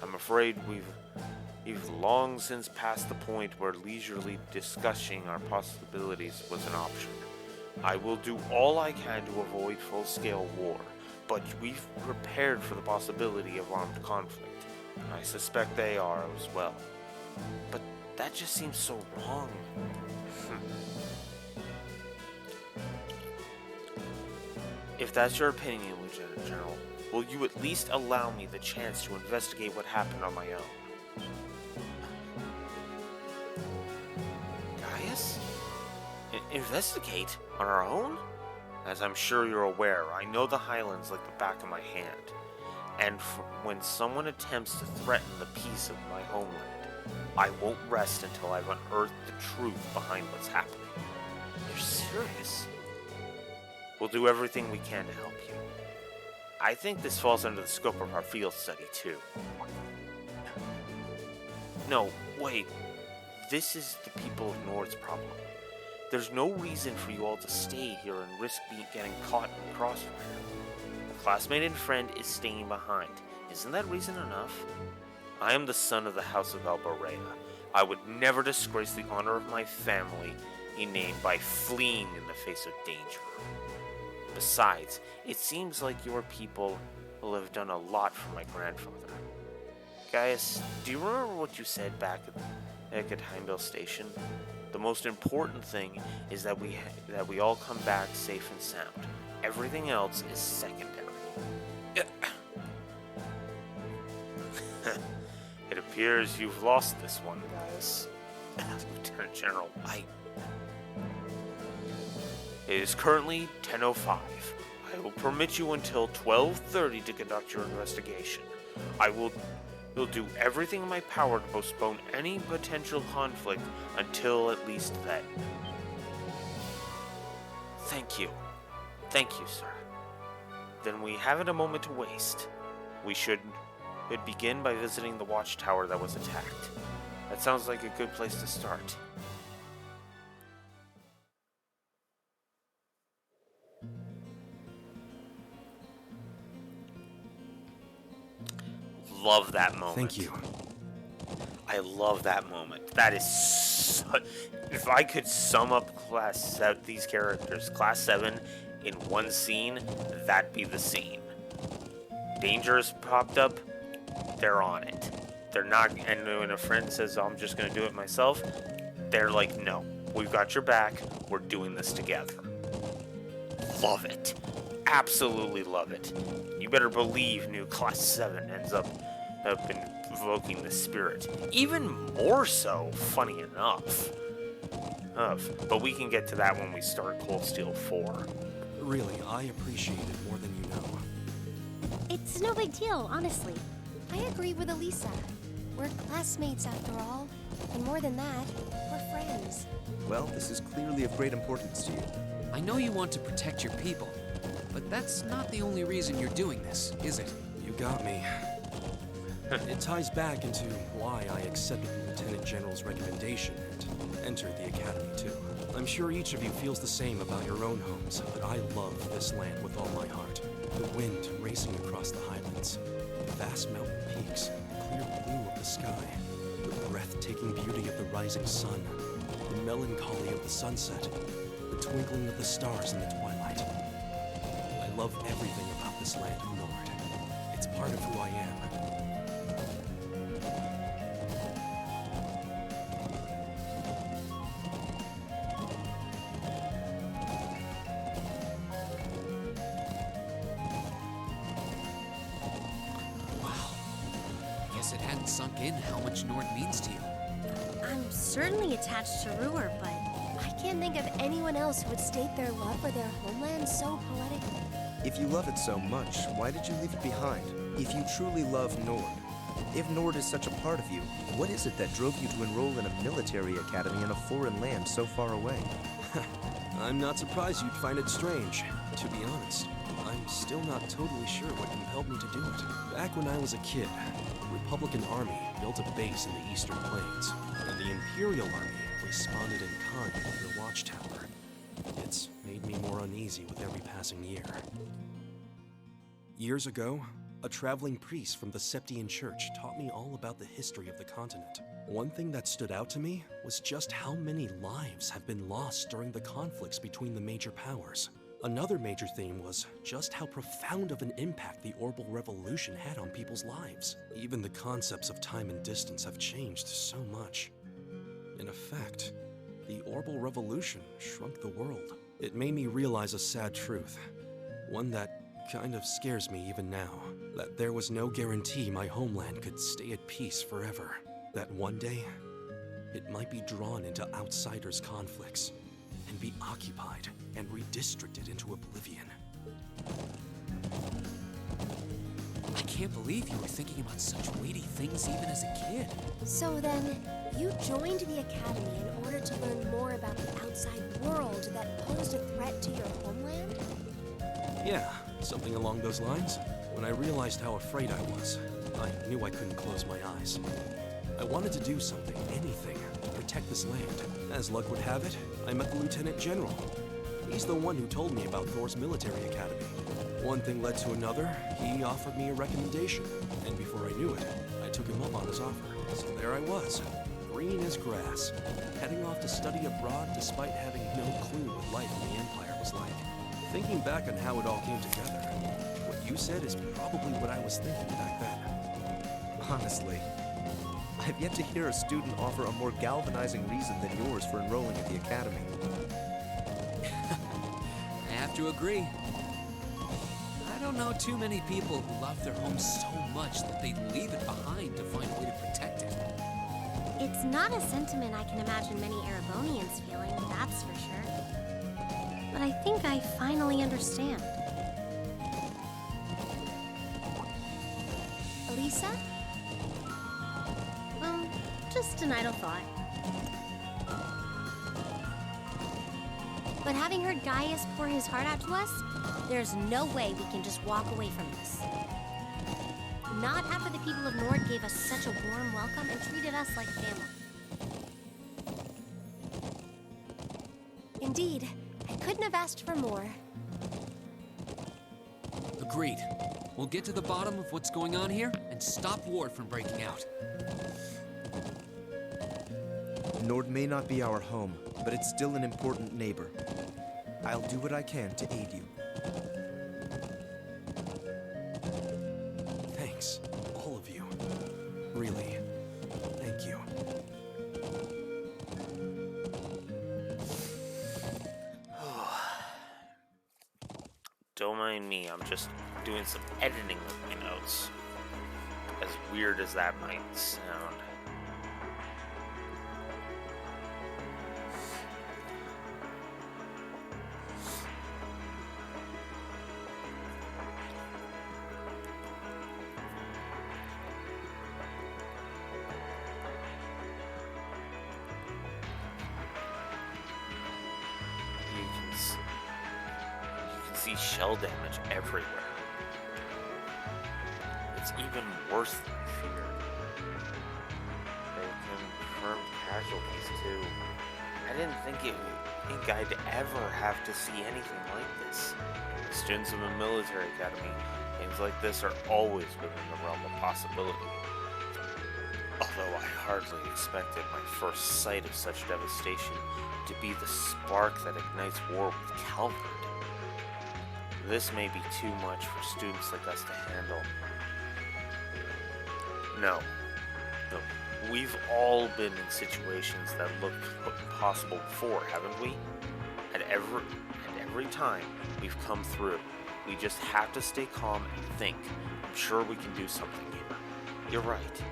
I'm afraid we've long since passed the point where leisurely discussing our possibilities was an option. I will do all I can to avoid full-scale war, but we've prepared for the possibility of armed conflict. I suspect they are as well. But that just seems so wrong. If that's your opinion, Lieutenant General, will you at least allow me the chance to investigate what happened on my own? Caius? Investigate? On our own? As I'm sure you're aware, I know the Highlands like the back of my hand. And when someone attempts to threaten the peace of my homeland, I won't rest until I've unearthed the truth behind what's happening. You're serious? We'll do everything we can to help you. I think this falls under the scope of our field study, too. No, wait. This is the people of Nord's problem. There's no reason for you all to stay here and risk getting caught in the crossfire. A classmate and friend is staying behind. Isn't that reason enough? I am the son of the House of Alborea. I would never disgrace the honor of my family name by fleeing in the face of danger. Besides, it seems like your people will have done a lot for my grandfather. Gaius, do you remember what you said back at Heimdall Station? The most important thing is that we all come back safe and sound. Everything else is secondary. It appears you've lost this one, Gaius. Lieutenant General, It is currently 10:05. I will permit you until 12:30 to conduct your investigation. I will do everything in my power to postpone any potential conflict until at least then. Thank you. Thank you, sir. Then we haven't a moment to waste. We should It would begin by visiting the watchtower that was attacked. That sounds like a good place to start. Love that moment. Thank you. I love that moment. That is if I could sum up these characters, Class 7, in one scene, that'd be the scene. Dangerous popped up, they're on it. They're not, and when a friend says, I'm just going to do it myself, they're like, no, we've got your back, we're doing this together. Love it. Absolutely love it. You better believe new Class 7 ends up invoking the spirit. Even more so, funny enough. But we can get to that when we start Cold Steel 4. Really, I appreciate it more than you know. It's no big deal, honestly. I agree with Elisa. We're classmates after all. And more than that, we're friends. Well, this is clearly of great importance to you. I know you want to protect your people, but that's not the only reason you're doing this, is it? You got me. It ties back into why I accepted the Lieutenant General's recommendation and entered the Academy, too. I'm sure each of you feels the same about your own homes, but I love this land with all my heart. The wind racing across the highlands, the vast mountain peaks, the clear blue of the sky, the breathtaking beauty of the rising sun, the melancholy of the sunset, the twinkling of the stars in the twilight. I love everything about this land of Nord. It's part of who I am. It hadn't sunk in how much Nord means to you. I'm certainly attached to Ruhr, but I can't think of anyone else who would state their love for their homeland so poetically. If you love it so much, why did you leave it behind? If you truly love Nord, if Nord is such a part of you, what is it that drove you to enroll in a military academy in a foreign land so far away? I'm not surprised you'd find it strange. To be honest, I'm still not totally sure what compelled me to do it. Back when I was a kid, the Republican Army built a base in the Eastern Plains, and the Imperial Army responded in kind to the Watchtower. It's made me more uneasy with every passing year. Years ago, a traveling priest from the Septian Church taught me all about the history of the continent. One thing that stood out to me was just how many lives have been lost during the conflicts between the major powers. Another major theme was just how profound of an impact the Orbital Revolution had on people's lives. Even the concepts of time and distance have changed so much. In effect, the Orbital Revolution shrunk the world. It made me realize a sad truth, one that kind of scares me even now, that there was no guarantee my homeland could stay at peace forever. That one day, it might be drawn into outsiders' conflicts and be occupied and redistricted into oblivion. I can't believe you were thinking about such weighty things even as a kid. So then, you joined the Academy in order to learn more about the outside world that posed a threat to your homeland? Yeah, something along those lines. When I realized how afraid I was, I knew I couldn't close my eyes. I wanted to do something, anything, to protect this land. As luck would have it, I met the Lieutenant General. He's the one who told me about Thor's military academy. One thing led to another, he offered me a recommendation, and before I knew it, I took him up on his offer. So there I was, green as grass, heading off to study abroad despite having no clue what life in the Empire was like. Thinking back on how it all came together, what you said is probably what I was thinking back then. Honestly, I've yet to hear a student offer a more galvanizing reason than yours for enrolling at the academy. I have to agree. I don't know too many people who love their home so much that they'd leave it behind to find a way to protect it. it's not a sentiment I can imagine many Erebonians feeling, that's for sure. But I think I finally understand. Elisa? Just an idle thought. But having heard Gaius pour his heart out to us, there's no way we can just walk away from this. Not after the people of Nord gave us such a warm welcome and treated us like family. Indeed, I couldn't have asked for more. Agreed. We'll get to the bottom of what's going on here and stop Ward from breaking out. Nord may not be our home, but it's still an important neighbor. I'll do what I can to aid you. Thanks, all of you. Really, thank you. Don't mind me, I'm just doing some editing with my notes. As weird as that might sound. See shell damage everywhere. It's even worse than feared. They confirmed casualties too. I didn't think I'd ever have to see anything like this. Students of a military academy, things like this are always within the realm of possibility. Although I hardly expected my first sight of such devastation to be the spark that ignites war with Calvard. This may be too much for students like us to handle. No. We've all been in situations that looked impossible before, haven't we? And every time we've come through, we just have to stay calm and think. I'm sure we can do something here. You're right.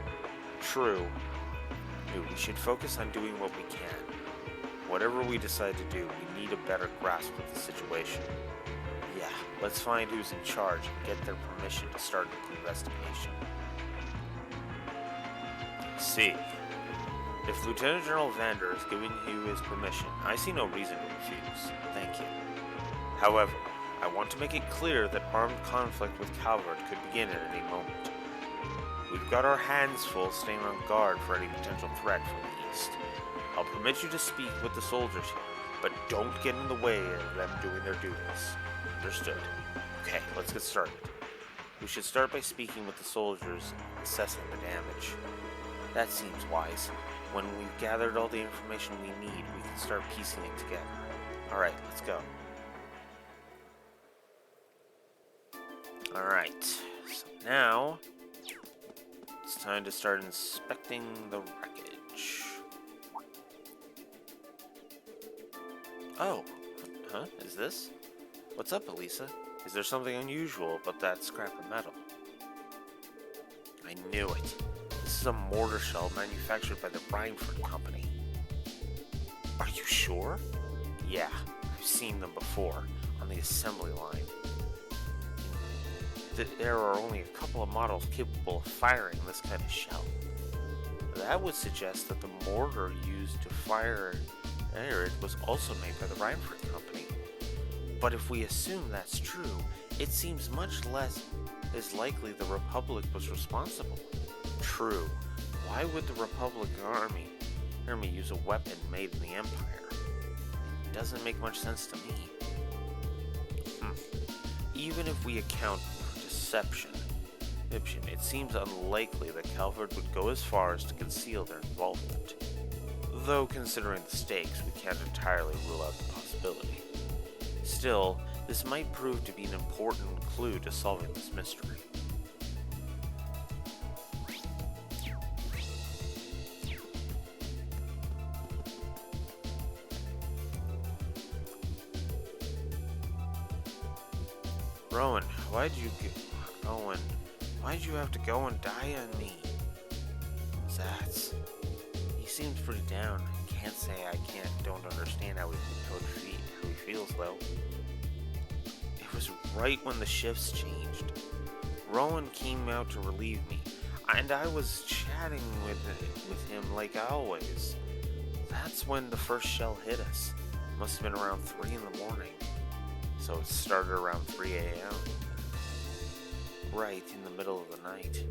True. We should focus on doing what we can. Whatever we decide to do, we need a better grasp of the situation. Yeah, let's find who's in charge and get their permission to start an investigation. See, if Lieutenant General Vander is giving you his permission, I see no reason to refuse. Thank you. However, I want to make it clear that armed conflict with Calvard could begin at any moment. We've got our hands full staying on guard for any potential threat from the east. I'll permit you to speak with the soldiers here, but don't get in the way of them doing their duties. Understood. Okay, let's get started. We should start by speaking with the soldiers and assessing the damage. That seems wise. When we've gathered all the information we need, we can start piecing it together. Alright, let's go. Alright, so now it's time to start inspecting the wreckage. Oh, huh? Is this? What's up, Elisa? Is there something unusual about that scrap of metal? I knew it. This is a mortar shell manufactured by the Rhineford Company. Are you sure? Yeah, I've seen them before, on the assembly line. There are only a couple of models capable of firing this kind of shell. That would suggest that the mortar used to fire it was also made by the Rhineford Company. But if we assume that's true, it seems much less is likely the Republic was responsible. True. Why would the Republican army use a weapon made in the Empire? It doesn't make much sense to me. Even if we account for deception, it seems unlikely that Calvard would go as far as to conceal their involvement. Though, considering the stakes, we can't entirely rule out the possibility. Still, this might prove to be an important clue to solving this mystery. Rowan, why'd you have to go and die on me? Zats. He seems pretty down. I can't say don't understand how he feels though. It was right when the shifts changed. Rowan came out to relieve me, and I was chatting with him like always. That's when the first shell hit us. Must have been around 3 in the morning. So it started around 3 a.m. right in the middle of the night.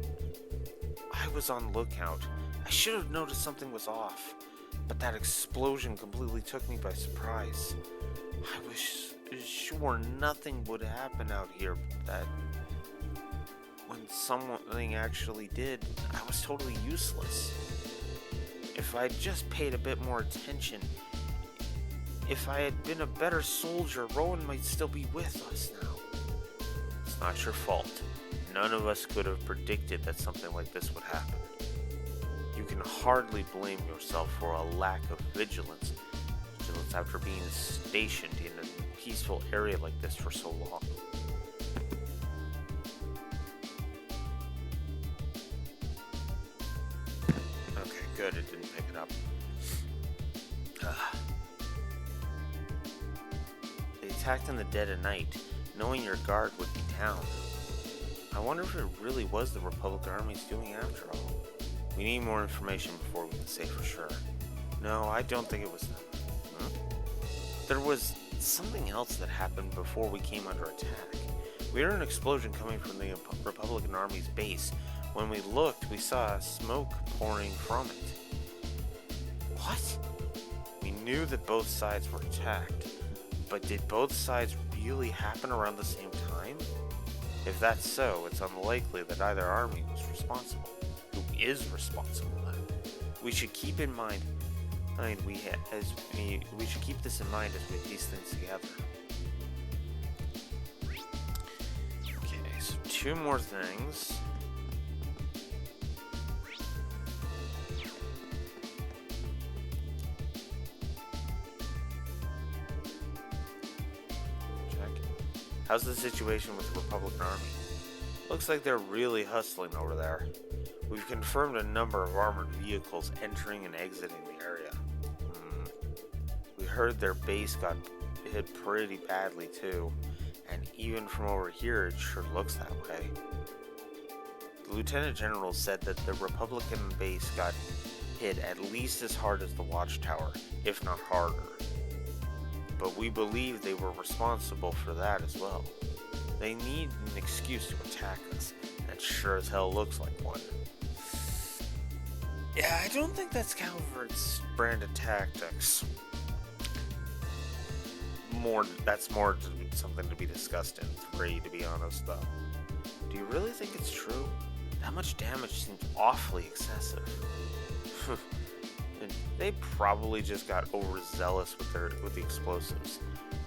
I was on lookout. I should have noticed something was off, but that explosion completely took me by surprise. I was sure nothing would happen out here, but that when something actually did, I was totally useless. If I'd just paid a bit more attention, if I had been a better soldier, Rowan might still be with us now. It's not your fault. None of us could have predicted that something like this would happen. You can hardly blame yourself for a lack of vigilance after being stationed in a peaceful area like this for so long. Okay, good, it didn't pick it up. They attacked in the dead of night, knowing your guard would be down. I wonder if it really was the Republic Army's doing after all. We need more information before we can say for sure. No, I don't think it was them. There was something else that happened before we came under attack. We heard an explosion coming from the Republican Army's base. When we looked, we saw smoke pouring from it. What? We knew that both sides were attacked, but did both sides really happen around the same time? If that's so, it's unlikely that either army was responsible. Who is responsible then? We should keep in mind. We should keep this in mind as we piece things together. Okay, so 2 more things. Check. How's the situation with the Republican Army? Looks like they're really hustling over there. We've confirmed a number of armored vehicles entering and exiting the area. We heard their base got hit pretty badly too, and even from over here it sure looks that way. The Lieutenant General said that the Republican base got hit at least as hard as the Watchtower, if not harder. But we believe they were responsible for that as well. They need an excuse to attack us, and it sure as hell looks like one. Yeah, I don't think that's Calvert's brand of tactics. That's more something to be discussed in 3, to be honest, though. Do you really think it's true? That much damage seems awfully excessive. They probably just got overzealous with the explosives.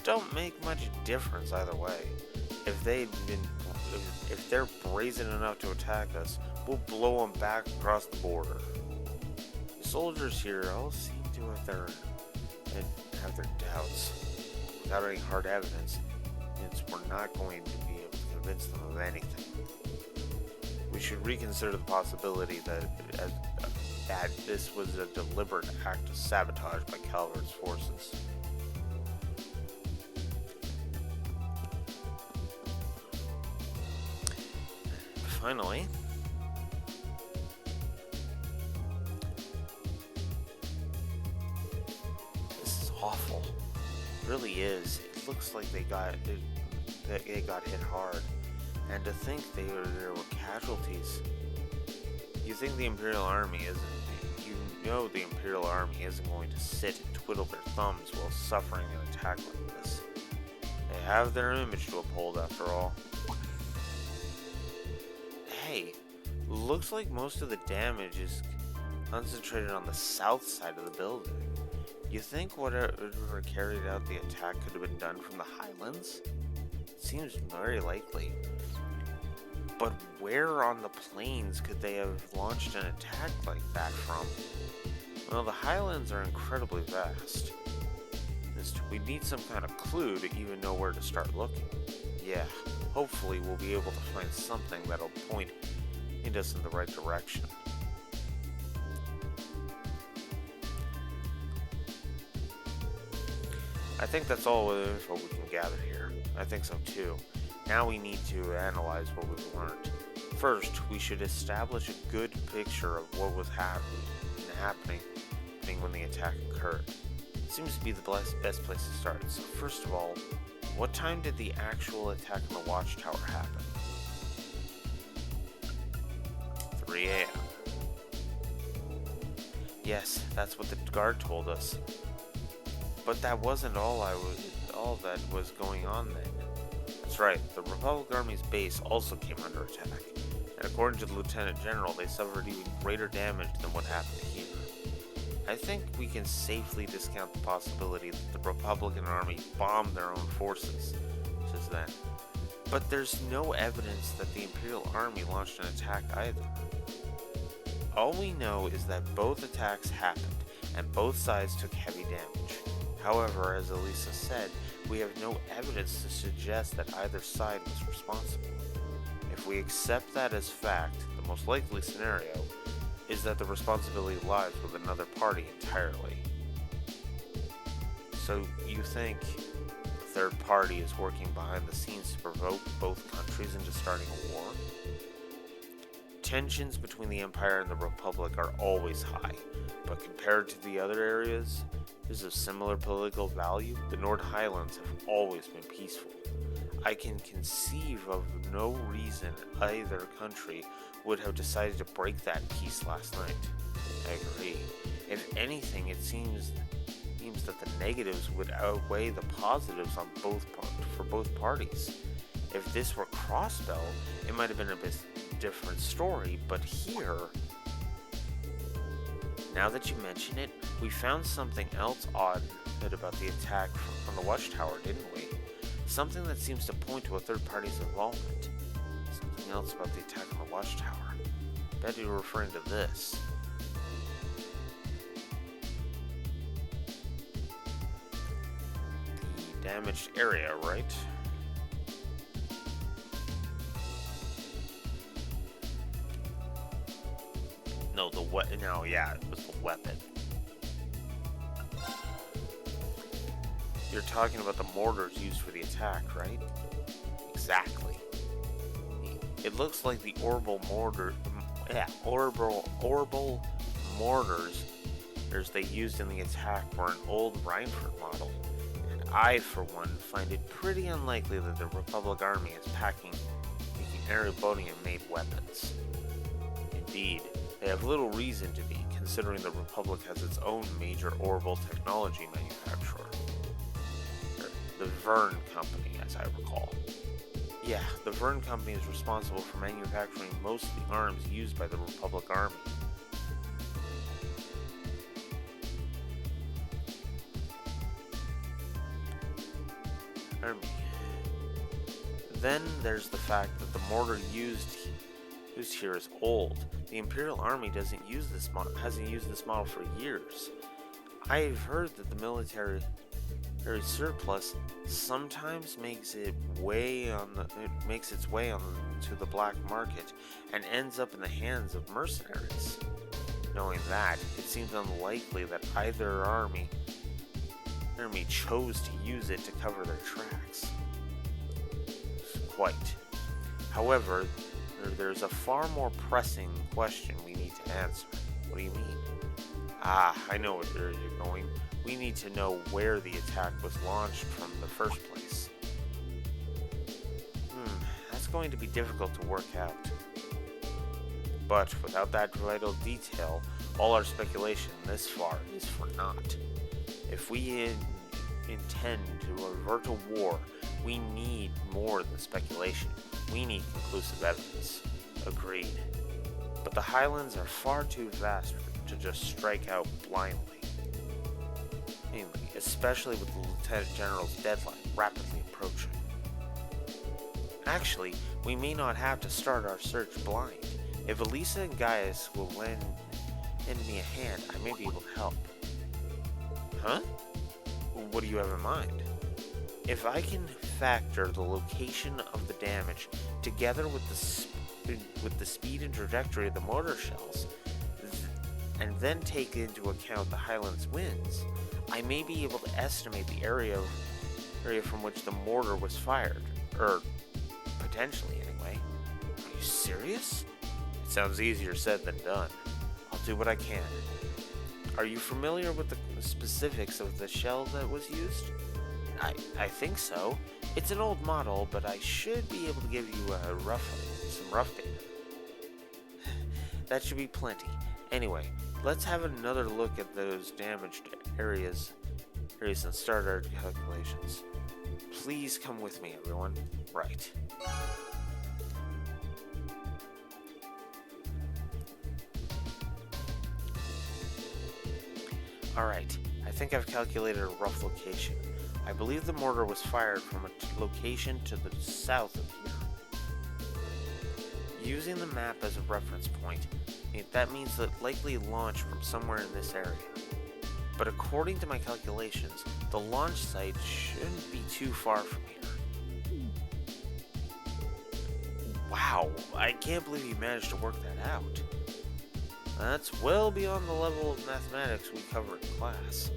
Don't make much difference either way. If they're brazen enough to attack us, we'll blow them back across the border. The soldiers here all seem to have their doubts. Without any hard evidence, we're not going to be able to convince them of anything. We should reconsider the possibility that this was a deliberate act of sabotage by Calvert's forces. Finally, this is awful. It really is. It looks like they got hit hard, and to think there were casualties. You think the Imperial Army the Imperial Army isn't going to sit and twiddle their thumbs while suffering an attack like this. They have their image to uphold, after all. Hey, looks like most of the damage is concentrated on the south side of the building. You think whatever carried out the attack could have been done from the Highlands? Seems very likely. But where on the plains could they have launched an attack like that from? Well, the Highlands are incredibly vast. We need some kind of clue to even know where to start looking. Yeah, hopefully we'll be able to find something that'll point us in the right direction. I think that's all the info we can gather here. I think so too. Now we need to analyze what we've learned. First, we should establish a good picture of what was happening when the attack occurred. It seems to be the best place to start. So first of all, what time did the actual attack on the Watchtower happen? 3 a.m. Yes, that's what the guard told us. But that wasn't all that was going on then. That's right, the Republic Army's base also came under attack. And according to the Lieutenant General, they suffered even greater damage than what happened here. I think we can safely discount the possibility that the Republican Army bombed their own forces, says that. But there's no evidence that the Imperial Army launched an attack either. All we know is that both attacks happened, and both sides took heavy damage. However, as Elisa said, we have no evidence to suggest that either side was responsible. If we accept that as fact, the most likely scenario is that the responsibility lies with another party entirely. So you think the third party is working behind the scenes to provoke both countries into starting a war? Tensions between the Empire and the Republic are always high, but compared to the other areas of similar political value, the Nord Highlands have always been peaceful. I can conceive of no reason either country would have decided to break that peace last night. I agree. If anything, it seems that the negatives would outweigh the positives on for both parties. If this were Crossbell, it might have been a bit different story, but here, now that you mention it, we found something else odd about the attack on the Watchtower, didn't we? Something that seems to point to a third party's involvement. Something else about the attack on the Watchtower. Bet you're referring to this. The damaged area, right? No, yeah, it was the weapon. You're talking about the mortars used for the attack, right? Exactly. It looks like the orbital mortars they used in the attack were an old Reinford model, and I, for one, find it pretty unlikely that the Republic Army is making Erebonian-made weapons. Indeed, they have little reason to be, considering the Republic has its own major orbital technology manufacturer. The Verne Company, as I recall. Yeah, the Verne Company is responsible for manufacturing most of the arms used by the Republic Army. Then there's the fact that the mortar used here is old. The Imperial Army hasn't used this model for years. I've heard that the military surplus sometimes makes its way onto the black market and ends up in the hands of mercenaries. Knowing that, it seems unlikely that either army chose to use it to cover their tracks. Quite. However, there's a far more pressing question we need to answer. What do you mean? I know where you're going. We need to know where the attack was launched from in the first place. That's going to be difficult to work out. But without that vital detail, all our speculation this far is for naught. If we intend to avert a war, we need more than speculation. We need conclusive evidence. Agreed. But the Highlands are far too vast to just strike out blindly. Especially with the Lieutenant General's deadline rapidly approaching. Actually, we may not have to start our search blind. If Elisa and Gaius will lend me a hand, I may be able to help. Huh? What do you have in mind? If I can factor the location of the damage together with the speed and trajectory of the mortar shells, and then take into account the Highlands winds, I may be able to estimate the area from which the mortar was fired. Potentially, anyway. Are you serious? It sounds easier said than done. I'll do what I can. Are you familiar with the specifics of the shell that was used? I think so. It's an old model, but I should be able to give you some rough data. That should be plenty. Anyway, let's have another look at those damaged areas and start our calculations. Please come with me, everyone. Right. Alright, I think I've calculated a rough location. I believe the mortar was fired from a location to the south of here. Using the map as a reference point, that means that likely launch from somewhere in this area. But according to my calculations, the launch site shouldn't be too far from here. Wow, I can't believe you managed to work that out. That's well beyond the level of mathematics we cover in class.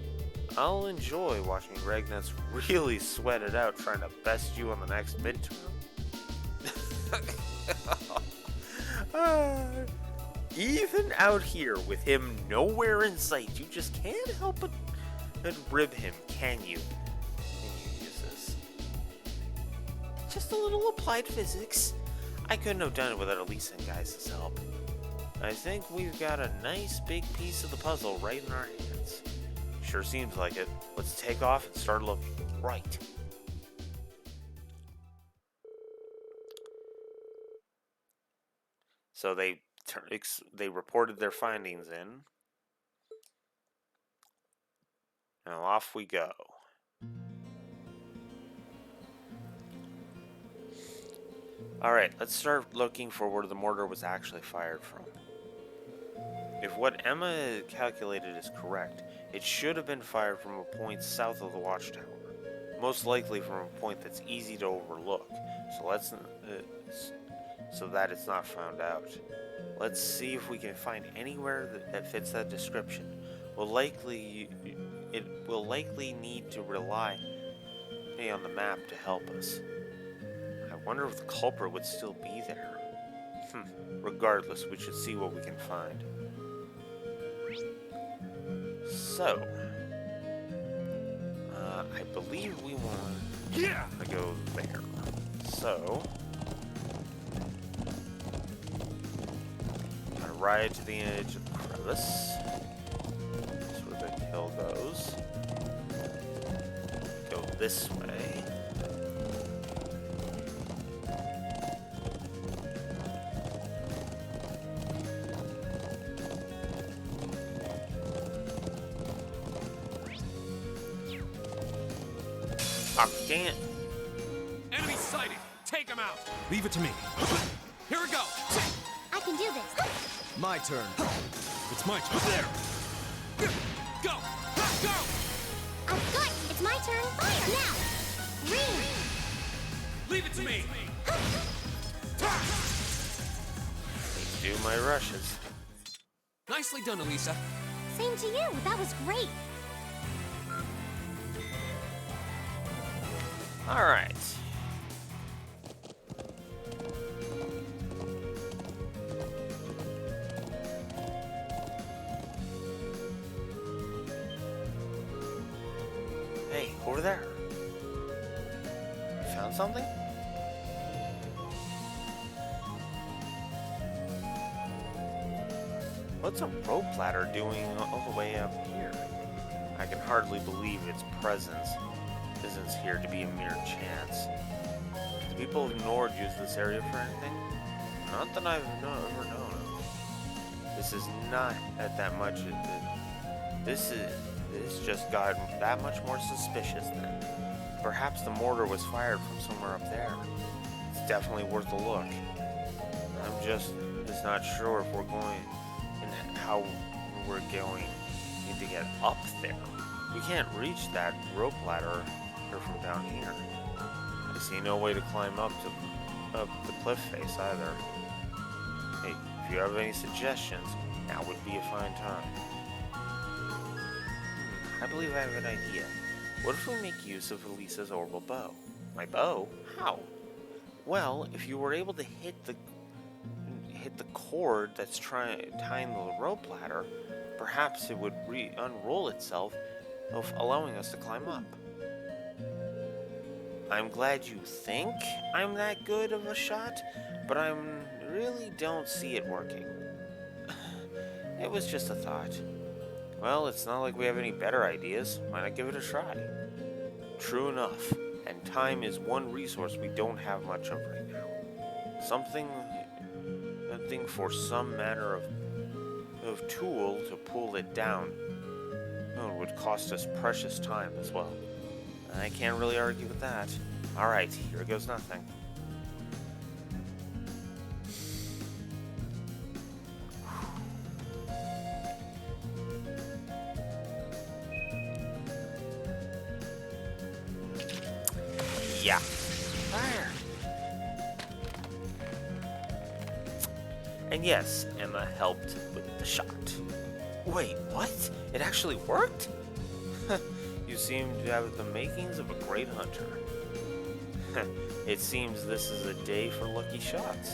I'll enjoy watching Regnets really sweat it out trying to best you on the next midterm. Even out here with him nowhere in sight, you just can't help but rib him, can you? Can you use this? Just a little applied physics. I couldn't have done it without Elisa and Guys' help. I think we've got a nice big piece of the puzzle right in our hands. Sure seems like it. Let's take off and start looking. Right. So they reported their findings in. Now off we go. Alright, let's start looking for where the mortar was actually fired from. If what Emma calculated is correct, it should have been fired from a point south of the watchtower. Most likely from a point that's easy to overlook, so that it's not found out. Let's see if we can find anywhere that fits that description. It will likely need to rely on the map to help us. I wonder if the culprit would still be there. Regardless, we should see what we can find. So, I believe we want to go there. So, gotta ride to the edge of the crevice. That's where the hill goes. Go this way. Oh, dang it. Enemy sighted! Take him out! Leave it to me. Here we go! I can do this. My turn. It's my turn. There! Go! Go! Good. It's my turn. Fire now. Ring. Leave it to me! Do my rushes. Nicely done, Elisa. Same to you. That was great. Alright. Hey, over there. You found something? What's a rope ladder doing all the way up here? I can hardly believe its presence isn't here to be a mere chance. Do the people of Nord use this area for anything? Not that I've ever known of. This is not that much. This just got that much more suspicious then. Perhaps the mortar was fired from somewhere up there. It's definitely worth a look. I'm just not sure if we're going and how we're going to get up there. We can't reach that rope ladder from down here. I see no way to climb up the cliff face either. Hey, if you have any suggestions, now would be a fine time. I believe I have an idea. What if we make use of Elisa's orbital bow? My bow? How? Well, if you were able to hit the cord that's tying the rope ladder, perhaps it would unroll itself, allowing us to climb up. I'm glad you think I'm that good of a shot, but I really don't see it working. It was just a thought. Well, it's not like we have any better ideas. Why not give it a try? True enough. And time is one resource we don't have much of right now. Something for some manner of tool to pull it down. Oh, it would cost us precious time as well. I can't really argue with that. Alright, here goes nothing. Yeah. Fire. And yes, Emma helped with the shot. Wait, what? It actually worked? You seem to have the makings of a great hunter. It seems this is a day for lucky shots.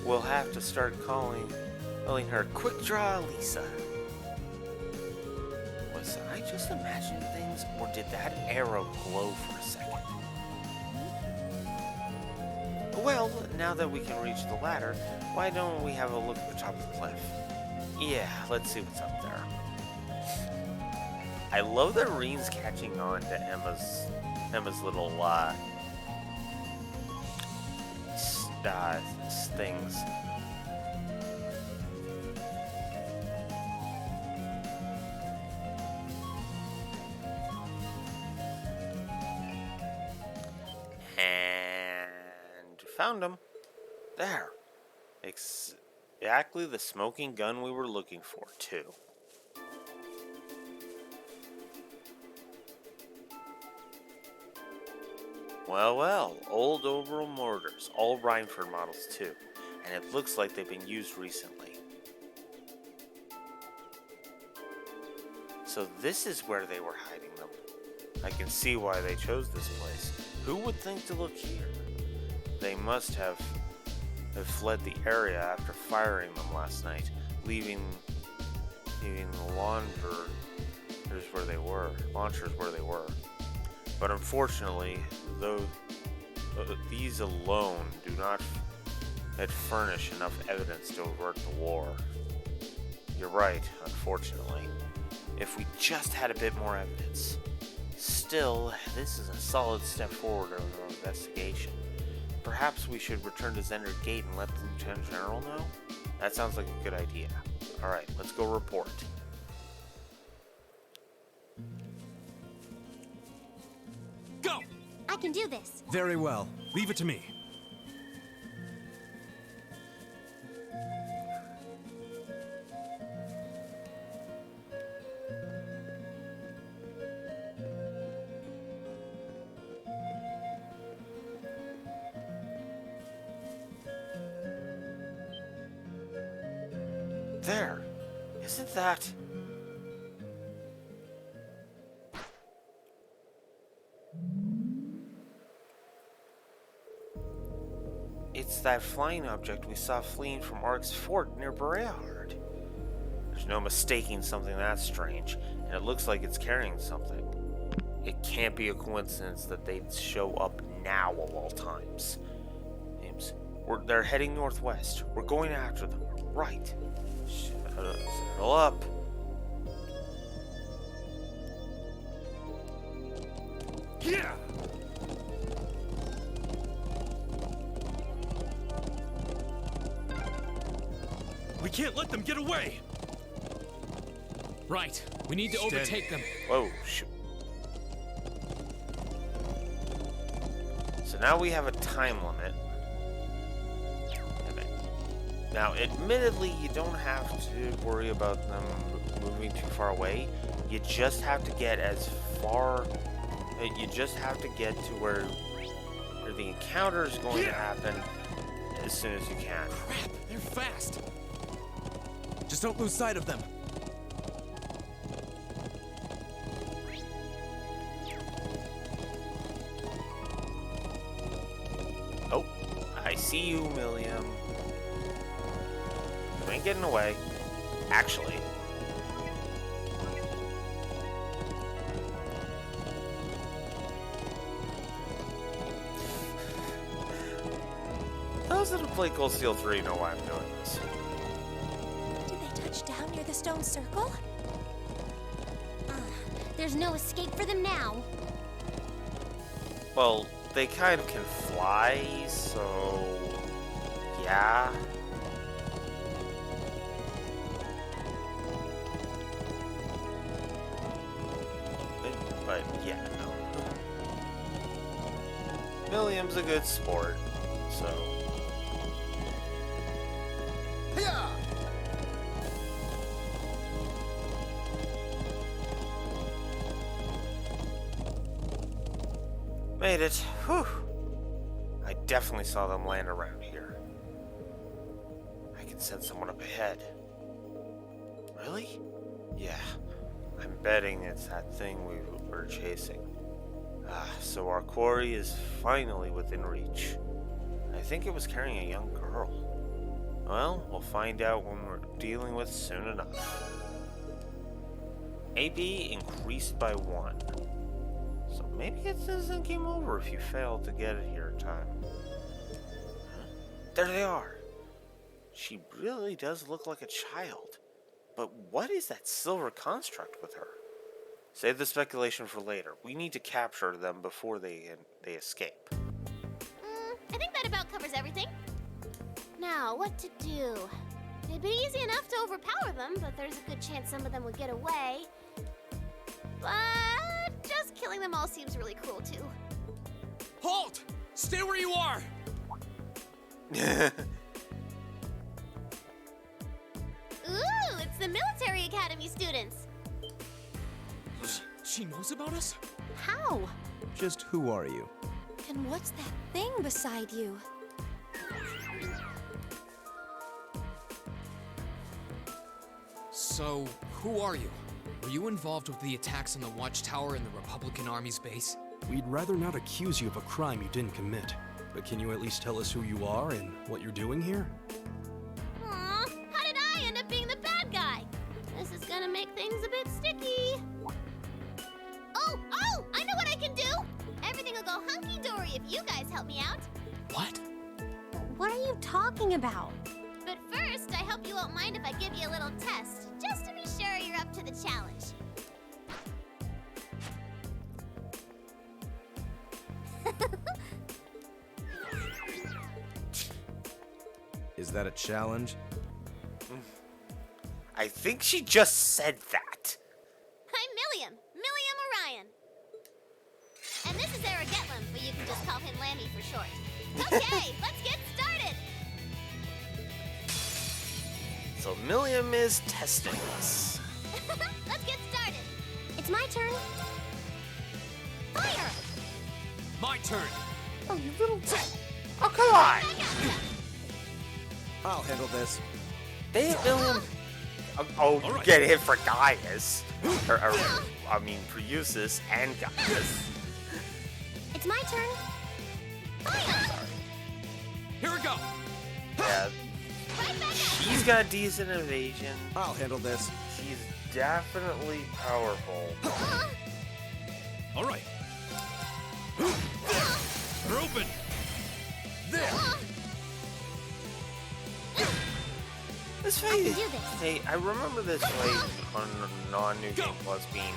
We'll have to start calling her Quick Draw Lisa. Was I just imagining things, or did that arrow glow for a second? Well, now that we can reach the ladder, why don't we have a look at the top of the cliff? Yeah, let's see what's up there. I love that Reen's catching on to Emma's little things. And found him. There. Exactly the smoking gun we were looking for, too. Well, old overall mortars, all Reinford models too, and it looks like they've been used recently. So this is where they were hiding them. I can see why they chose this place. Who would think to look here? They must have fled the area after firing them last night, leaving the launchers where they were. But unfortunately, these alone do not furnish enough evidence to avert the war. You're right, unfortunately. If we just had a bit more evidence. Still, this is a solid step forward in our investigation. Perhaps we should return to Zender Gate and let the Lieutenant General know? That sounds like a good idea. Alright, let's go report. Go! I can do this. Very well. Leave it to me. There! Isn't that... It's that flying object we saw fleeing from Ark's fort near Bereahard. There's no mistaking something that strange, and it looks like it's carrying something. It can't be a coincidence that they'd show up now of all times. They're heading northwest. We're going after them. Right. Settle up. Yeah! We can't let them get away! Right. We need to Steady. overtake them. Whoa, shoot. So now we have a time limit. Now, admittedly, you don't have to worry about them moving too far away. You just have to get as far... You just have to get to where the encounter is going to happen as soon as you can. Crap, they're fast! Just don't lose sight of them. Oh, I see you, Milliam. You ain't getting away. Actually. Those that have played Cold Steel 3 know why I'm doing this. Who the bridge down near the stone circle? There's no escape for them now. Well, they kind of can fly, so yeah. But yeah, no. Milliam's a good sport, so. Made it. Whew. I definitely saw them land around here. I can sense someone up ahead. Really? Yeah. I'm betting it's that thing we were chasing. So our quarry is finally within reach. I think it was carrying a young girl. Well, we'll find out when we're dealing with soon enough. AP increased by 1. So maybe it doesn't game over if you fail to get it here in time. Huh? There they are. She really does look like a child. But what is that silver construct with her? Save the speculation for later. We need to capture them before they escape. I think that about covers everything. Now, what to do? It'd be easy enough to overpower them, but there's a good chance some of them would get away. But just killing them all seems really cruel, too. Halt! Stay where you are! Ooh, it's the military academy students. She knows about us? How? Just who are you? And what's that thing beside you? So, who are you? Were you involved with the attacks on the Watchtower and the Republican Army's base? We'd rather not accuse you of a crime you didn't commit. But can you at least tell us who you are and what you're doing here? Aw, how did I end up being the bad guy? This is gonna make things a bit sticky. Oh, I know what I can do! Everything will go hunky-dory if you guys help me out. What? What are you talking about? But first, I hope you won't mind if I give you a little test, just to be sure you're up to the challenge. Is that a challenge? I think she just said that. I'm Milliam Orion. And this is Eric Getlam, but you can just call him Lammy for short. Okay, let's get started! So Milliam is testing us. Let's get started! It's my turn. Fire! My turn! Oh, you little Oh, come on! I'll handle this. Damn, Milliam. Oh, you right. get hit for Gaius. I mean, for Eustace and Gaius. It's my turn. Fire! Here we go! Yeah, Right back at she's got decent evasion. I'll handle this. She's definitely powerful. All right. They're open! There! This I fight can is... do this. Hey, I remember this fight on non-New Game Plus being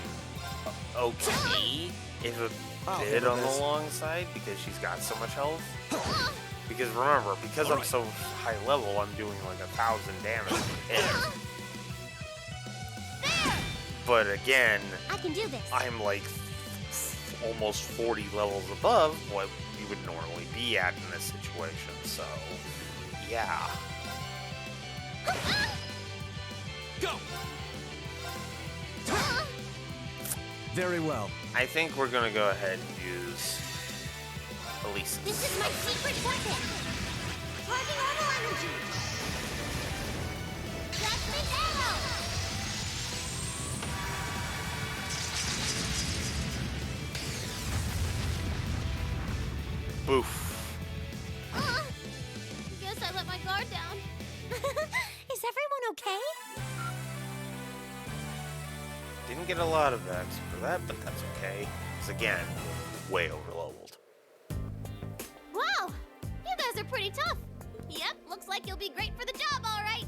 okay if a I'll bit handle on this. the long side because she's got so much health. Because remember, because I'm Alright. so high level, I'm doing like 1,000 damage per hit. But again, I can do this. I'm like almost 40 levels above what you would normally be at in this situation, so yeah. Go! Very well. I think we're gonna go ahead and use Elise. This is my secret weapon. Charging auto energy. Plasmic arrow. Boof. Guess I let my guard down. Is everyone okay? Didn't get a lot of X for that, but that's okay. Because again, way overleveled. Wow, you guys are pretty tough. Yep, looks like you'll be great for the job, all right.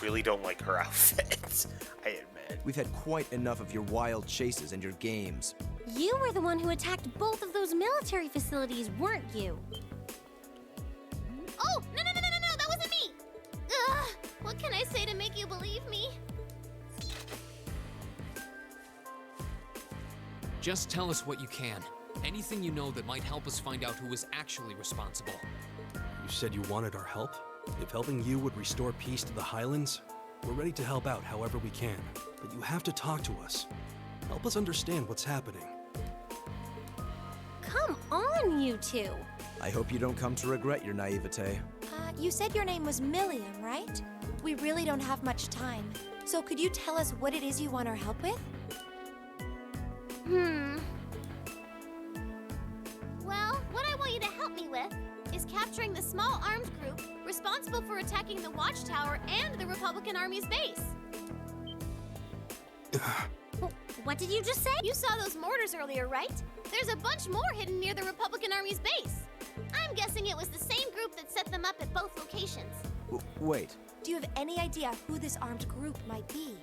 really don't like her outfit. I admit. We've had quite enough of your wild chases and your games. You were the one who attacked both of those military facilities, weren't you? Oh, no, that wasn't me! Ugh, what can I say to make you believe me? Just tell us what you can. Anything you know that might help us find out who was actually responsible. You said you wanted our help? If helping you would restore peace to the Highlands, we're ready to help out however we can. But you have to talk to us. Help us understand what's happening. Come on, you two. I hope you don't come to regret your naivete. You said your name was Milliam, right? We really don't have much time. So could you tell us what it is you want our help with? Well, what I want you to help me with is capturing the small armed group responsible for attacking the Watchtower and the Republican Army's base. What did you just say? You saw those mortars earlier, right? There's a bunch more hidden near the Republican Army's base. I'm guessing it was the same group that set them up at both locations. Wait. Do you have any idea who this armed group might be?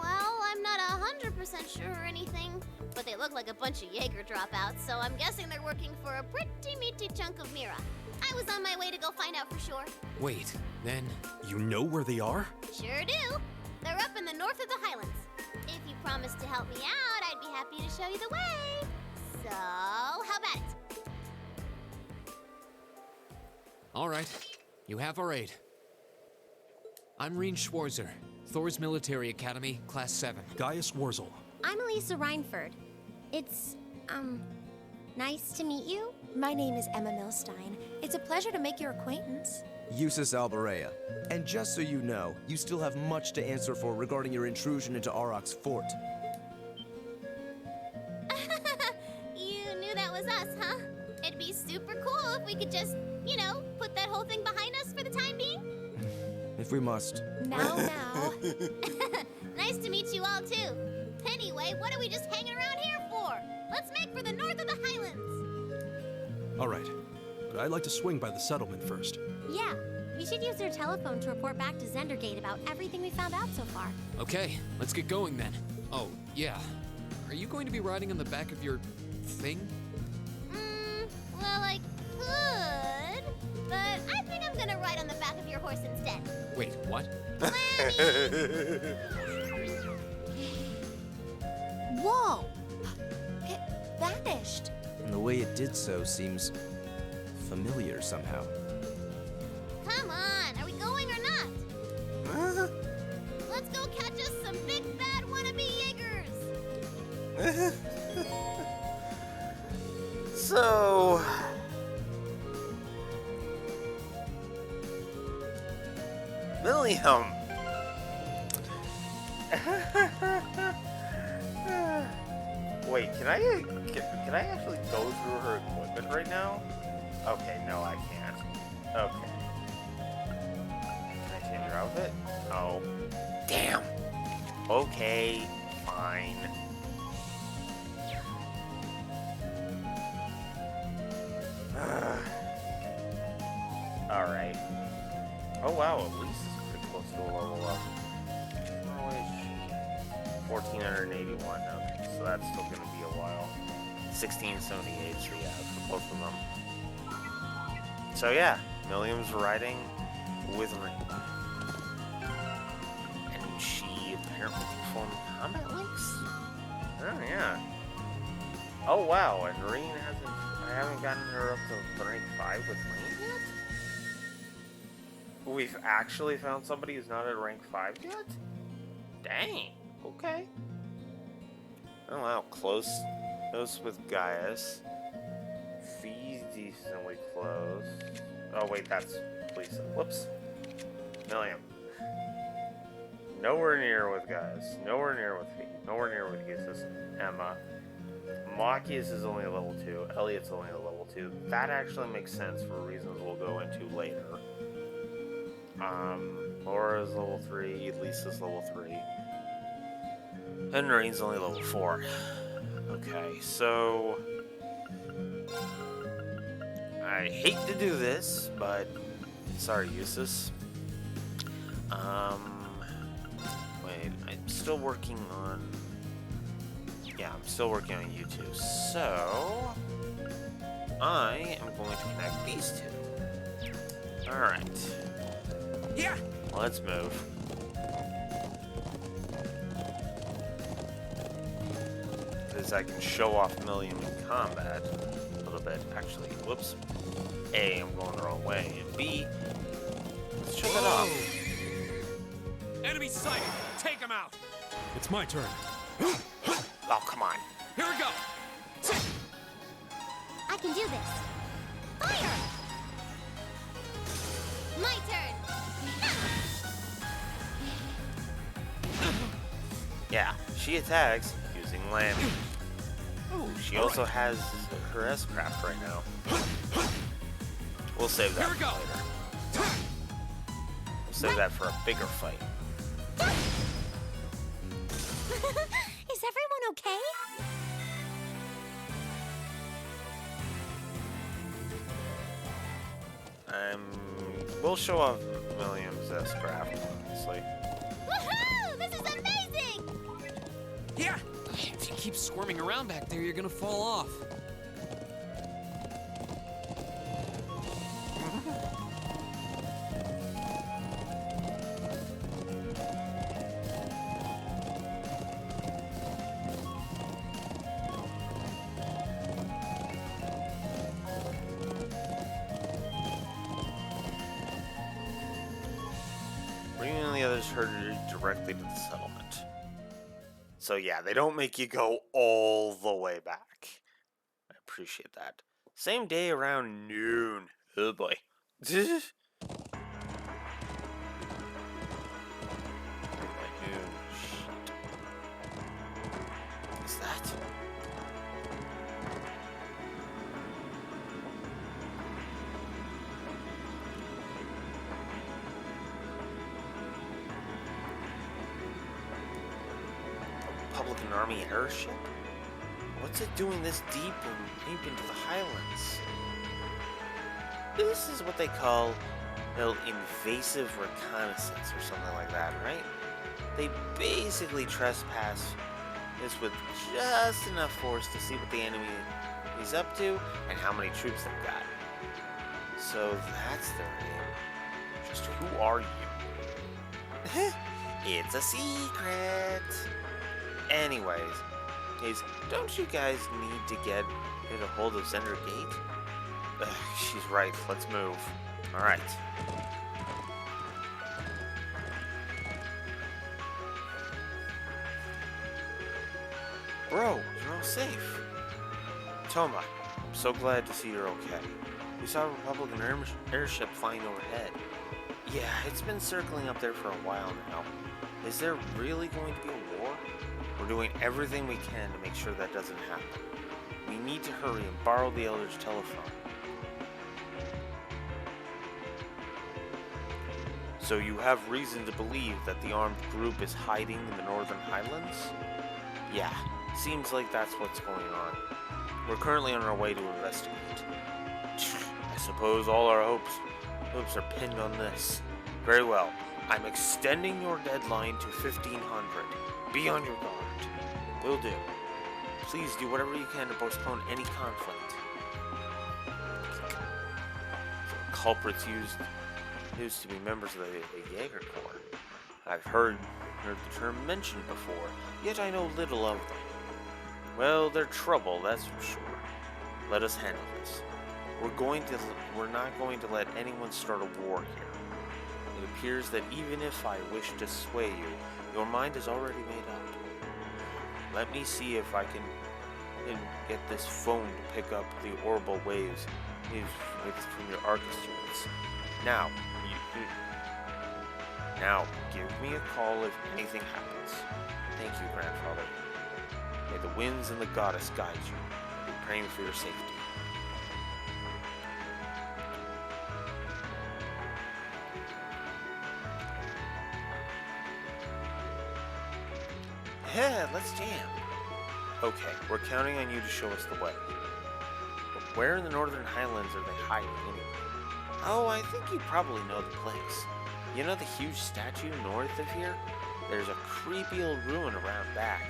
Well, I'm not 100% sure or anything, but they look like a bunch of Jaeger dropouts, so I'm guessing they're working for a pretty meaty chunk of Mira. I was on my way to go find out for sure. Wait, then... You know where they are? Sure do. They're up in the north of the Highlands. If you promise to help me out, I'd be happy to show you the way. So, how about it? All right, you have our aid. I'm Reen Schwarzer, Thor's Military Academy, Class 7. Gaius Wurzel. I'm Elisa Reinford. It's, nice to meet you. My name is Emma Milstein. It's a pleasure to make your acquaintance. Eustace Alberea. And just so you know, you still have much to answer for regarding your intrusion into Auroch's fort. You knew that was us, huh? It'd be super cool if we could just, put that whole thing behind us for the time being. If we must. Now. Nice to meet you all, too. Anyway, what are we just hanging around here for? Let's make for the north of the Highlands. All right, but I'd like to swing by the settlement first. Yeah, we should use your telephone to report back to Zendergate about everything we found out so far. Okay, let's get going then. Oh, yeah. Are you going to be riding on the back of your... thing? Well, I could, but I think I'm gonna ride on the back of your horse instead. Wait, what? Whoa! It vanished. And the way it did so seems familiar somehow. Come on, are we going or not? Let's go catch us some big bad wannabe Jaegers. So... Milliam! Wait, can I actually go through her equipment right now? Okay, no, I can't. Okay. Can I change her outfit? Oh. Damn! Okay, fine. Alright. Oh wow, at least it's pretty close to a level up. Oh, is she? 1481, okay, so that's still gonna be a while. 1678, so yeah, for both of them. So yeah, Milliam's riding with Reen. And she apparently performed combat links? Oh yeah. Oh wow, and Reen I haven't gotten her up to rank 5 with Reen yet? We've actually found somebody who's not at rank 5 yet? Dang, okay. Oh wow, close with Gaius. Fee's decently close. Oh wait, that's Lisa. Whoops. Milliam. Nowhere near with Gaius. Nowhere near with Fee. Nowhere near with Eustace. Emma. Machias is only a level 2. Elliot's only a level 2. That actually makes sense for reasons we'll go into later. Laura's level 3, Lisa's level 3. And Reen's only level 4. Okay, so... I hate to do this, but... Sorry, Eustace. Wait, I'm still working on... Yeah, I'm still working on YouTube, so... I am going to connect these two. Alright. Yeah. Let's move. Because I can show off Million in combat a little bit. Actually, whoops. A, I'm going the wrong way. And B, let's show that off. Enemy sighted. Take him out. It's my turn. Oh, come on. Here we go. I can do this. Fire! My turn. Yeah, she attacks using land. Ooh, she also has her S-craft right now. We'll save that Here we for go. later. We'll save that for a bigger fight. Is everyone okay? We'll show off William's S-craft, honestly. Woohoo! This is amazing! Yeah. If you keep squirming around back there, you're gonna fall off. Bringing the others herder directly to the settlement. So yeah, they don't make you go all the way back. I appreciate that. Same day around noon. Oh boy. Noon. Shit. What's that? Republican Army airship? What's it doing this deep into the Highlands? This is what they call invasive reconnaissance or something like that, right? They basically trespass this with just enough force to see what the enemy is up to and how many troops they've got. So that's their aim. Just who are you? It's a secret! Anyways, don't you guys need to get a hold of Center Gate? Ugh, she's right, let's move. Alright. Bro, you're all safe. Toma, I'm so glad to see you're okay. We saw a Republican airship flying overhead. Yeah, it's been circling up there for a while now. Is there really going to be a war? We're doing everything we can to make sure that doesn't happen. We need to hurry and borrow the Elder's telephone. So you have reason to believe that the armed group is hiding in the Northern Highlands? Yeah, seems like that's what's going on. We're currently on our way to investigate. I suppose all our hopes are pinned on this. Very well. I'm extending your deadline to 1500. Be on your guard. Will do. Please do whatever you can to postpone any conflict. So culprits used to be members of the Jaeger Corps. I've heard the term mentioned before, yet I know little of them. Well, they're trouble, that's for sure. Let us handle this. We're not going to let anyone start a war here. It appears that even if I wish to sway you, your mind is already made up. Let me see if I can get this phone to pick up the orbital waves from your Arcus units. Now, give me a call if anything happens. Thank you, Grandfather. May the winds and the goddess guide you. I'll be praying for your safety. Yeah, let's jam. Okay, we're counting on you to show us the way. But where in the Northern Highlands are they hiding anyway? Oh, I think you probably know the place. You know the huge statue north of here? There's a creepy old ruin around back.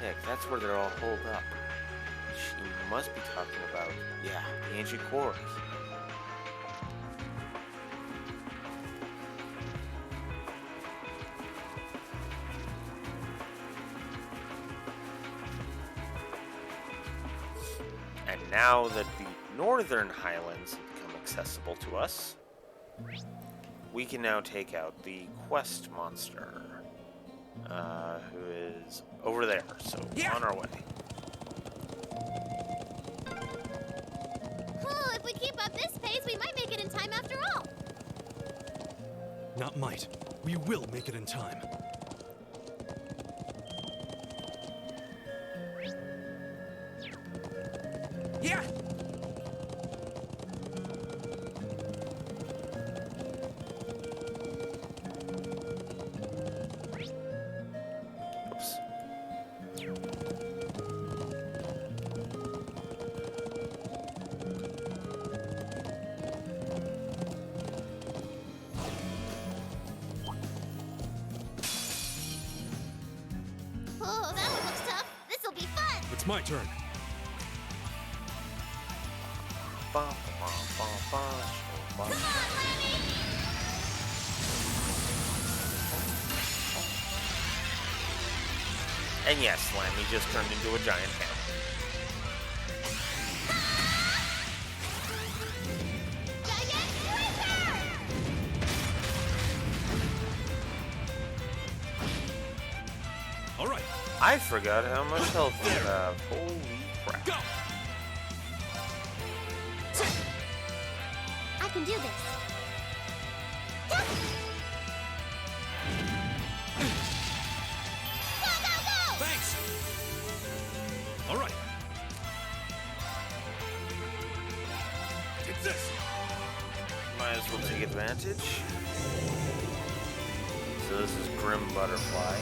Heck, that's where they're all holed up. She must be talking about, yeah, the ancient quarry. And now that the northern highlands have become accessible to us, we can now take out the quest monster, who is over there, so on our way. Oh, if we keep up this pace, we might make it in time after all. Not might. We will make it in time. Yeah! Oops. Oh, that one looks tough. This'll be fun. It's my turn. Bum, bum, bum, bum, show, bum. Come on, Lemmy! And yes, Lammy just turned into a giant hammer. Giant Sweeper! All right. I forgot how much health you have. Holy crap. Go! I can do this. Go, go, go! Thanks! All right. It's this! Might as well take advantage. So this is Grim Butterfly.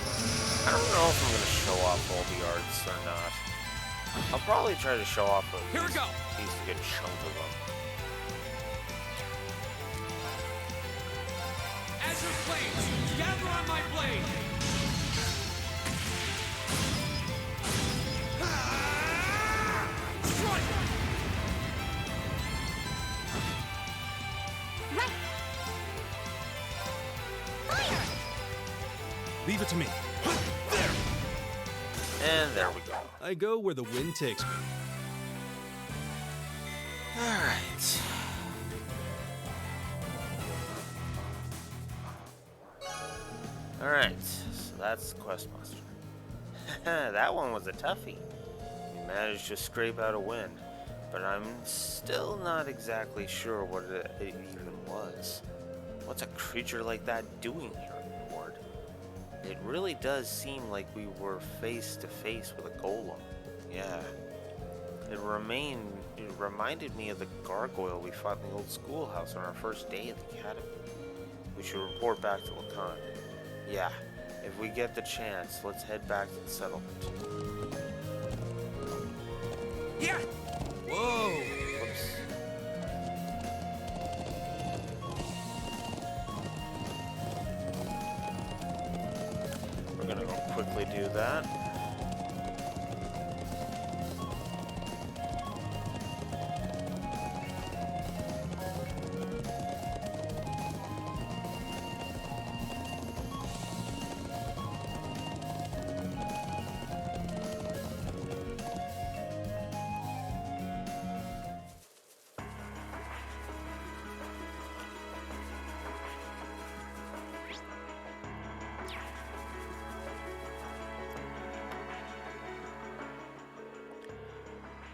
I don't know if I'm going to show off all the arts or not. I'll probably try to show off Here we go. at least a good chunk of them. Azure Flames, gather on my blade! Strike! Right. Fire! Leave it to me. There! And there we go. I go where the wind takes me. Alright. Alright, so that's the quest monster. That one was a toughie. We managed to scrape out a win, but I'm still not exactly sure what it even was. What's a creature like that doing here in the Ward? It really does seem like we were face to face with a golem. Yeah. It reminded me of the gargoyle we fought in the old schoolhouse on our first day at the academy. We should report back to Lacan. Yeah, if we get the chance, let's head back to the settlement. Yeah! Whoa! Whoops. We're gonna go quickly do that.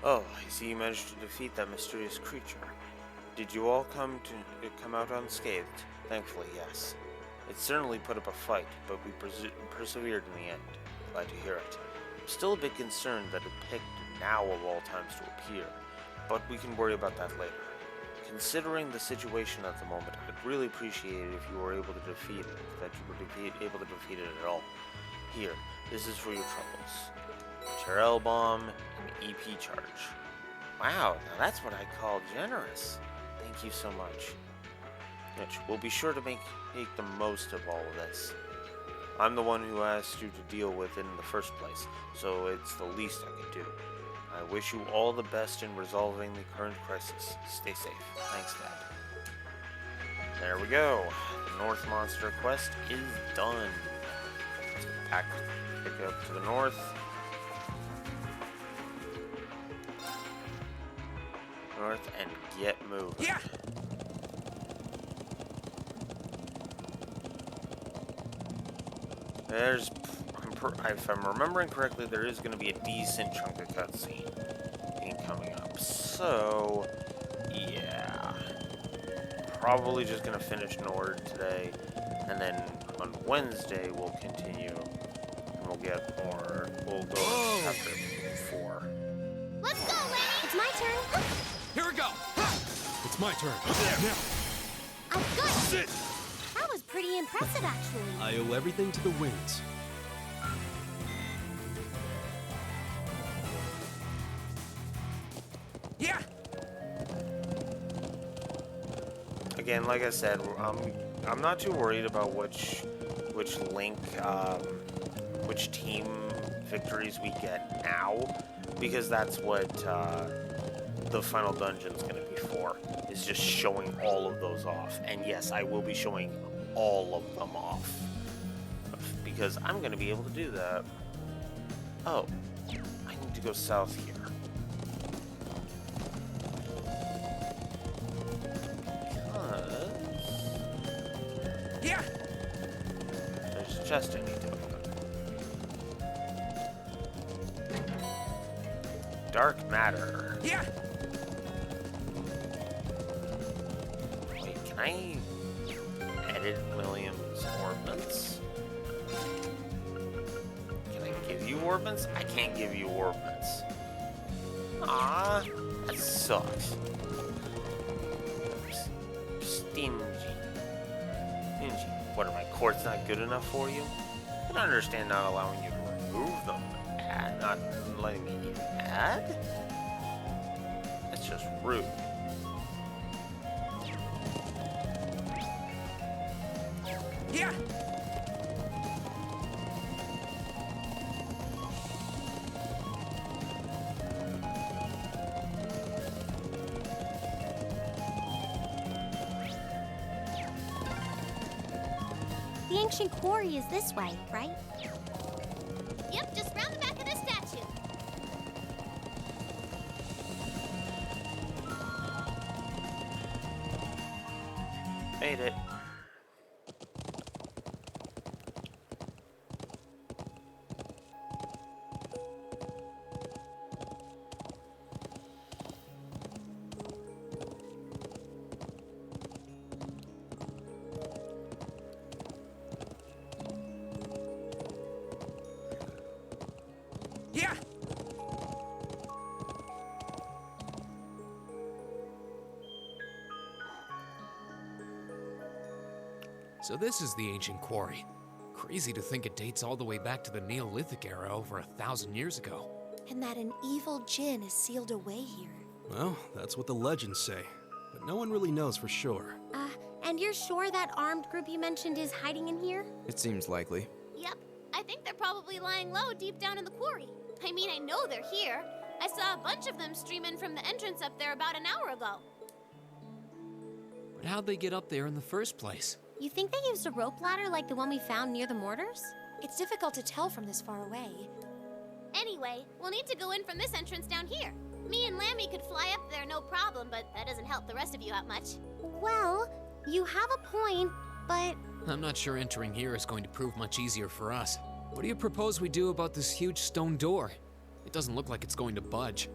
Oh, I see you managed to defeat that mysterious creature. Did you all come out unscathed? Thankfully, yes. It certainly put up a fight, but we persevered in the end. Glad to hear it. I'm still a bit concerned that it picked now of all times to appear, but we can worry about that later. Considering the situation at the moment, I'd really appreciate it if you were able to defeat it, that you were able to defeat it at all. Here, this is for your troubles. Terrell Bomb and EP Charge. Wow, now that's what I call generous. Thank you so much. which we'll be sure to make the most of all of this. I'm the one who asked you to deal with it in the first place, so it's the least I can do. I wish you all the best in resolving the current crisis. Stay safe. Thanks, Dad. There we go. The North Monster quest is done. Let's pick up to the north. North and get moving. Yeah. There's, if I'm remembering correctly, there is going to be a decent chunk of cutscene coming up. So, yeah. Probably just going to finish Nord today. And then on Wednesday, we'll continue. And we'll get more. We'll go to chapter 4. Let's go, Lenny! It's my turn. Here we go. It's my turn. Now. I'm good. Sit. That was pretty impressive, actually. I owe everything to the winds. Yeah. Again, like I said, I'm not too worried about which Link, which team victories we get now, because that's what the final dungeon's going to be for, is just showing all of those off. And yes, I will be showing all of them off, because I'm going to be able to do that. Oh, I need to go south here. Yeah. There's a chest I need to open. Dark matter. Yeah. Wait, can I edit William's orbits? Can I give you orbits? I can't give you orbits. Ah, that sucks. Stingy. What, are my quartz not good enough for you? I don't understand not allowing you to remove them. Not letting me add? That's just rude. Yeah. The ancient quarry is this way, right? Yep, just round the back of the statue. Made it. Yeah. So this is the ancient quarry. Crazy to think it dates all the way back to the Neolithic era over 1,000 years ago. And that an evil djinn is sealed away here. Well, that's what the legends say, but no one really knows for sure. And you're sure that armed group you mentioned is hiding in here? It seems likely. Yep, I think they're probably lying low deep down in the quarry. I mean, I know they're here. I saw a bunch of them stream in from the entrance up there about an hour ago. But how'd they get up there in the first place? You think they used a rope ladder like the one we found near the mortars? It's difficult to tell from this far away. Anyway, we'll need to go in from this entrance down here. Me and Lammy could fly up there no problem, but that doesn't help the rest of you out much. Well, you have a point, but I'm not sure entering here is going to prove much easier for us. What do you propose we do about this huge stone door? It doesn't look like it's going to budge.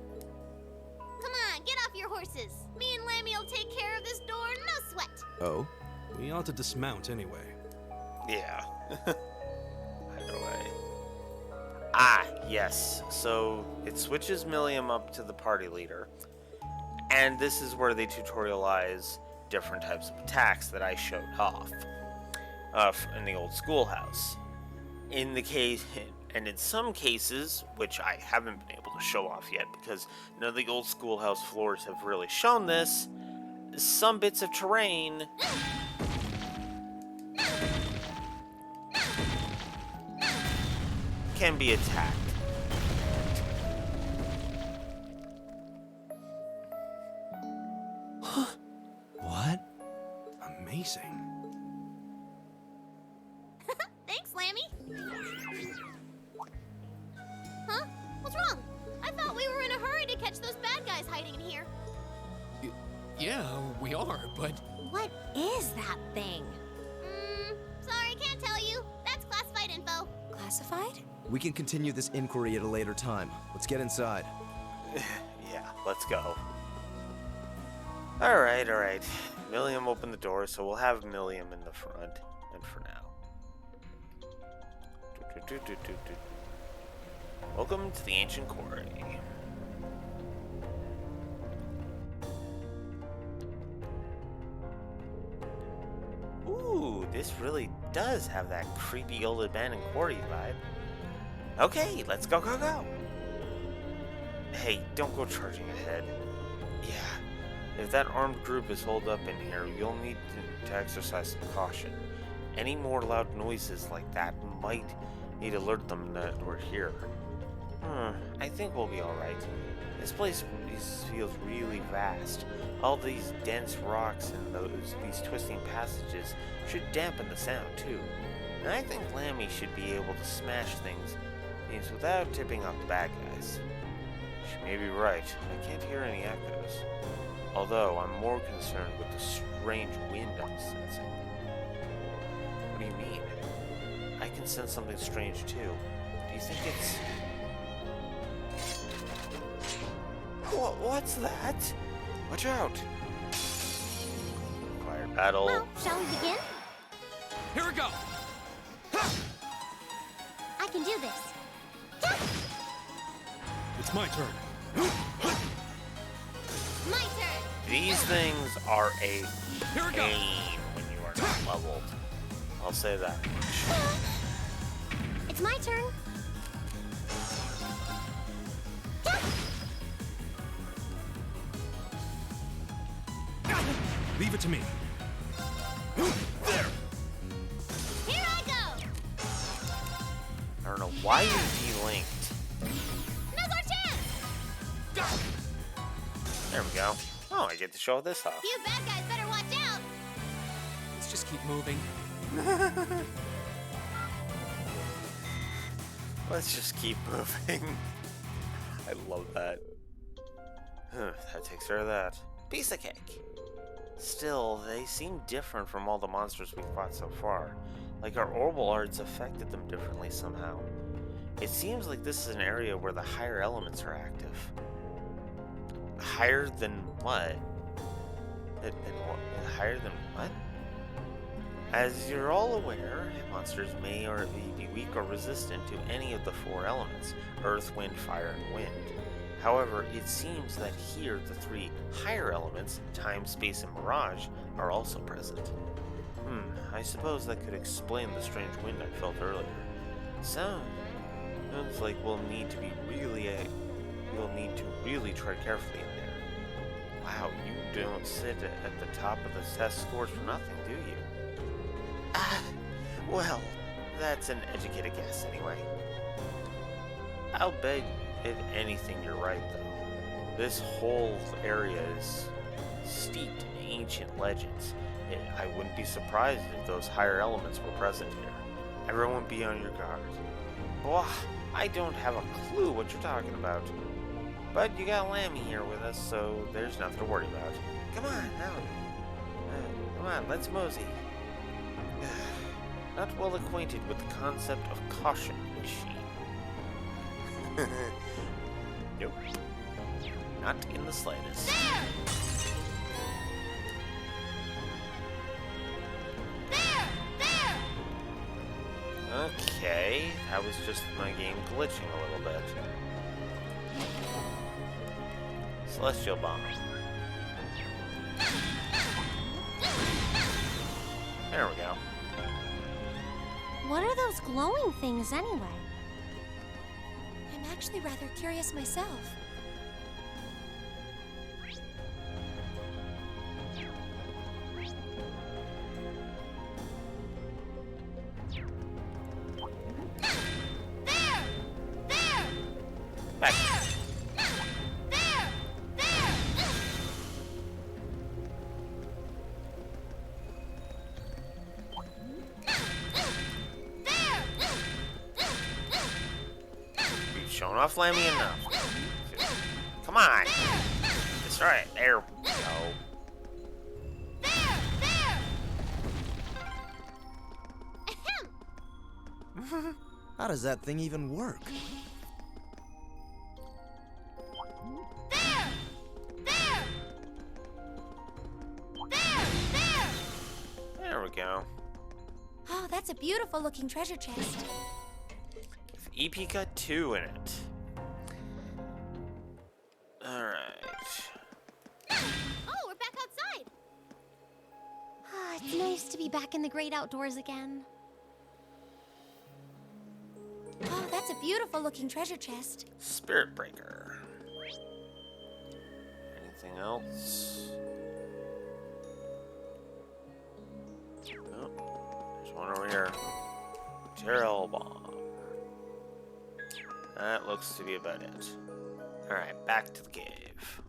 Come on, get off your horses. Me and Lammy will take care of this door, no sweat. Oh? We ought to dismount anyway. Yeah. Either way. Ah, yes. So it switches Milliam up to the party leader. And this is where they tutorialize different types of attacks that I showed off in the old schoolhouse. In the case, and in some cases, which I haven't been able to show off yet because none of the old schoolhouse floors have really shown this, some bits of terrain can be attacked. What? Amazing. Thanks, Lammy. Huh? What's wrong? I thought we were in a hurry to catch those bad guys hiding in here. Yeah, we are, but What is that thing? Sorry, can't tell you. That's classified info. Classified? We can continue this inquiry at a later time. Let's get inside. Yeah, let's go. Alright. Milliam opened the door, so we'll have Milliam in the front. And for now. Welcome to the ancient quarry. Ooh, this really does have that creepy old abandoned quarry vibe. Okay, let's go. Hey, don't go charging ahead. Yeah, if that armed group is holed up in here, you'll need to exercise some caution. Any more loud noises like that might need to alert them that we're here. I think we'll be alright. This place feels really vast. All these dense rocks and these twisting passages should dampen the sound too. And I think Lammy should be able to smash things without tipping off the bad guys. She may be right. I can't hear any echoes. Although I'm more concerned with the strange wind I'm sensing. What do you mean? I can sense something strange too. Do you think it's... What's that? Watch out! Quiet battle. Well, shall we begin? Here we go. I can do this. It's my turn. My turn. These things are a Here we go. pain when you are not leveled. I'll say that. It's my turn. Leave it to me. There! Here I go. I don't know why you de-linked. Now's our chance. There we go. Oh, I get to show this off. You bad guys better watch out. let's just keep moving. Let's just keep moving. I love that. That takes care of that. Piece of cake. Still, they seem different from all the monsters we've fought so far. Like our orbital arts affected them differently somehow. It seems like this is an area where the higher elements are active. Higher than what? Higher than what? As you're all aware, monsters may be weak or resistant to any of the four elements: earth, wind, fire, and wind. However, it seems that here the three higher elements, time, space, and mirage, are also present. I suppose that could explain the strange wind I felt earlier. Sounds like we'll need to really tread carefully in there. Wow, you don't sit at the top of the test scores for nothing, do you? Well, that's an educated guess anyway. I'll bet if anything you're right though. This whole area is steeped in ancient legends. I wouldn't be surprised if those higher elements were present here. Everyone be on your guard. Blah, I don't have a clue what you're talking about. But you got Lammy here with us, so there's nothing to worry about. Come on, now. Come on, let's mosey. Not well acquainted with the concept of caution, is she? Nope. Not in the slightest. There! Okay, that was just my game glitching a little bit. Celestial Bomb. There we go. What are those glowing things anyway? I'm actually rather curious myself. There! not flaming enough. Come on. Destroy it. There we go. How does that thing even work? There we go. Oh, that's a beautiful looking treasure chest. With EP Cut 2 in it. Alright. Oh, we're back outside. Ah, it's nice to be back in the great outdoors again. Oh, that's a beautiful looking treasure chest. Spirit Breaker. Anything else? Oh, there's one over here. Terrell Bomb. That looks to be about it. Alright, back to the cave.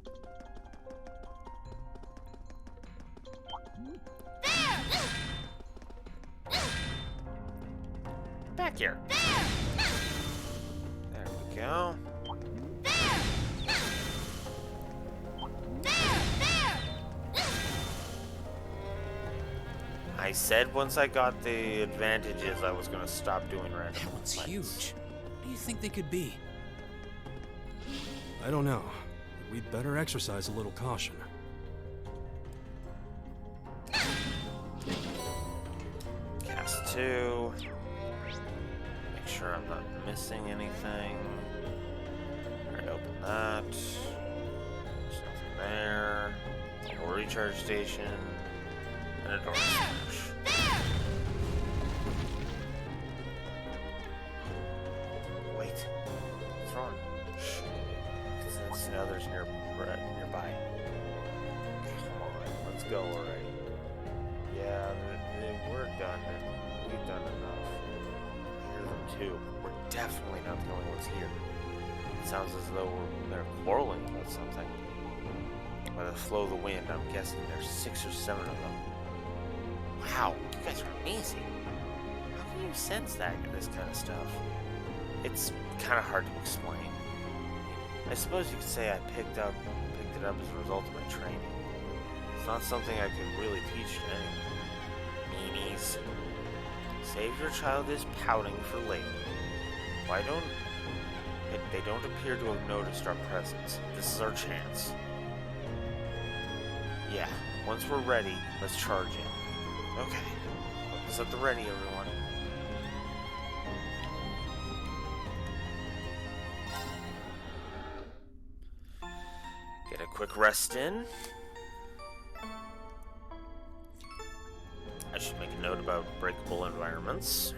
Back here. There we go. I said once I got the advantages, I was going to stop doing random That one's fights. huge. What do you think they could be? I don't know. We'd better exercise a little caution. Cast 2. Make sure I'm not missing anything. Alright, open that. There's nothing there. A recharge station. And a door smash. Wait. What's wrong? Shh. I can see others nearby. Come on, let's go already. Yeah, we're done. We've done enough. I hear them too. We're definitely not the only ones here. It sounds as though they're quarreling about something. By the flow of the wind, I'm guessing there's 6 or 7 of them. Wow, you guys are amazing. How can you sense this kind of stuff? It's kind of hard to explain. I suppose you could say I picked it up as a result of my training. It's not something I could really teach to anyone. Meanies. Savior Child is pouting for later. Why don't... They don't appear to have noticed our presence. This is our chance. Yeah, once we're ready, let's charge in. Okay. Weapons at the ready, everyone. Get a quick rest in. I should make a note about breakable environments.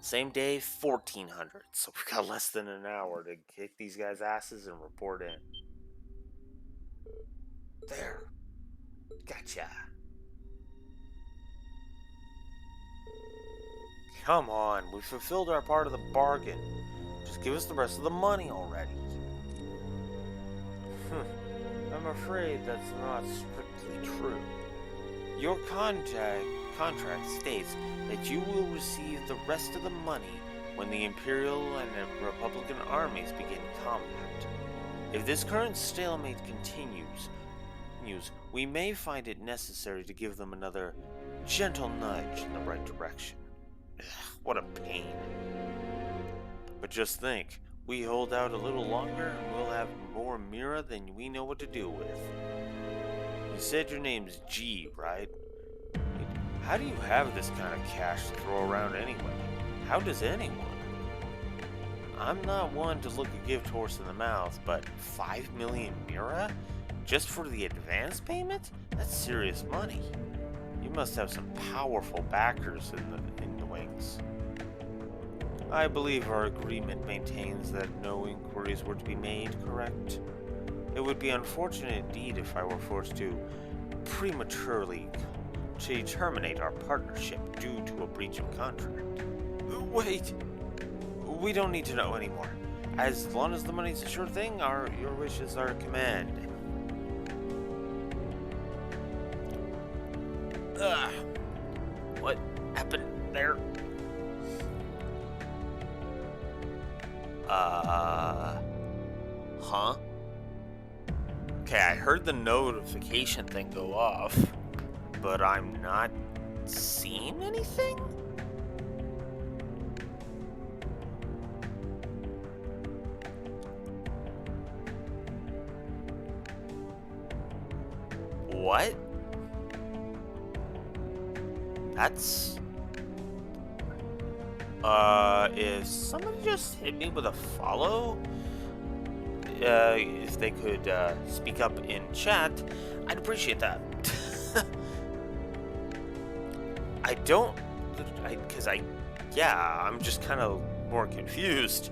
Same day, 1400. So we've got less than an hour to kick these guys' asses and report in. There. Gotcha. Come on, we fulfilled our part of the bargain. Just give us the rest of the money already. I'm afraid that's not strictly true. Your contract states that you will receive the rest of the money when the Imperial and the Republican armies begin combat. If this current stalemate continues, we may find it necessary to give them another gentle nudge in the right direction. Ugh, what a pain. But just think, we hold out a little longer and we'll have more Mira than we know what to do with. You said your name's G, right? How do you have this kind of cash to throw around anyway? How does anyone? I'm not one to look a gift horse in the mouth, but 5 million Mira? Just for the advance payment? That's serious money. You must have some powerful backers in the wings. I believe our agreement maintains that no inquiries were to be made, correct? It would be unfortunate indeed if I were forced to prematurely terminate our partnership due to a breach of contract. Wait! We don't need to know anymore. As long as the money's a sure thing, your wishes are a command. What happened there? Huh? Okay, I heard the notification thing go off, but I'm not seeing anything? What? That's... if somebody just hit me with a follow? If they could, speak up in chat, I'd appreciate that. I'm just kind of more confused.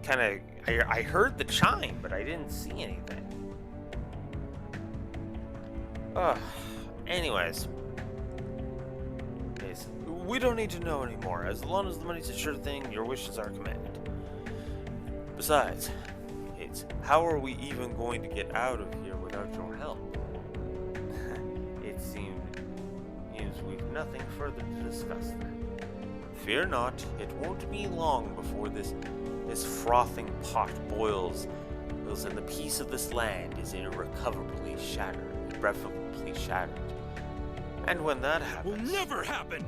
I heard the chime, but I didn't see anything. Anyways. We don't need to know anymore. As long as the money's a sure thing, your wishes are commanded. Besides, how are we even going to get out of here without your help? It seems we've nothing further to discuss then. Fear not, it won't be long before this frothing pot boils, and the peace of this land is irrecoverably shattered. And when that happens... Will never happen!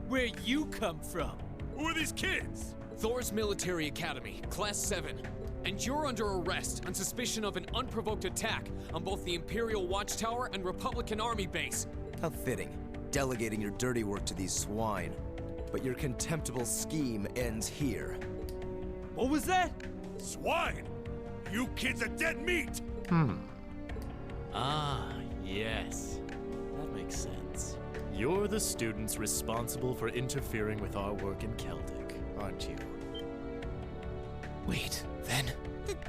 Where you come from? Who are these kids? Thor's Military Academy, Class 7. And you're under arrest on suspicion of an unprovoked attack on both the Imperial Watchtower and Republican Army base. How fitting, delegating your dirty work to these swine. But your contemptible scheme ends here. What was that? Swine! You kids are dead meat! Ah, yes. That makes sense. You're the students responsible for interfering with our work in Celtic, aren't you? Wait, then?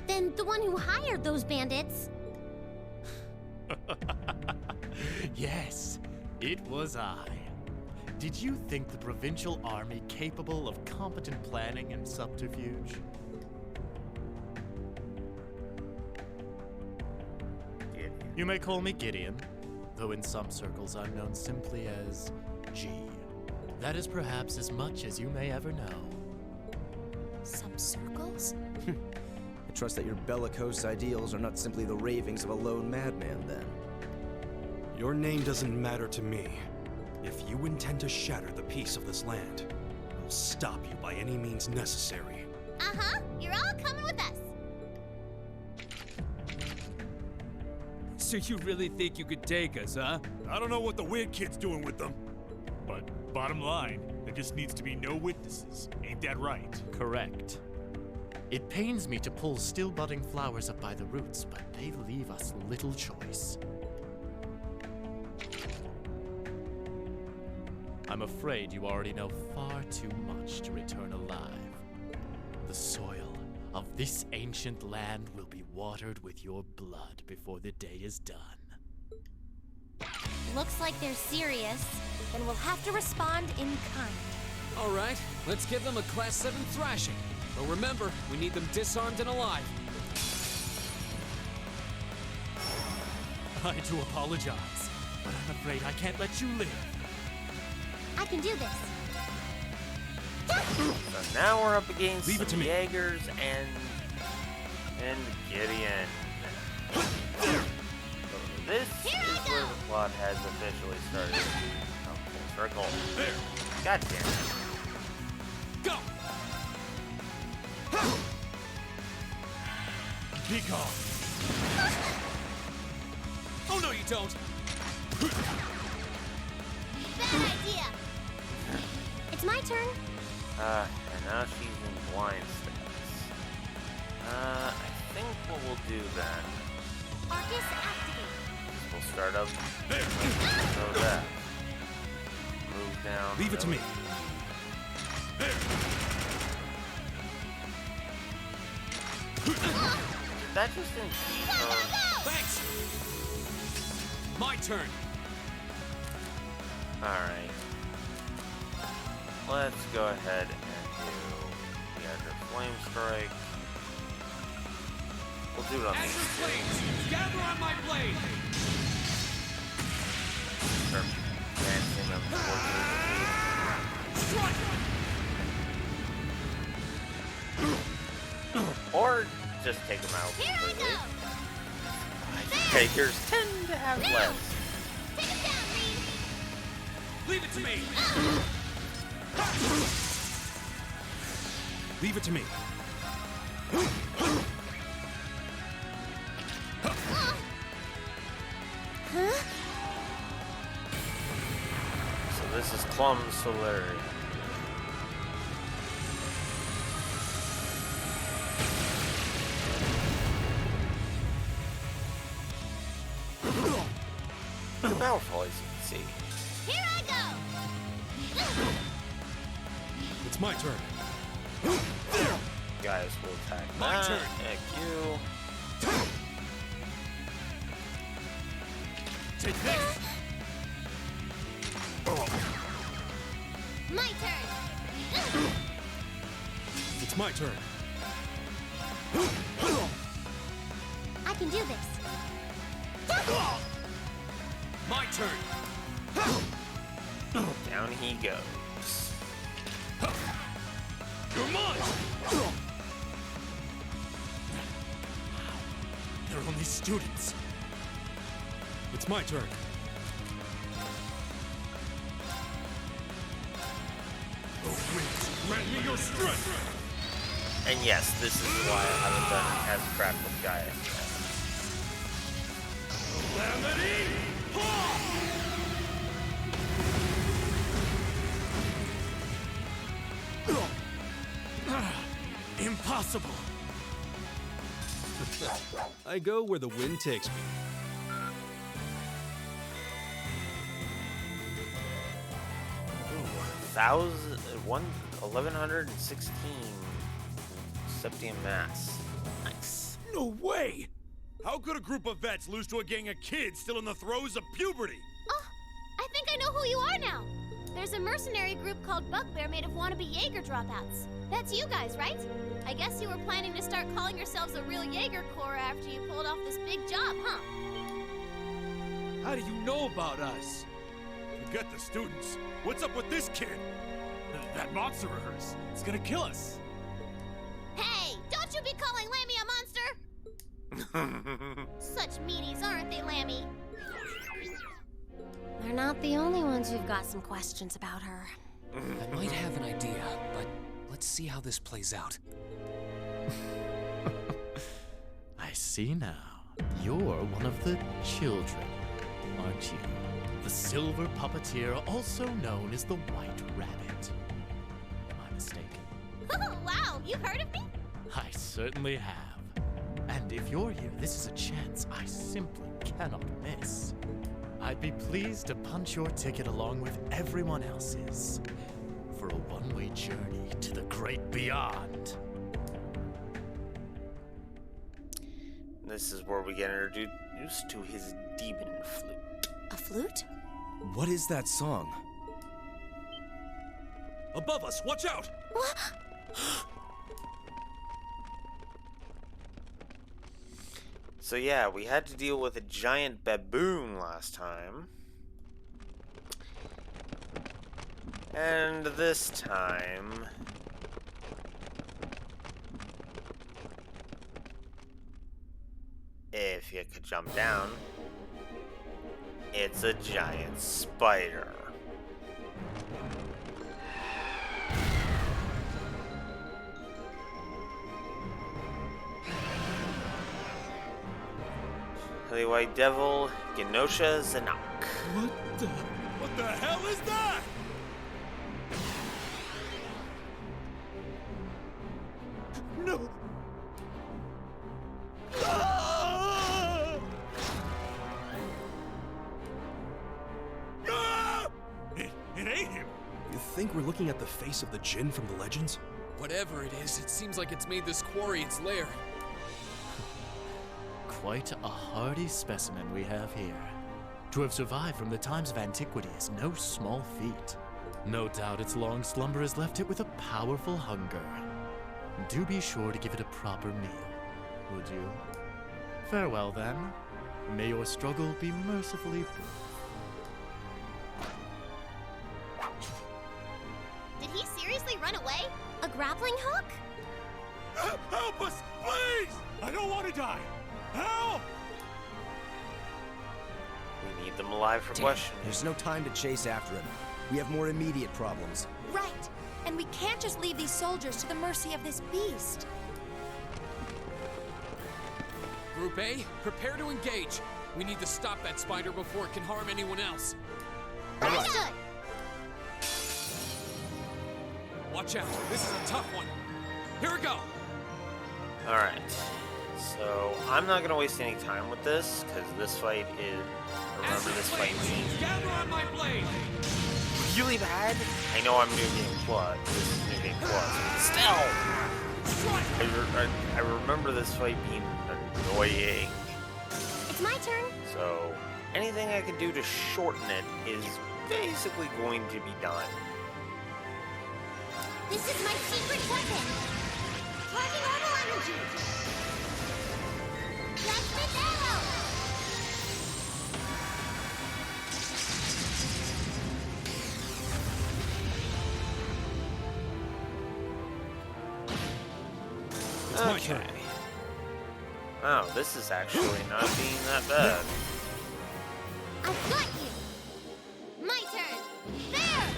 Then the one who hired those bandits. Yes, it was I. Did you think the provincial army capable of competent planning and subterfuge? You may call me Gideon, though in some circles I'm known simply as G. That is perhaps as much as you may ever know. Some circles? I trust that your bellicose ideals are not simply the ravings of a lone madman, then. Your name doesn't matter to me. If you intend to shatter the peace of this land, I'll stop you by any means necessary. Uh-huh. You're all coming with us. So you really think you could take us, huh? I don't know what the weird kid's doing with them. But bottom line, there just needs to be no witnesses. Ain't that right? Correct. It pains me to pull still budding flowers up by the roots, but they leave us little choice. I'm afraid you already know far too much to return alive. The soil of this ancient land will be watered with your blood before the day is done. Looks like they're serious. Then we'll have to respond in kind. All right, let's give them a Class 7 thrashing. But remember, we need them disarmed and alive. I do apologize, but I'm afraid I can't let you live. I can do this. So now we're up against Leave it to me. Jaegers and Gideon. So this Here is I where go. the plot has officially started. Oh, full circle. There. God damn it. Go! Be gone. Oh no, you don't. Bad idea. It's my turn. And now she's in blind status. I think what we'll do then, Arcus activate. we'll start up. There. So that. Move down. Leave it to me. There. That just impede her. Thanks! My turn. Alright. Let's go ahead and do the Azure Flame Strike. We'll do it on Azure Flames, gather on my blade! Start dancing them towards or just take them out Here I completely. go! Takers tend to have less. Take it down, Reed! Leave it to me! Leave it to me. So this is Clum Solari. Pretty powerful, as you can see. Here I go! It's my turn. Guys will attack My that. turn. Heck you. Take this! My turn! It's my turn. I can do this. My turn! Down he goes. You're mine! They're only students. It's my turn. The winds grant me your strength! And yes, this is why I haven't done as crap with Gaia Calamity! Impossible! I go where the wind takes me. 1116 Septium Mass. Nice. No way! How could a group of vets lose to a gang of kids still in the throes of puberty? Oh, I think I know who you are now. There's a mercenary group called Bugbear made of wannabe Jaeger dropouts. That's you guys, right? I guess you were planning to start calling yourselves a real Jaeger Corps after you pulled off this big job, huh? How do you know about us? Forget the students. What's up with this kid? That monster of hers. It's gonna kill us. Hey, don't you be calling Lammy a monster! Such meanies, aren't they, Lammy? They're not the only ones who've got some questions about her. I might have an idea, but let's see how this plays out. I see now. You're one of the children, aren't you? The Silver Puppeteer, also known as the White Rabbit. Am I mistaken? Oh, wow, you've heard of me? I certainly have. And if you're here, this is a chance I simply cannot miss. I'd be pleased to punch your ticket along with everyone else's for a one-way journey to the great beyond. This is where we get introduced to his demon flute. A flute? What is that song? Above us, watch out! So yeah, we had to deal with a giant baboon last time. And this time... if you could jump down, it's a giant spider. The White Devil, Genosha Zanak. What the hell is that? No! Ah! Ah! It ain't him. You think we're looking at the face of the Jinn from the legends? Whatever it is, it seems like it's made this quarry its lair. quite a hardy specimen we have here. To have survived from the times of antiquity is no small feat. No doubt its long slumber has left it with a powerful hunger. Do be sure to give it a proper meal, would you? Farewell, then. May your struggle be mercifully brief. Did he seriously run away? A grappling hook? Help us, please! I don't want to die. Help! We need them alive for questioning. There's no time to chase after him. We have more immediate problems. Right. And we can't just leave these soldiers to the mercy of this beast. Group A, prepare to engage. We need to stop that spider before it can harm anyone else. Understood. Watch out, this is a tough one. Here we go. Alright. So, I'm not going to waste any time with this, because this fight is... Remember this fight being Gather on my blade. really bad? I know I'm New Game Plus. This is New Game Plus. But still! I remember this fight being annoying. It's my turn. So, anything I can do to shorten it is basically going to be done. This is my secret weapon. Charging orbital energy. Transmit arrow. It's my Okay. turn. Oh, this is actually not being that bad. I've got you. My turn. There.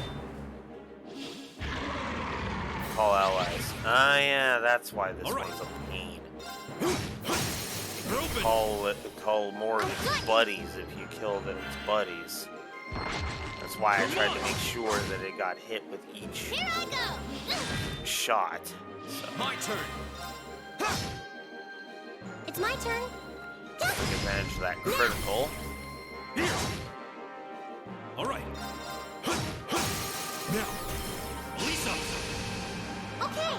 Call allies. Ah, yeah, that's why this All right. one's a pain. You're open. Call more of its buddies if you kill its buddies. That's why I tried to make sure that it got hit with each Here I go. shot. So, My turn. It's my turn. take advantage of that critical. Here. All right. Now, Lisa. Okay.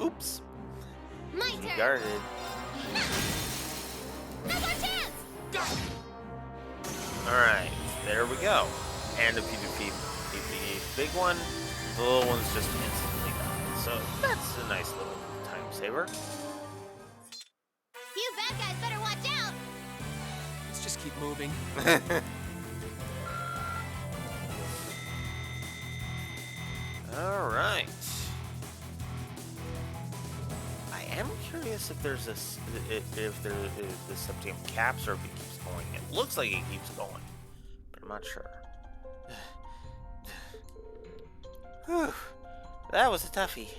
Oops. My He turn. guarded. No more chance. Alright, there we go. And if you defeat the big one, the little one's just instantly gone. So that's a nice little time saver. You bad guys better watch out. Let's just keep moving. Alright. I am curious if there's if the septium caps or if it keeps going. It looks like it keeps going, but I'm not sure. Whew. That was a toughie.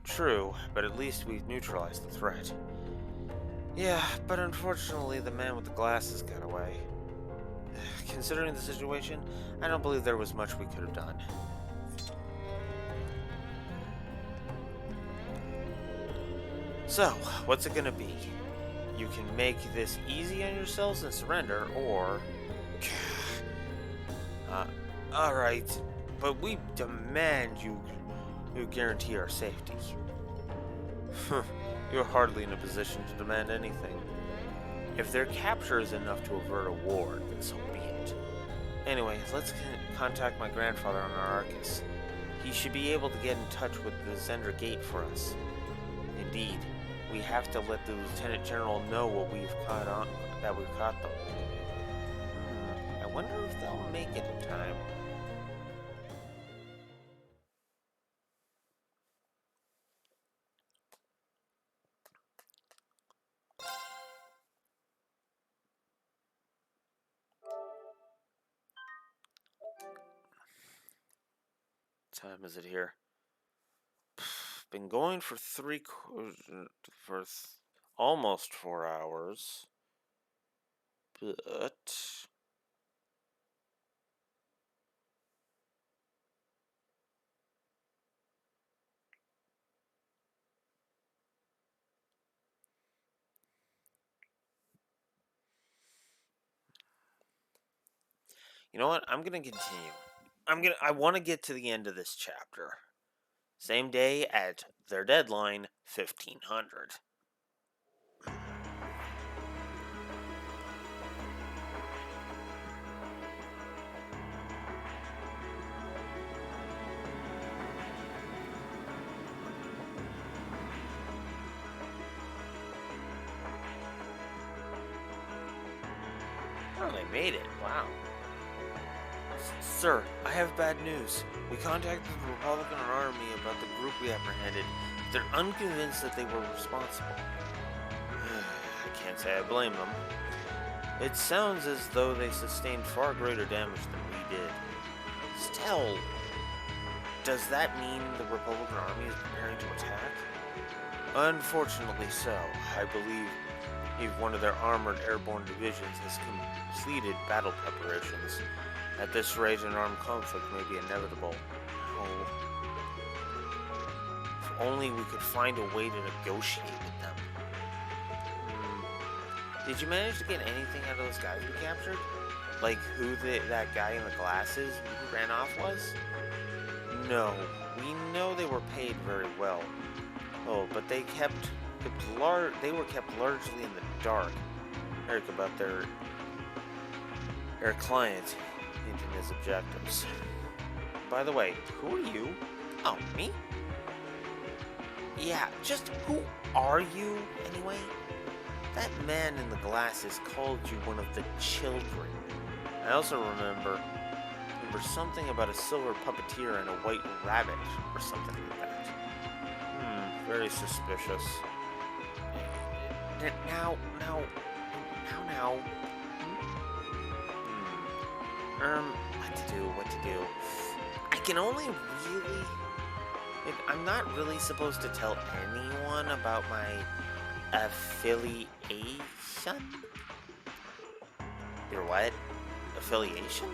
True, but at least we've neutralized the threat. Yeah, but unfortunately the man with the glasses got away. Considering the situation, I don't believe there was much we could have done. So, what's it gonna be? You can make this easy on yourselves and surrender, or... alright, but we demand you guarantee our safety. You're hardly in a position to demand anything. If their capture is enough to avert a war, then so be it. Anyway, let's contact my grandfather on our Arcus. He should be able to get in touch with the Zendra Gate for us. Indeed, we have to let the Lieutenant General know what we've caught on, that we've caught them. I wonder if they'll make it in time. What time is it here? Been going for almost 4 hours, but you know what? I'm gonna continue. I want to get to the end of this chapter. Same day at their deadline, 1500. Oh, they made it. Wow. Sir, I have bad news. We contacted the Republican Army about the group we apprehended. They're unconvinced that they were responsible. I can't say I blame them. It sounds as though they sustained far greater damage than we did. Still, does that mean the Republican Army is preparing to attack? Unfortunately so. I believe one of their armored airborne divisions has completed battle preparations. At this rate, an armed conflict may be inevitable. Oh. If only we could find a way to negotiate with them. Did you manage to get anything out of those guys we captured? Like who that guy in the glasses who ran off was? No, we know they were paid very well. Oh, but they were kept largely in the dark, Eric, about their client and his objectives. By the way, who are you? Oh, me? Yeah, just who are you, anyway? That man in the glasses called you one of the children. I also remember something about a silver puppeteer and a white rabbit, or something like that. Very suspicious. Now. What to do? I can only really... I'm not really supposed to tell anyone about my affiliation? Your what? Affiliation?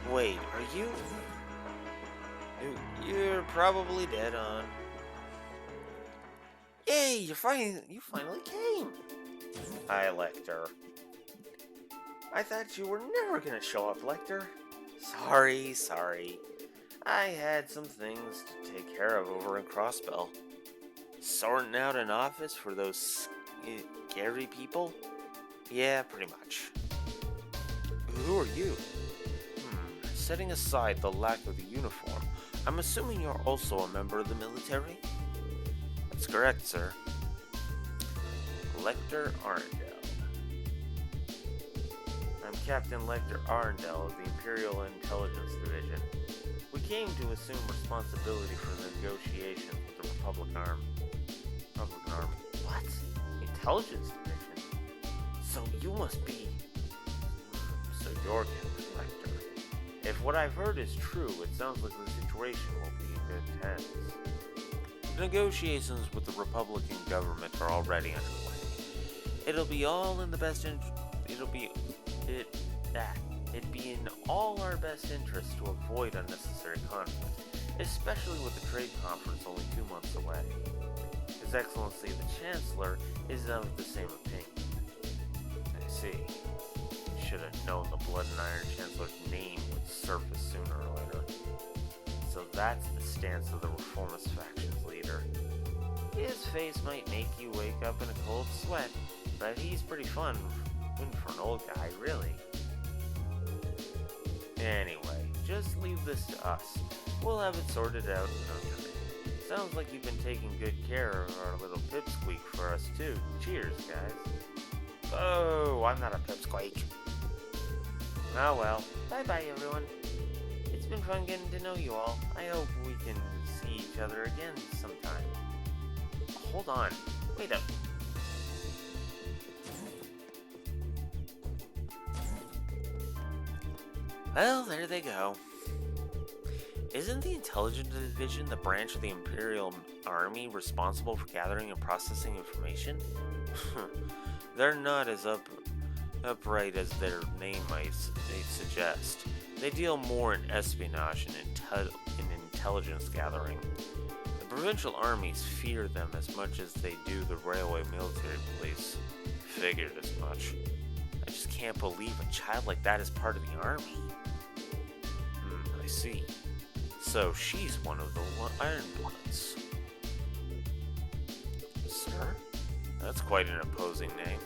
Wait, are you... You're probably dead on. Yay, you finally came! Hi, Lecter. I thought you were never gonna show up, Lecter. Sorry. I had some things to take care of over in Crossbell. Sorting out an office for those scary people? Yeah, pretty much. Who are you? Setting aside the lack of the uniform, I'm assuming you're also a member of the military? That's correct, sir. Lecter Arndell. I'm Captain Lecter Arndell of the Imperial Intelligence Division. We came to assume responsibility for the negotiations with the Republican Army. What? Intelligence Division? So you must be... So you're Captain Lecter. If what I've heard is true, it sounds like the situation will be intense. Negotiations with the Republican government are already underway. It'd be in all our best interest to avoid unnecessary conflict, especially with the trade conference only 2 months away. His Excellency the Chancellor is of the same opinion. I see. Should have known the Blood and Iron Chancellor's name would surface sooner or later. So that's the stance of the Reformist faction's leader. His face might make you wake up in a cold sweat, but he's pretty fun for an old guy, really. Anyway, just leave this to us. We'll have it sorted out in no time. Sounds like you've been taking good care of our little pipsqueak for us too. Cheers, guys. Oh, I'm not a pipsqueak. Oh well, bye-bye everyone. It's been fun getting to know you all. I hope we can see each other again sometime. Hold on. Wait up. Well, there they go. Isn't the Intelligence Division the branch of the Imperial Army responsible for gathering and processing information? They're not as upright as their name might suggest. They deal more in espionage and intelligence gathering. The provincial armies fear them as much as they do the railway military police. Figured as much. I just can't believe a child like that is part of the army. I see. So she's one of the Ironbloods. Sir? That's quite an imposing name.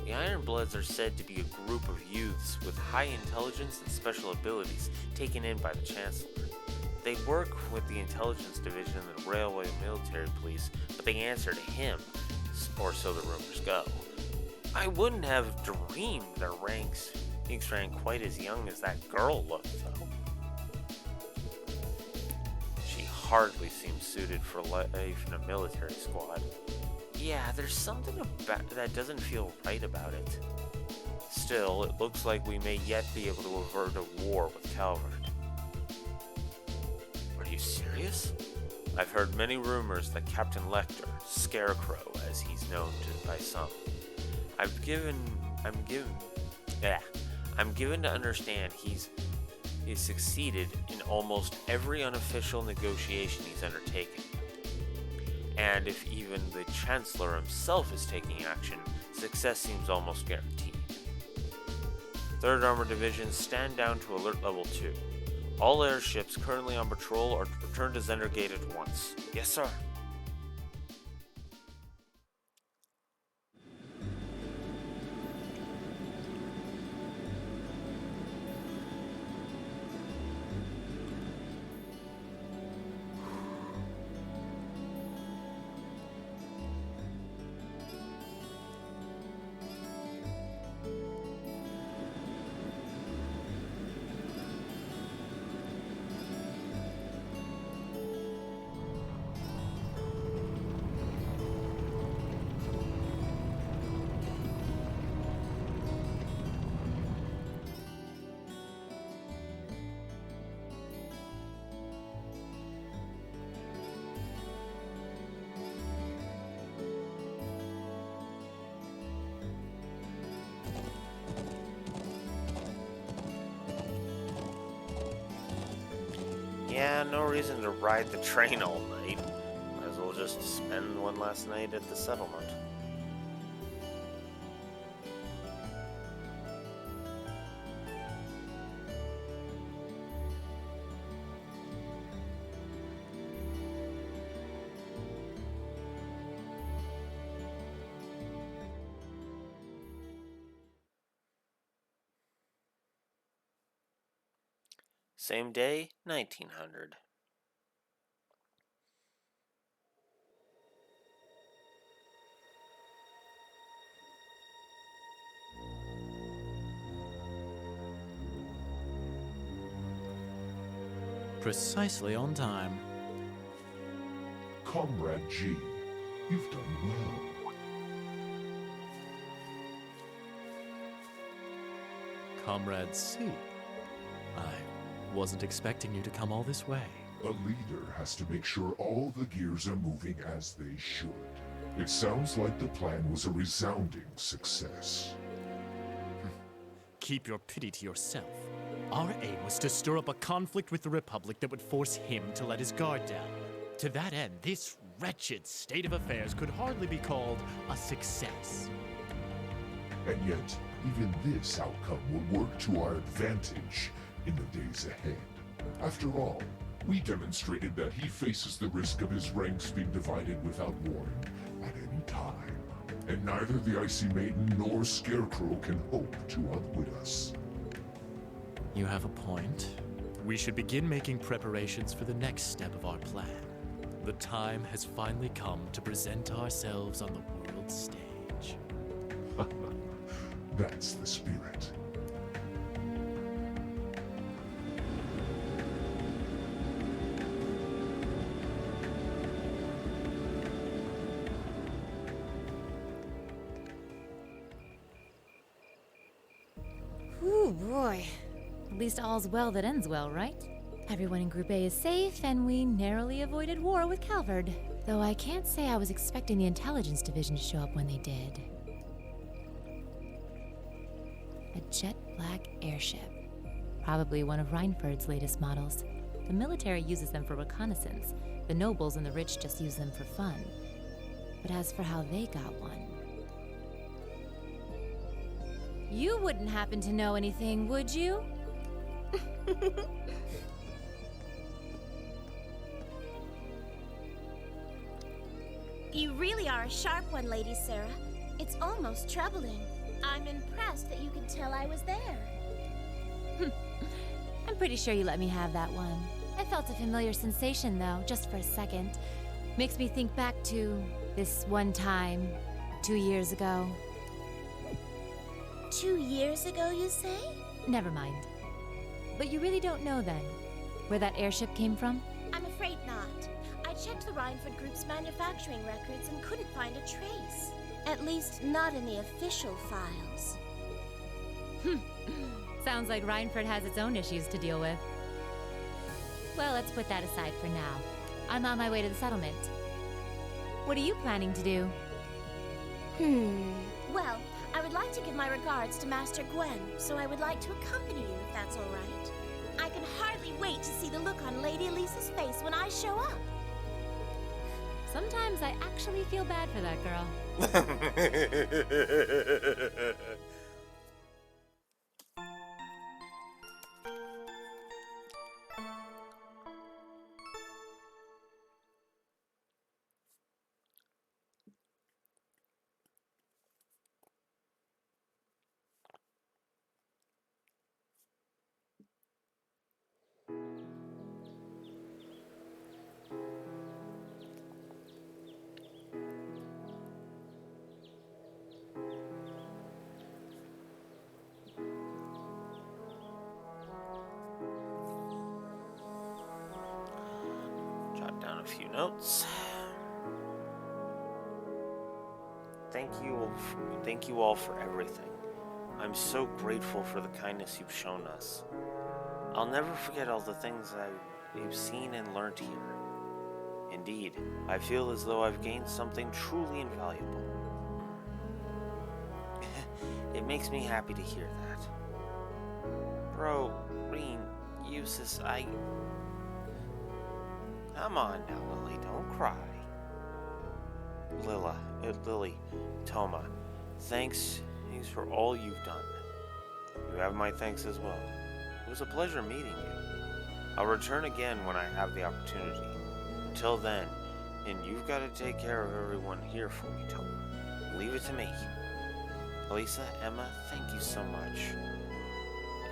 The Ironbloods are said to be a group of youths with high intelligence and special abilities taken in by the Chancellor. They work with the Intelligence Division of the Railway Military Police, but they answer to him, or so the rumors go. I wouldn't have dreamed their ranks ran quite as young as that girl looked, though. She hardly seems suited for life in a military squad. Yeah, there's something about that doesn't feel right about it. Still, it looks like we may yet be able to avert a war with Calvard. Are you serious? I've heard many rumors that Captain Lecter, Scarecrow as he's known by some, I'm given to understand he's succeeded in almost every unofficial negotiation he's undertaken. And if even the Chancellor himself is taking action, success seems almost guaranteed. 3rd Armored Division, stand down to alert level 2. All airships currently on patrol are returned to Zender Gate at once. Yes, sir. Yeah, no reason to ride the train all night. Might as well just spend one last night at the settlement. Same day, 1900. Precisely on time. Comrade G, you've done well. Comrade C, I wasn't expecting you to come all this way. A leader has to make sure all the gears are moving as they should. It sounds like the plan was a resounding success. Keep your pity to yourself. Our aim was to stir up a conflict with the Republic that would force him to let his guard down. To that end, this wretched state of affairs could hardly be called a success. And yet, even this outcome will work to our advantage in the days ahead. After all, we demonstrated that he faces the risk of his ranks being divided without warning at any time. And neither the Icy Maiden nor Scarecrow can hope to outwit us. You have a point. We should begin making preparations for the next step of our plan. The time has finally come to present ourselves on the world stage. That's the spirit. Ooh, boy. At least all's well that ends well, right? Everyone in Group A is safe, and we narrowly avoided war with Calvard. Though I can't say I was expecting the Intelligence Division to show up when they did. A jet black airship. Probably one of Reinford's latest models. The military uses them for reconnaissance. The nobles and the rich just use them for fun. But as for how they got one... You wouldn't happen to know anything, would you? You really are a sharp one, Lady Sarah. It's almost troubling. I'm impressed that you could tell I was there. I'm pretty sure you let me have that one. I felt a familiar sensation, though, just for a second. Makes me think back to this one time, 2 years ago. 2 years ago, you say? Never mind. But you really don't know, then, where that airship came from? I'm afraid not. I checked the Rhineford Group's manufacturing records and couldn't find a trace. At least, not in the official files. Sounds like Rhineford has its own issues to deal with. Well, let's put that aside for now. I'm on my way to the settlement. What are you planning to do? Well, I would like to give my regards to Master Gwen, so I would like to accompany you if that's all right. I can hardly wait to see the look on Lady Elisa's face when I show up. Sometimes I actually feel bad for that girl. Jot down a few notes. Thank you all for everything. I'm so grateful for the kindness you've shown us. I'll never forget all the things I've seen and learned here. Indeed, I feel as though I've gained something truly invaluable. It makes me happy to hear that. Bro, Reen, Eustace, Come on now, Lily, don't cry. Lily, Toma, thanks for all you've done. You have my thanks as well. It was a pleasure meeting you. I'll return again when I have the opportunity. Until then, and you've got to take care of everyone here for me, Toma. Leave it to me. Elisa, Emma, thank you so much.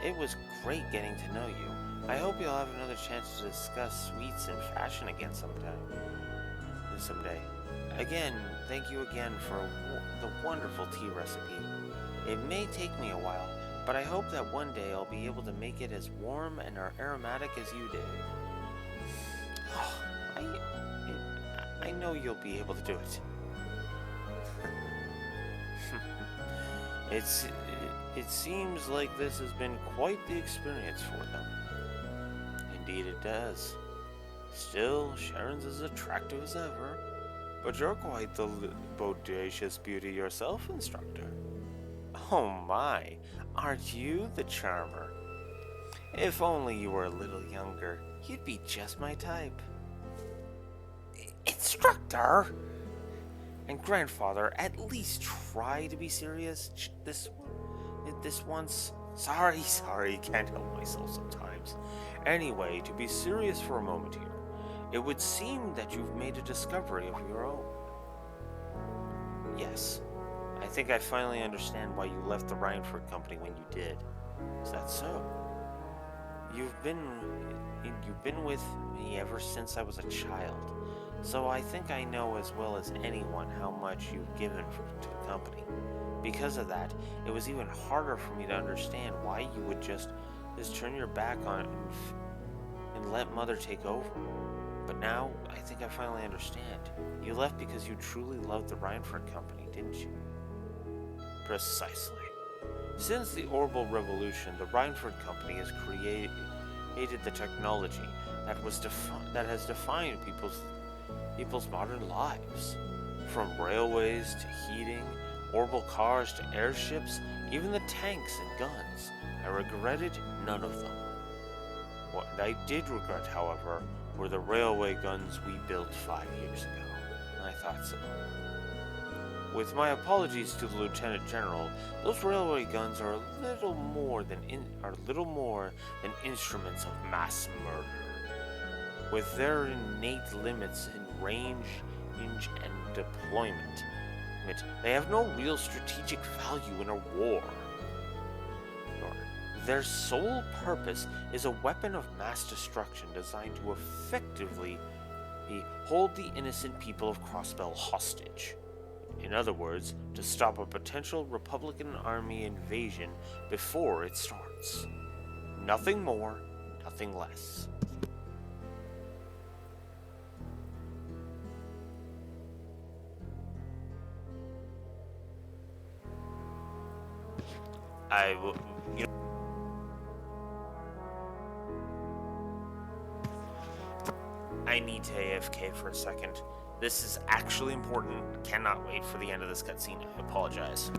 It was great getting to know you. I hope you'll have another chance to discuss sweets and fashion again someday. Again, thank you again for the wonderful tea recipe. It may take me a while, but I hope that one day I'll be able to make it as warm and aromatic as you did. I know you'll be able to do it. It seems like this has been quite the experience for them. Indeed it does. Still, Sharon's as attractive as ever, but you're quite the bodacious beauty yourself, Instructor. Oh my, aren't you the charmer? If only you were a little younger, you'd be just my type. Instructor! And Grandfather, at least try to be serious this once. Sorry, can't help myself sometimes. Anyway, to be serious for a moment here, it would seem that you've made a discovery of your own. Yes, I think I finally understand why you left the Rhineford Company when you did. Is that so? You've been with me ever since I was a child, so I think I know as well as anyone how much you've given to the company. Because of that, it was even harder for me to understand why you would just turn your back on it and let Mother take over. But now, I think I finally understand. You left because you truly loved the Rhineford Company, didn't you? Precisely. Since the Orbital Revolution, the Rhineford Company has created the technology that has defined people's modern lives. From railways to heating, orbital cars to airships, even the tanks and guns. I regretted none of them. What I did regret, however, were the railway guns we built 5 years ago. I thought so. With my apologies to the Lieutenant General, those railway guns are little more than instruments of mass murder. With their innate limits in range and deployment, they have no real strategic value in a war. Their sole purpose is a weapon of mass destruction designed to effectively hold the innocent people of Crossbell hostage. In other words, to stop a potential Republican Army invasion before it starts. Nothing more, nothing less. I need to AFK for a second. This is actually important. Cannot wait for the end of this cutscene. I apologize.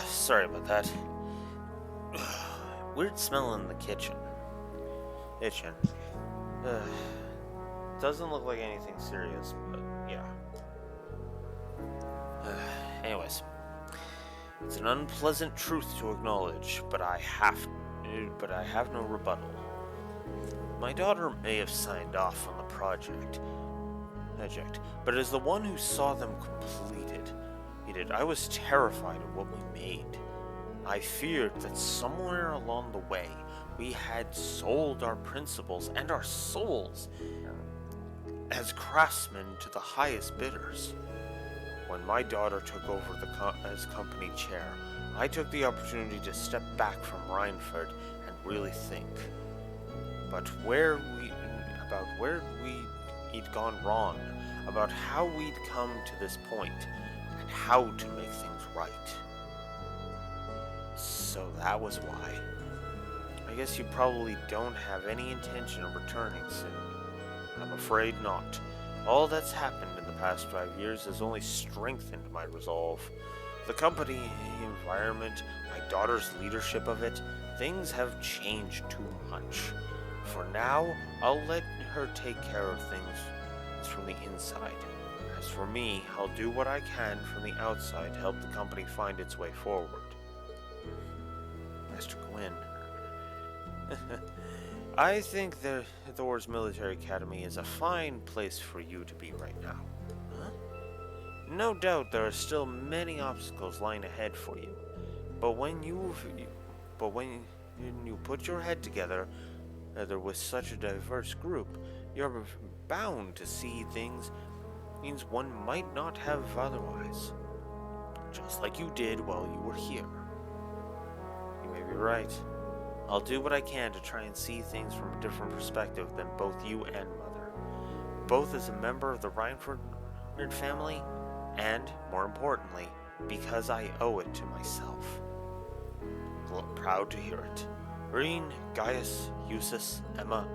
Sorry about that. Weird smell in the kitchen. Doesn't look like anything serious, but yeah. Anyways, it's an unpleasant truth to acknowledge, but I have no rebuttal. My daughter may have signed off on the project, but as the one who saw them completed, I was terrified of what we made. I feared that somewhere along the way, we had sold our principles and our souls as craftsmen to the highest bidders. When my daughter took over as company chair, I took the opportunity to step back from Rhineford and really think. But where we'd gone wrong, about how we'd come to this point, and how to make things right. So that was why. I guess you probably don't have any intention of returning soon. I'm afraid not. All that's happened in the past 5 years has only strengthened my resolve. The company, the environment, my daughter's leadership of it, things have changed too much. For now, I'll let her take care of things from the inside. As for me, I'll do what I can from the outside to help the company find its way forward. Master Gwyn. I think the Thor's Military Academy is a fine place for you to be right now. Huh? No doubt there are still many obstacles lying ahead for you, but when you put your head together with such a diverse group, you're bound to see things one might not have otherwise. Just like you did while you were here. You may be right. I'll do what I can to try and see things from a different perspective than both you and Mother. Both as a member of the Rhineford family, and, more importantly, because I owe it to myself. Proud to hear it. Reen, Gaius, Eustace, Emma,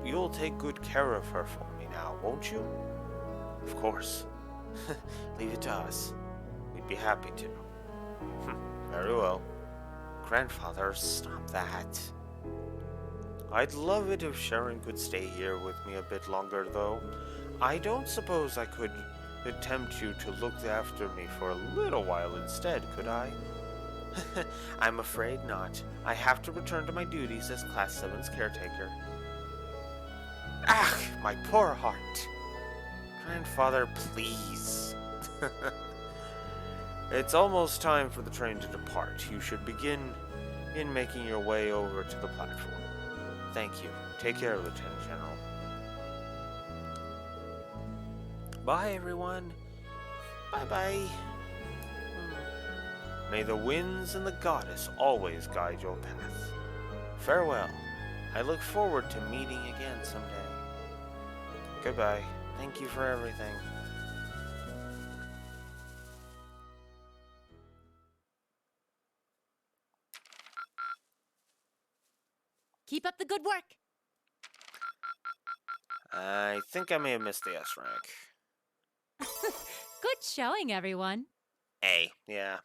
you'll take good care of her for me now, won't you? Of course. Leave it to us. We'd be happy to. Very well. Grandfather, stop that. I'd love it if Sharon could stay here with me a bit longer, though. I don't suppose I could tempt you to look after me for a little while instead, could I? I'm afraid not. I have to return to my duties as Class 7's caretaker. Ah, my poor heart. Grandfather, please. It's almost time for the train to depart. You should begin in making your way over to the platform. Thank you. Take care, Lieutenant General. Bye, everyone. Bye-bye. May the winds and the goddess always guide your path. Farewell. I look forward to meeting again someday. Goodbye. Thank you for everything. Keep up the good work. I think I may have missed the S rank. Good showing, everyone. A, yeah.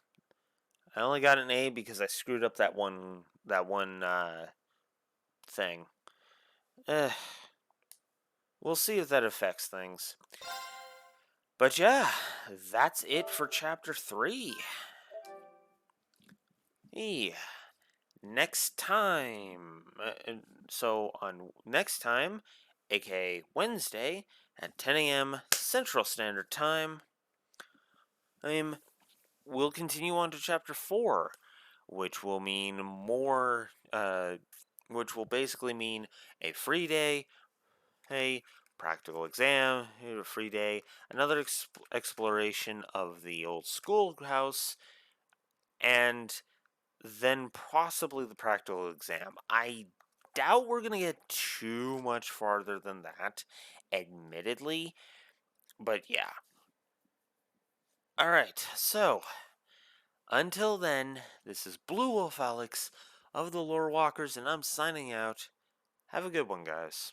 I only got an A because I screwed up that one thing. We'll see if that affects things. But yeah, that's it for Chapter 3. Next time. So on next time, aka Wednesday, at 10 a.m. Central Standard Time, we'll continue on to Chapter 4, which will mean more, which will basically mean a free day, a practical exam, a free day, another exploration of the old schoolhouse, and then possibly the practical exam. I doubt we're going to get too much farther than that, admittedly, but yeah. Alright, so, until then, this is Blue Wolf Alex of the Lore Walkers, and I'm signing out. Have a good one, guys.